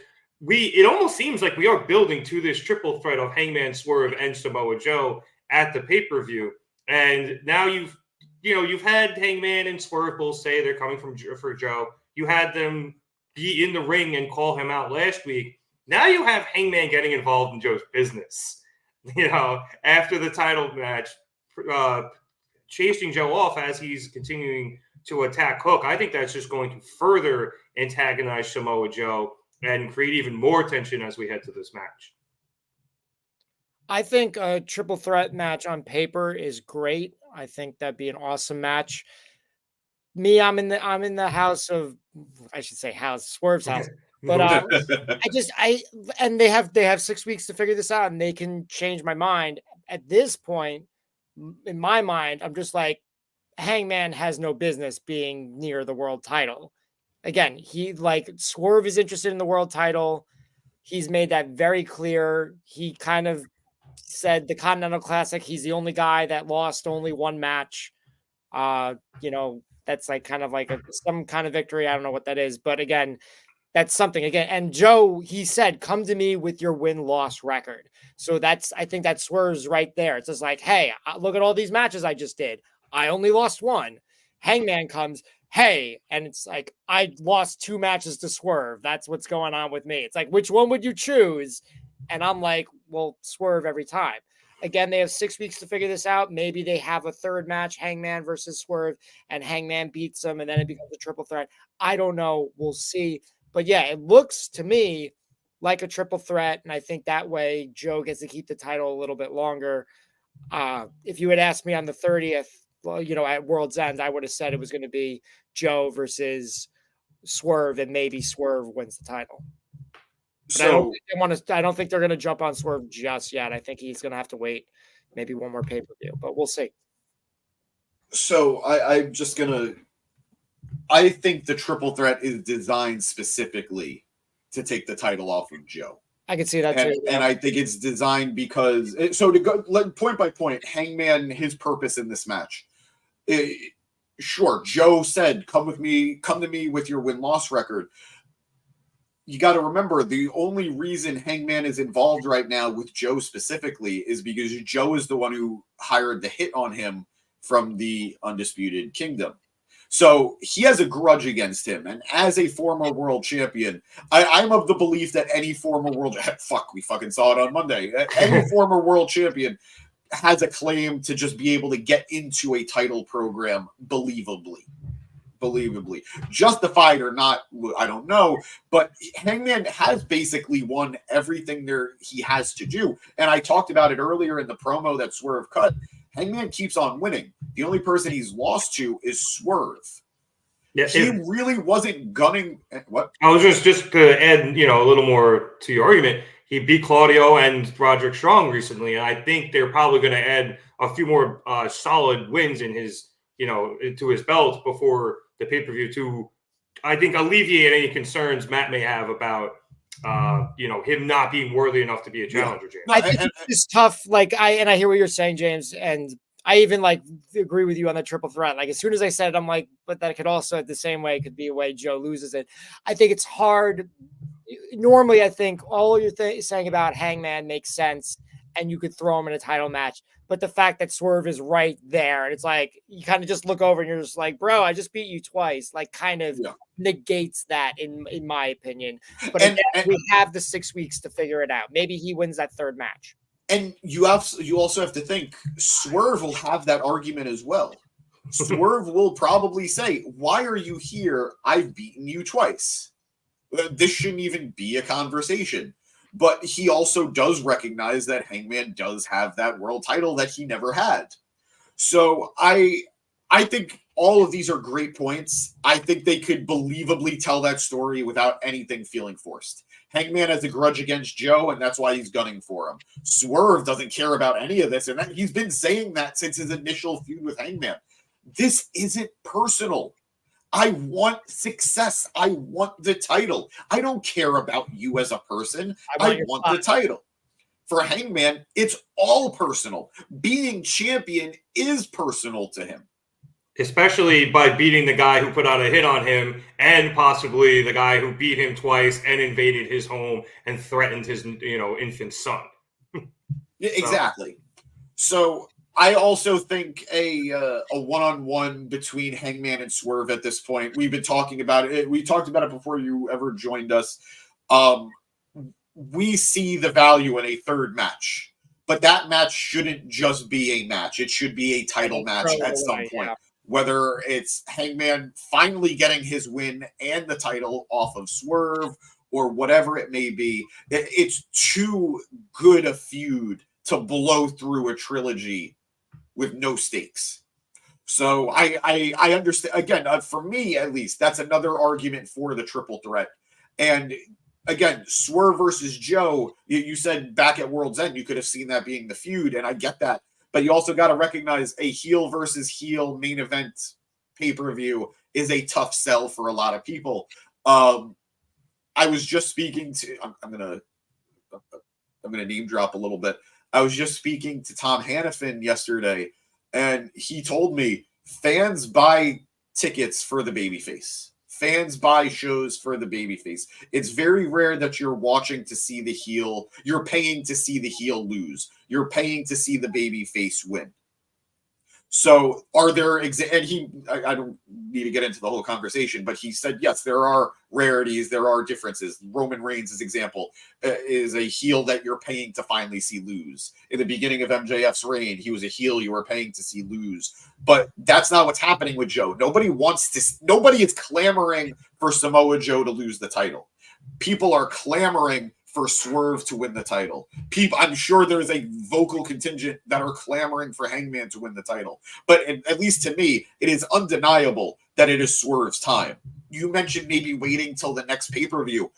D: It almost seems like we are building to this triple threat of Hangman, Swerve, and Samoa Joe at the pay-per-view. And now you've had Hangman and Swerve both say they're coming for Joe. You had them be in the ring and call him out last week. Now you have Hangman getting involved in Joe's business. After the title match, chasing Joe off as he's continuing to attack Hook. I think that's just going to further antagonize Samoa Joe and create even more tension as we head to this match.
E: I think a triple threat match on paper is great. I think that'd be an awesome match. I'm in the house of, I should say Swerve's house. But and they have 6 weeks to figure this out, and they can change my mind. At this point, in my mind, I'm just like, Hangman has no business being near the world title. Again, Swerve is interested in the world title. He's made that very clear. He kind of said the Continental Classic, he's the only guy that lost only one match. That's like kind of like some kind of victory. I don't know what that is, but again, that's something again. And Joe, he said, "Come to me with your win-loss record." So I think that Swerve's right there. It's just like, hey, look at all these matches I just did. I only lost one. Hangman comes, hey, and it's like, I lost 2 matches to Swerve. That's what's going on with me. It's like, which one would you choose? And I'm like, well, Swerve every time. Again, they have 6 weeks to figure this out. Maybe they have a third match, Hangman versus Swerve, and Hangman beats them, and then it becomes a triple threat. I don't know. We'll see. But yeah, it looks to me like a triple threat, and I think that way Joe gets to keep the title a little bit longer. If you had asked me on the 30th, well, at World's End, I would have said it was going to be Joe versus Swerve, and maybe Swerve wins the title. But I don't think they're going to jump on Swerve just yet. I think he's going to have to wait maybe one more pay-per-view, but we'll see.
A: So I think the triple threat is designed specifically to take the title off of Joe.
E: I can see that too.
A: And I think it's designed because so to go point by point, Hangman, his purpose in this match. Sure, Joe said, come to me with your win-loss record. You got to remember, the only reason Hangman is involved right now with Joe specifically is because Joe is the one who hired the hit on him from the Undisputed Kingdom. So he has a grudge against him. And as a former world champion, I'm of the belief that any former world... we fucking saw it on Monday. Any former world champion has a claim to just be able to get into a title program believably. Justified or not, I don't know, but Hangman has basically won everything he has to do. And I talked about it earlier in the promo that Swerve cut. Hangman keeps on winning. The only person he's lost to is Swerve. Yeah, he really wasn't gunning. What?
D: I was just to add, a little more to your argument. He beat Claudio and Roderick Strong recently, and I think they're probably going to add a few more solid wins in his, into his belt before the pay-per-view to, I think, alleviate any concerns Matt may have about, him not being worthy enough to be a challenger. James.
E: I think it's tough. I hear what you're saying, James, and I even agree with you on the triple threat. As soon as I said it, I'm like, but that could also the same way could be a way Joe loses it. I think it's hard. Normally, I think all you're saying about Hangman makes sense, and you could throw him in a title match. But the fact that Swerve is right there, and it's like you kind of just look over and you're just like, bro, I just beat you twice. Kind of negates that in my opinion. But we have the 6 weeks to figure it out. Maybe he wins that third match.
A: And you also have to think Swerve will have that argument as well. Swerve will probably say, "Why are you here? I've beaten you twice. This shouldn't even be a conversation." But he also does recognize that Hangman does have that world title that he never had. So I think all of these are great points. I think they could believably tell that story without anything feeling forced. Hangman has a grudge against Joe, and that's why he's gunning for him. Swerve doesn't care about any of this, and he's been saying that since his initial feud with Hangman. This isn't personal. I want success. I want the title. I don't care about you as a person. I want the title. For Hangman, it's all personal. Being champion is personal to him.
D: Especially by beating the guy who put out a hit on him and possibly the guy who beat him twice and invaded his home and threatened his, infant son.
A: Exactly. So I also think a one-on-one between Hangman and Swerve at this point. We've been talking about it. We talked about it before you ever joined us. We see the value in a third match, but that match shouldn't just be a match. It should be a title match at some point. Yeah. Whether it's Hangman finally getting his win and the title off of Swerve or whatever it may be, it's too good a feud to blow through a trilogy with no stakes. So I understand. Again, for me at least, that's another argument for the triple threat. And again, Swerve versus Joe, you said back at World's End, you could have seen that being the feud, and I get that. But you also got to recognize a heel versus heel main event pay-per-view is a tough sell for a lot of people. I was just speaking to, I'm gonna name drop a little bit. I was just speaking to Tom Hannafin yesterday, and he told me fans buy tickets for the babyface. Fans buy shows for the babyface. It's very rare that you're watching to see the heel. You're paying to see the heel lose. You're paying to see the babyface win. So are there, and I don't need to get into the whole conversation, but he said, yes, there are rarities, there are differences. Roman Reigns' example is a heel that you're paying to finally see lose. In the beginning of MJF's reign, he was a heel you were paying to see lose. But that's not what's happening with Joe. Nobody is clamoring for Samoa Joe to lose the title. People are clamoring for Swerve to win the title. I'm sure there's a vocal contingent that are clamoring for Hangman to win the title. But at least to me, it is undeniable that it is Swerve's time. You mentioned maybe waiting till the next pay-per-view.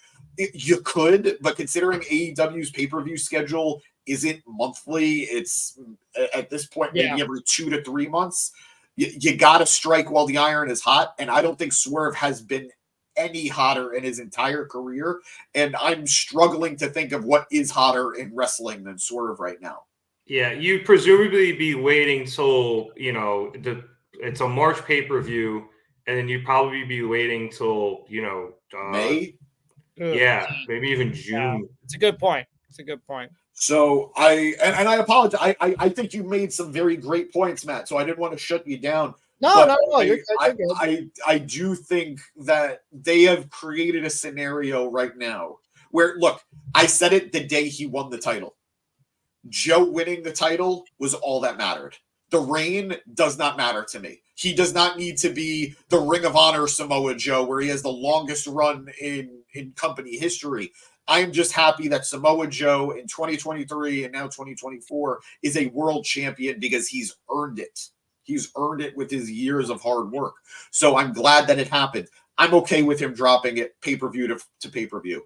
A: You could, but considering AEW's pay-per-view schedule isn't monthly, it's at this point maybe every 2 to 3 months. You got to strike while the iron is hot, and I don't think Swerve has been any hotter in his entire career, and I'm struggling to think of what is hotter in wrestling than Swerve right now.
D: Yeah, you'd presumably be waiting till it's a March pay-per-view, and then you'd probably be waiting till
A: May.
D: Yeah, maybe even June.
E: Yeah, it's a good point.
A: So I apologize. I think you made some very great points, Matt. So I didn't want to shut you down.
E: No, you're good.
A: I do think that they have created a scenario right now where, look, I said it the day he won the title. Joe winning the title was all that mattered. The reign does not matter to me. He does not need to be the Ring of Honor Samoa Joe, where he has the longest run in company history. I'm just happy that Samoa Joe in 2023 and now 2024 is a world champion because he's earned it. He's earned it with his years of hard work. So I'm glad that it happened. I'm okay with him dropping it pay-per-view to pay-per-view.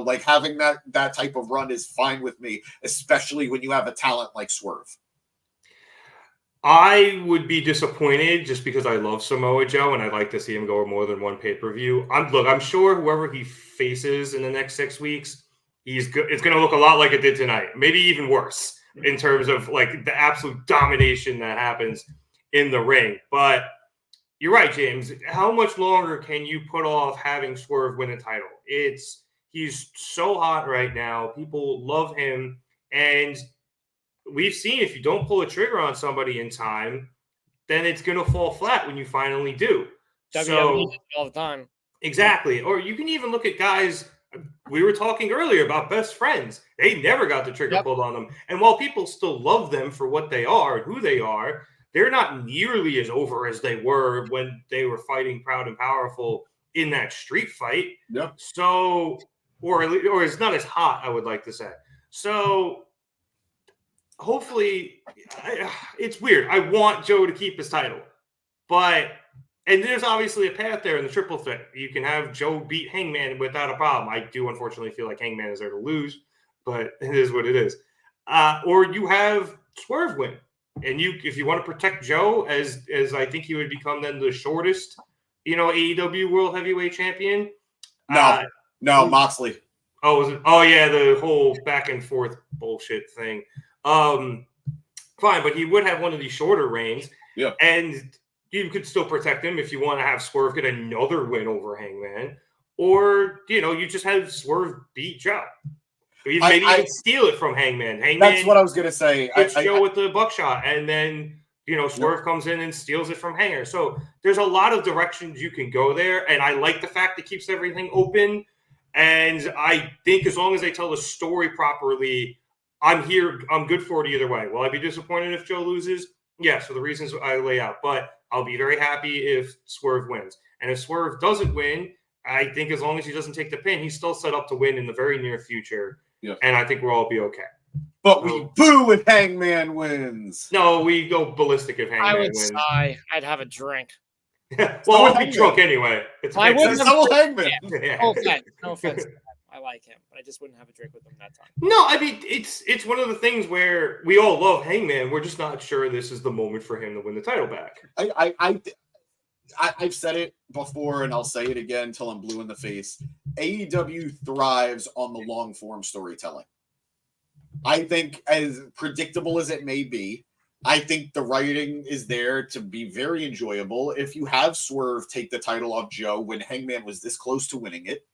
A: Like having that type of run is fine with me, especially when you have a talent like Swerve.
D: I would be disappointed just because I love Samoa Joe and I'd like to see him go more than one pay-per-view. I'm sure whoever he faces in the next 6 weeks, it's going to look a lot like it did tonight, maybe even worse in terms of like the absolute domination that happens in the ring. But you're right, James. How much longer can you put off having Swerve win a title? He's so hot right now. People love him. And we've seen if you don't pull a trigger on somebody in time, then it's going to fall flat when you finally do.
E: WWE all the time.
D: Exactly. Or you can even look at guys. We were talking earlier about best friends. They never got the trigger pulled on them. And while people still love them for what they are and who they are, they're not nearly as over as they were when they were fighting Proud and Powerful in that street fight.
A: Yep.
D: So, or it's not as hot, I would like to say. So, hopefully, it's weird. I want Joe to keep his title. And there's obviously a path there in the triple threat. You can have Joe beat Hangman without a problem. I do unfortunately feel like Hangman is there to lose, but it is what it is. Or you have Swerve win. And if you want to protect Joe as I think he would become then the shortest, AEW World Heavyweight Champion.
A: No, Moxley.
D: Oh, was it? Oh yeah, the whole back and forth bullshit thing. Fine, but he would have one of these shorter reigns.
A: Yeah.
D: And you could still protect him if you want to have Swerve get another win over Hangman. Or, you just have Swerve beat Joe. Maybe even steal it from Hangman.
A: That's what I was going to say.
D: It's Joe with the buckshot, and then, Swerve comes in and steals it from Hanger. So there's a lot of directions you can go there, and I like the fact it keeps everything open. And I think as long as they tell the story properly, I'm good for it either way. Will I be disappointed if Joe loses? Yes, for the reasons I lay out. But I'll be very happy if Swerve wins. And if Swerve doesn't win, I think as long as he doesn't take the pin, he's still set up to win in the very near future.
A: Yeah.
D: And I think we'll all be okay.
A: But we boo if Hangman wins.
D: No, we go ballistic if Hangman wins.
E: I would sigh. I'd have a drink.
D: Well, I'll be drunk anyway.
E: I wouldn't
A: have Hangman.
D: Yeah.
E: No offense. I like him, but I just wouldn't have a drink with him that time.
D: No, I mean, it's one of the things where we all love Hangman. We're just not sure this is the moment for him to win the title back.
A: I've said it before, and I'll say it again until I'm blue in the face. AEW thrives on the long-form storytelling. I think, as predictable as it may be, I think the writing is there to be very enjoyable. If you have Swerve take the title off Joe when Hangman was this close to winning it,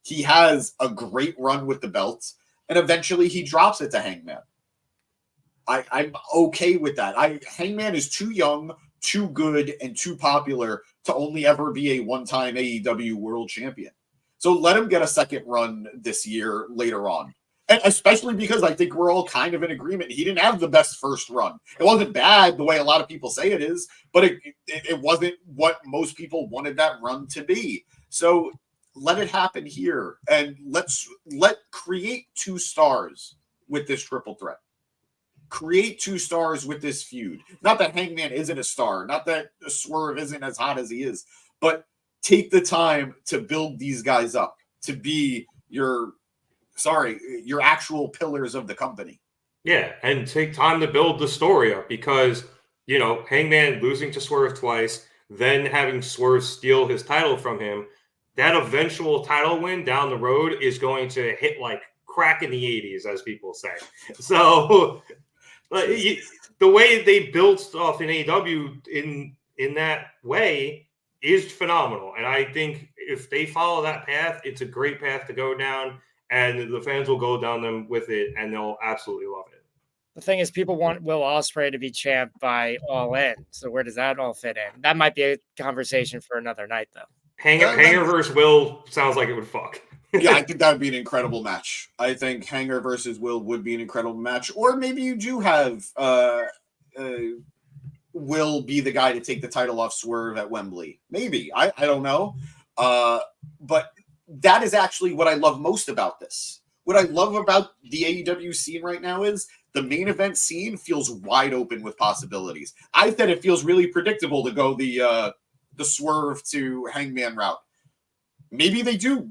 A: he has a great run with the belt, and eventually he drops it to Hangman. I'm okay with that. Hangman is too young, too good, and too popular to only ever be a one-time AEW World Champion. So let him get a second run this year later on. And especially because I think we're all kind of in agreement. He didn't have the best first run. It wasn't bad the way a lot of people say it is, but it wasn't what most people wanted that run to be. So let it happen here. And let create 2 stars with this triple threat. Create 2 stars with this feud. Not that Hangman isn't a star, not that Swerve isn't as hot as he is, but take the time to build these guys up to be your actual pillars of the company.
D: Yeah, and take time to build the story up because, Hangman losing to Swerve twice, then having Swerve steal his title from him, that eventual title win down the road is going to hit like crack in the 80s, as people say. So the way they build stuff in AEW in that way is phenomenal. And I think if they follow that path, it's a great path to go down, and the fans will go down them with it, and they'll absolutely love it.
E: The thing is, people want Will Ospreay to be champ by All In. So where does that all fit in? That might be a conversation for another night, though.
D: Hanger versus Will sounds like it would fuck.
A: Yeah, I think that would be an incredible match. I think Hanger versus Will would be an incredible match. Or maybe you do have Will be the guy to take the title off Swerve at Wembley. Maybe. I don't know. But that is actually what I love most about this. What I love about the AEW scene right now is the main event scene feels wide open with possibilities. I said it feels really predictable to go the Swerve to Hangman route. Maybe they do,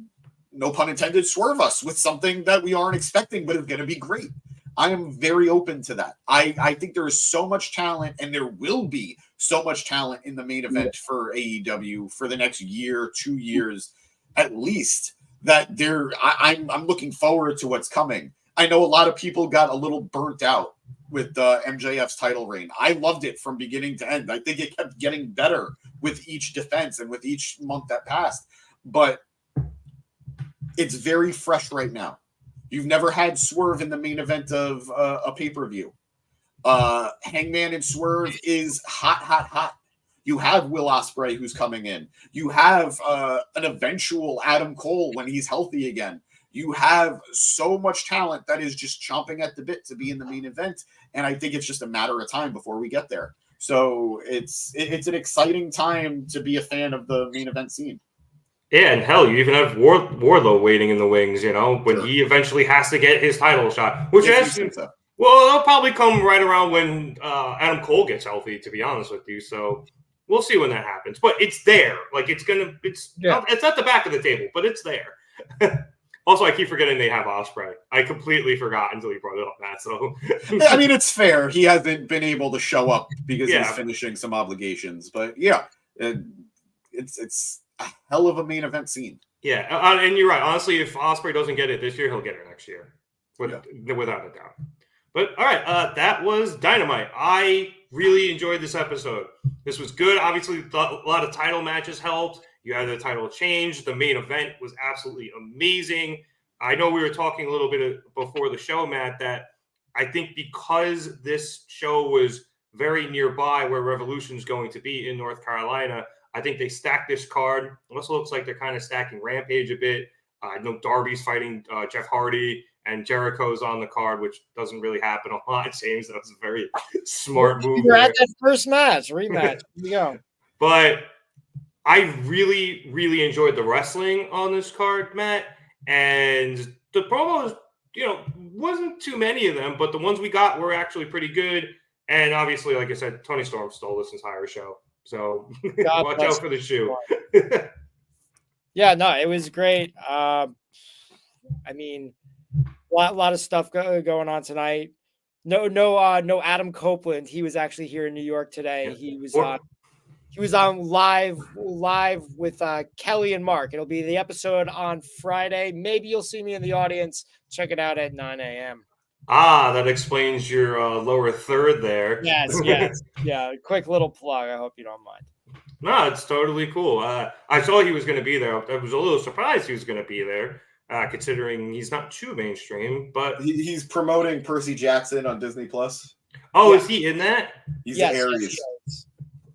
A: no pun intended, swerve us with something that we aren't expecting, but is going to be great. I am very open to that. I think there is so much talent, and there will be so much talent in the main event for AEW for the next year, 2 years at least, that I'm looking forward to what's coming. I know a lot of people got a little burnt out with MJF's title reign. I loved it from beginning to end. I think it kept getting better with each defense and with each month that passed. But it's very fresh right now. You've never had Swerve in the main event of a pay-per-view. Hangman and Swerve is hot. You have Will Ospreay who's coming in. You have an eventual Adam Cole when he's healthy again. You have so much talent that is just chomping at the bit to be in the main event, and I think it's just a matter of time before we get there. So it's an exciting time to be a fan of the main event scene.
D: Yeah, and hell, you even have Wardlow waiting in the wings, when he eventually has to get his title shot. Which well, it'll probably come right around when Adam Cole gets healthy, to be honest with you. So we'll see when that happens. But it's there. Like it's at the back of the table, but it's there. Also, I keep forgetting they have Ospreay. I completely forgot until you brought it up, Matt. So
A: I mean, it's fair. He hasn't been able to show up because he's finishing some obligations. But yeah, it's a hell of a main event scene.
D: Yeah, and you're right. Honestly, if Ospreay doesn't get it this year, he'll get it next year, without a doubt. But all right, that was Dynamite. I really enjoyed this episode. This was good. Obviously, a lot of title matches helped. You had the title change. The main event was absolutely amazing. I know we were talking a little bit before the show, Matt, that I think because this show was very nearby where Revolution's going to be in North Carolina, I think they stacked this card. It also looks like they're kind of stacking Rampage a bit. I know Darby's fighting Jeff Hardy, and Jericho's on the card, which doesn't really happen a lot, James. That was a very smart move.
E: You're at that first match, rematch. Here we go.
D: But I really, really enjoyed the wrestling on this card, Matt. And the promos, wasn't too many of them, but the ones we got were actually pretty good. And obviously, like I said, Tony Storm stole this entire show. So watch out for the shoe.
E: Yeah, no, it was great. I mean, a lot of stuff going on tonight. No Adam Copeland. He was actually here in New York today. He was on live with Kelly and Mark. It'll be the episode on Friday. Maybe you'll see me in the audience. Check it out at 9 a.m.
D: That explains your lower third there.
E: Yes. Yeah. Quick little plug. I hope you don't mind.
D: No, it's totally cool. I saw he was going to be there. I was a little surprised he was going to be there, considering he's not too mainstream. But
A: he's promoting Percy Jackson on Disney Plus.
D: Oh, yeah. Is he in that?
A: He's Aries.
E: Yes.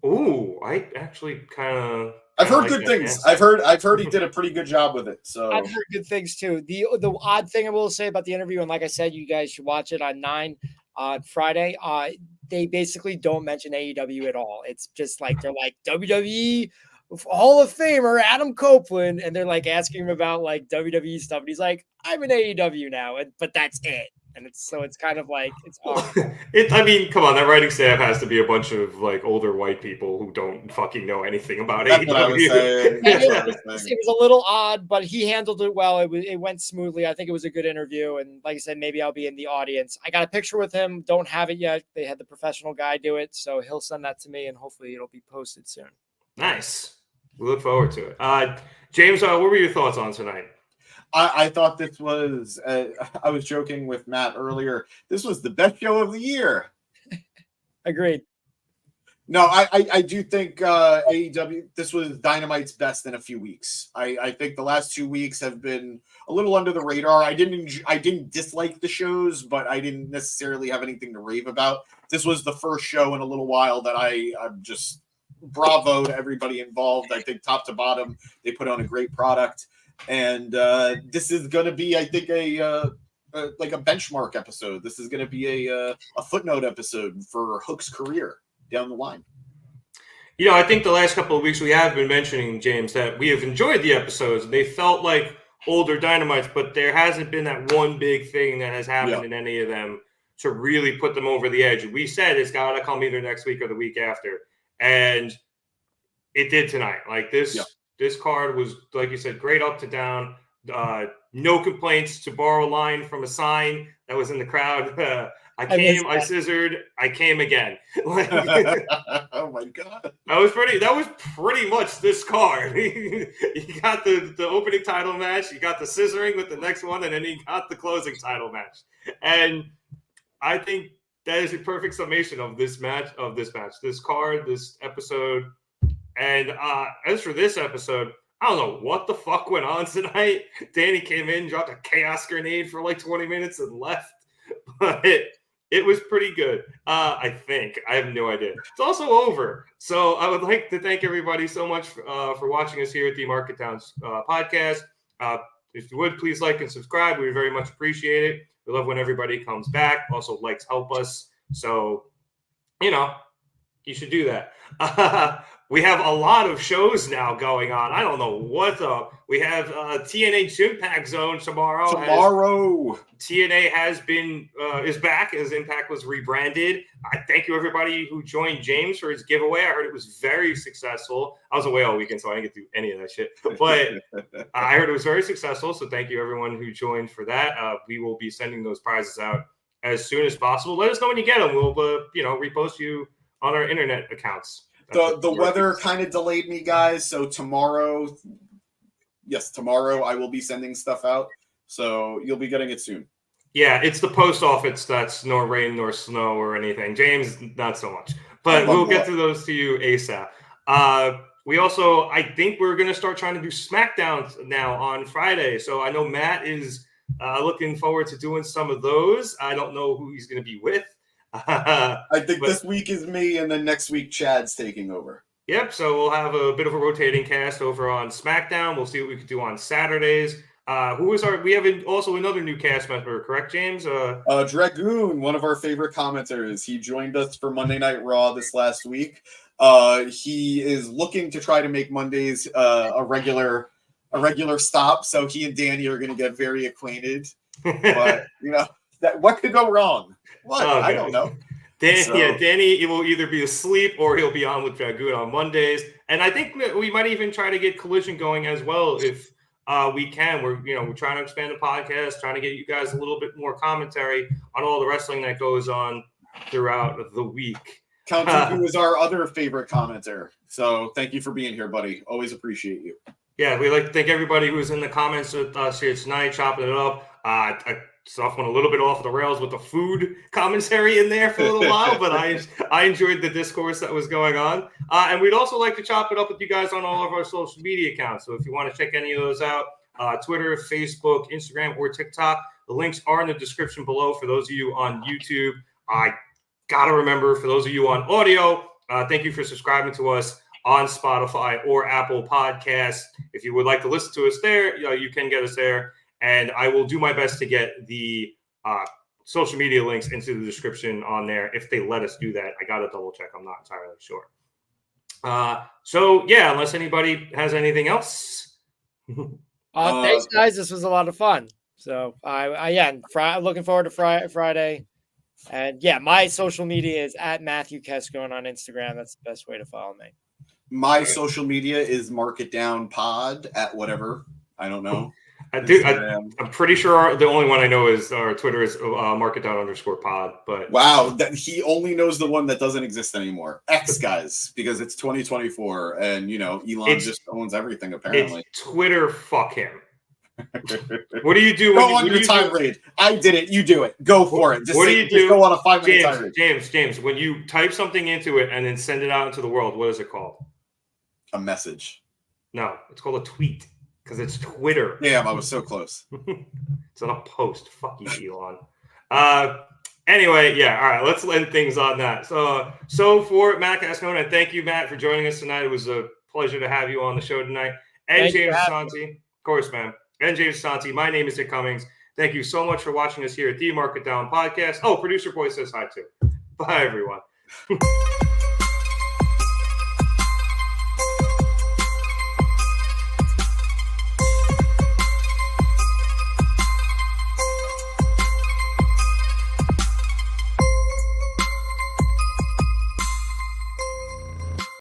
D: Ooh, I actually kind of.
A: I've heard good things. Answer. I've heard he did a pretty good job with it. So
E: I've heard good things too. The odd thing I will say about the interview, and like I said, you guys should watch it on 9 on Friday. They basically don't mention AEW at all. It's just like they're like WWE Hall of Famer Adam Copeland, and they're like asking him about like WWE stuff. And he's like, I'm in AEW now, but that's it. And it's kind of like it's awkward.
D: I mean, come on, that writing staff has to be a bunch of like older white people who don't fucking know anything about AEW.
A: What I was saying.
E: It was a little odd, but he handled it well. It went smoothly. I think it was a good interview. And like I said, maybe I'll be in the audience. I got a picture with him. Don't have it yet. They had the professional guy do it, so he'll send that to me, and hopefully it'll be posted soon.
D: Nice. We look forward to it. James, what were your thoughts on tonight?
A: I thought this was, I was joking with Matt earlier, this was the best show of the year.
E: Agreed.
A: No, I do think AEW, this was Dynamite's best in a few weeks. I think the last 2 weeks have been a little under the radar. I didn't dislike the shows, but I didn't necessarily have anything to rave about. This was the first show in a little while that I'm just bravo to everybody involved. I think top to bottom, they put on a great product. And this is going to be, I think, like a benchmark episode. This is going to be a footnote episode for Hook's career down the line.
D: You know, I think the last couple of weeks we have been mentioning, James, that we have enjoyed the episodes. They felt like older Dynamites, but there hasn't been that one big thing that has happened in any of them to really put them over the edge. We said it's got to come either next week or the week after. And it did tonight. Like this. Yeah. This card was, like you said, great up to down. No complaints, to borrow a line from a sign that was in the crowd. I came, I scissored, I came again.
A: Oh my God.
D: That was pretty much this card. You got the opening title match, you got the scissoring with the next one, and then you got the closing title match. And I think that is a perfect summation of this card, this episode. And as for this episode, I don't know what the fuck went on tonight. Danny came in, dropped a chaos grenade for like 20 minutes and left. But it was pretty good, I think. I have no idea. It's also over. So I would like to thank everybody so much for watching us here at the Market Downs podcast. If you would, please like and subscribe. We very much appreciate it. We love when everybody comes back. Also, likes help us. So, you should do that. We have a lot of shows now going on. I don't know what's up. We have TNA's Impact Zone tomorrow. TNA has been is back as Impact was rebranded. I thank you everybody who joined James for his giveaway. I heard it was very successful. I was away all weekend, so I didn't get to do any of that shit. But I heard it was very successful. So thank you everyone who joined for that. We will be sending those prizes out as soon as possible. Let us know when you get them. We'll repost you on our internet accounts.
A: The weather kind of delayed me, guys. So tomorrow I will be sending stuff out. So you'll be getting it soon.
D: Yeah, it's the post office that's nor rain nor snow or anything. James, not so much. But we'll get to those to you ASAP. We also, I think we're going to start trying to do SmackDowns now on Friday. So I know Matt is looking forward to doing some of those. I don't know who he's going to be with.
A: I think this week is me, and then next week Chad's taking over.
D: Yep, so we'll have a bit of a rotating cast over on SmackDown. We'll see what we can do on Saturdays. We have also another new cast member, correct, James?
A: Dragoon, one of our favorite commenters. He joined us for Monday Night Raw this last week. He is looking to try to make Mondays a regular stop, so he and Danny are going to get very acquainted. But what could go wrong? What? Okay. I don't know.
D: Danny will either be asleep or he'll be on with Dragoon on Mondays. And I think we might even try to get Collision going as well if we can. We're trying to expand the podcast, trying to get you guys a little bit more commentary on all the wrestling that goes on throughout the week.
A: Counting who is our other favorite commenter. So thank you for being here, buddy. Always appreciate you.
D: Yeah, we'd like to thank everybody who's in the comments with us here tonight, chopping it up. stuff went a little bit off the rails with the food commentary in there for a little while, but I enjoyed the discourse that was going on. And we'd also like to chop it up with you guys on all of our social media accounts. So if you want to check any of those out, Twitter, Facebook, Instagram, or TikTok, the links are in the description below for those of you on YouTube. I got to remember, for those of you on audio, thank you for subscribing to us on Spotify or Apple Podcasts. If you would like to listen to us there, you can get us there. And I will do my best to get the social media links into the description on there if they let us do that. I got to double check. I'm not entirely sure. So, yeah, unless anybody has anything else.
E: Thanks, guys. This was a lot of fun. So, looking forward to Friday. And, yeah, my social media is at Matthew Kescone on Instagram. That's the best way to follow me.
A: My social media is Mark It Down Pod at whatever. I don't know.
D: I'm pretty sure the only one I know is our Twitter is _pod. But
A: wow, he only knows the one that doesn't exist anymore. X, guys, because it's 2024, and Elon just owns everything apparently.
D: It's Twitter. Fuck him. What do you do?
A: Go on your tirade. I did it. You do it. Go for it. Just go on a 5-minute tirade.
D: James, when you type something into it and then send it out into the world, what is it called?
A: A message.
D: No, it's called a tweet. Because it's Twitter.
A: Damn, I was so close.
D: It's not a post. Fuck you, Elon. Anyway, yeah. All right, let's end things on that. So for Matt Cascone, thank you, Matt, for joining us tonight. It was a pleasure to have you on the show tonight. And James Santi, of course, man. And James Santi. My name is Dick Cummings. Thank you so much for watching us here at the Mark It Down Podcast. Oh, producer boy says hi too. Bye, everyone.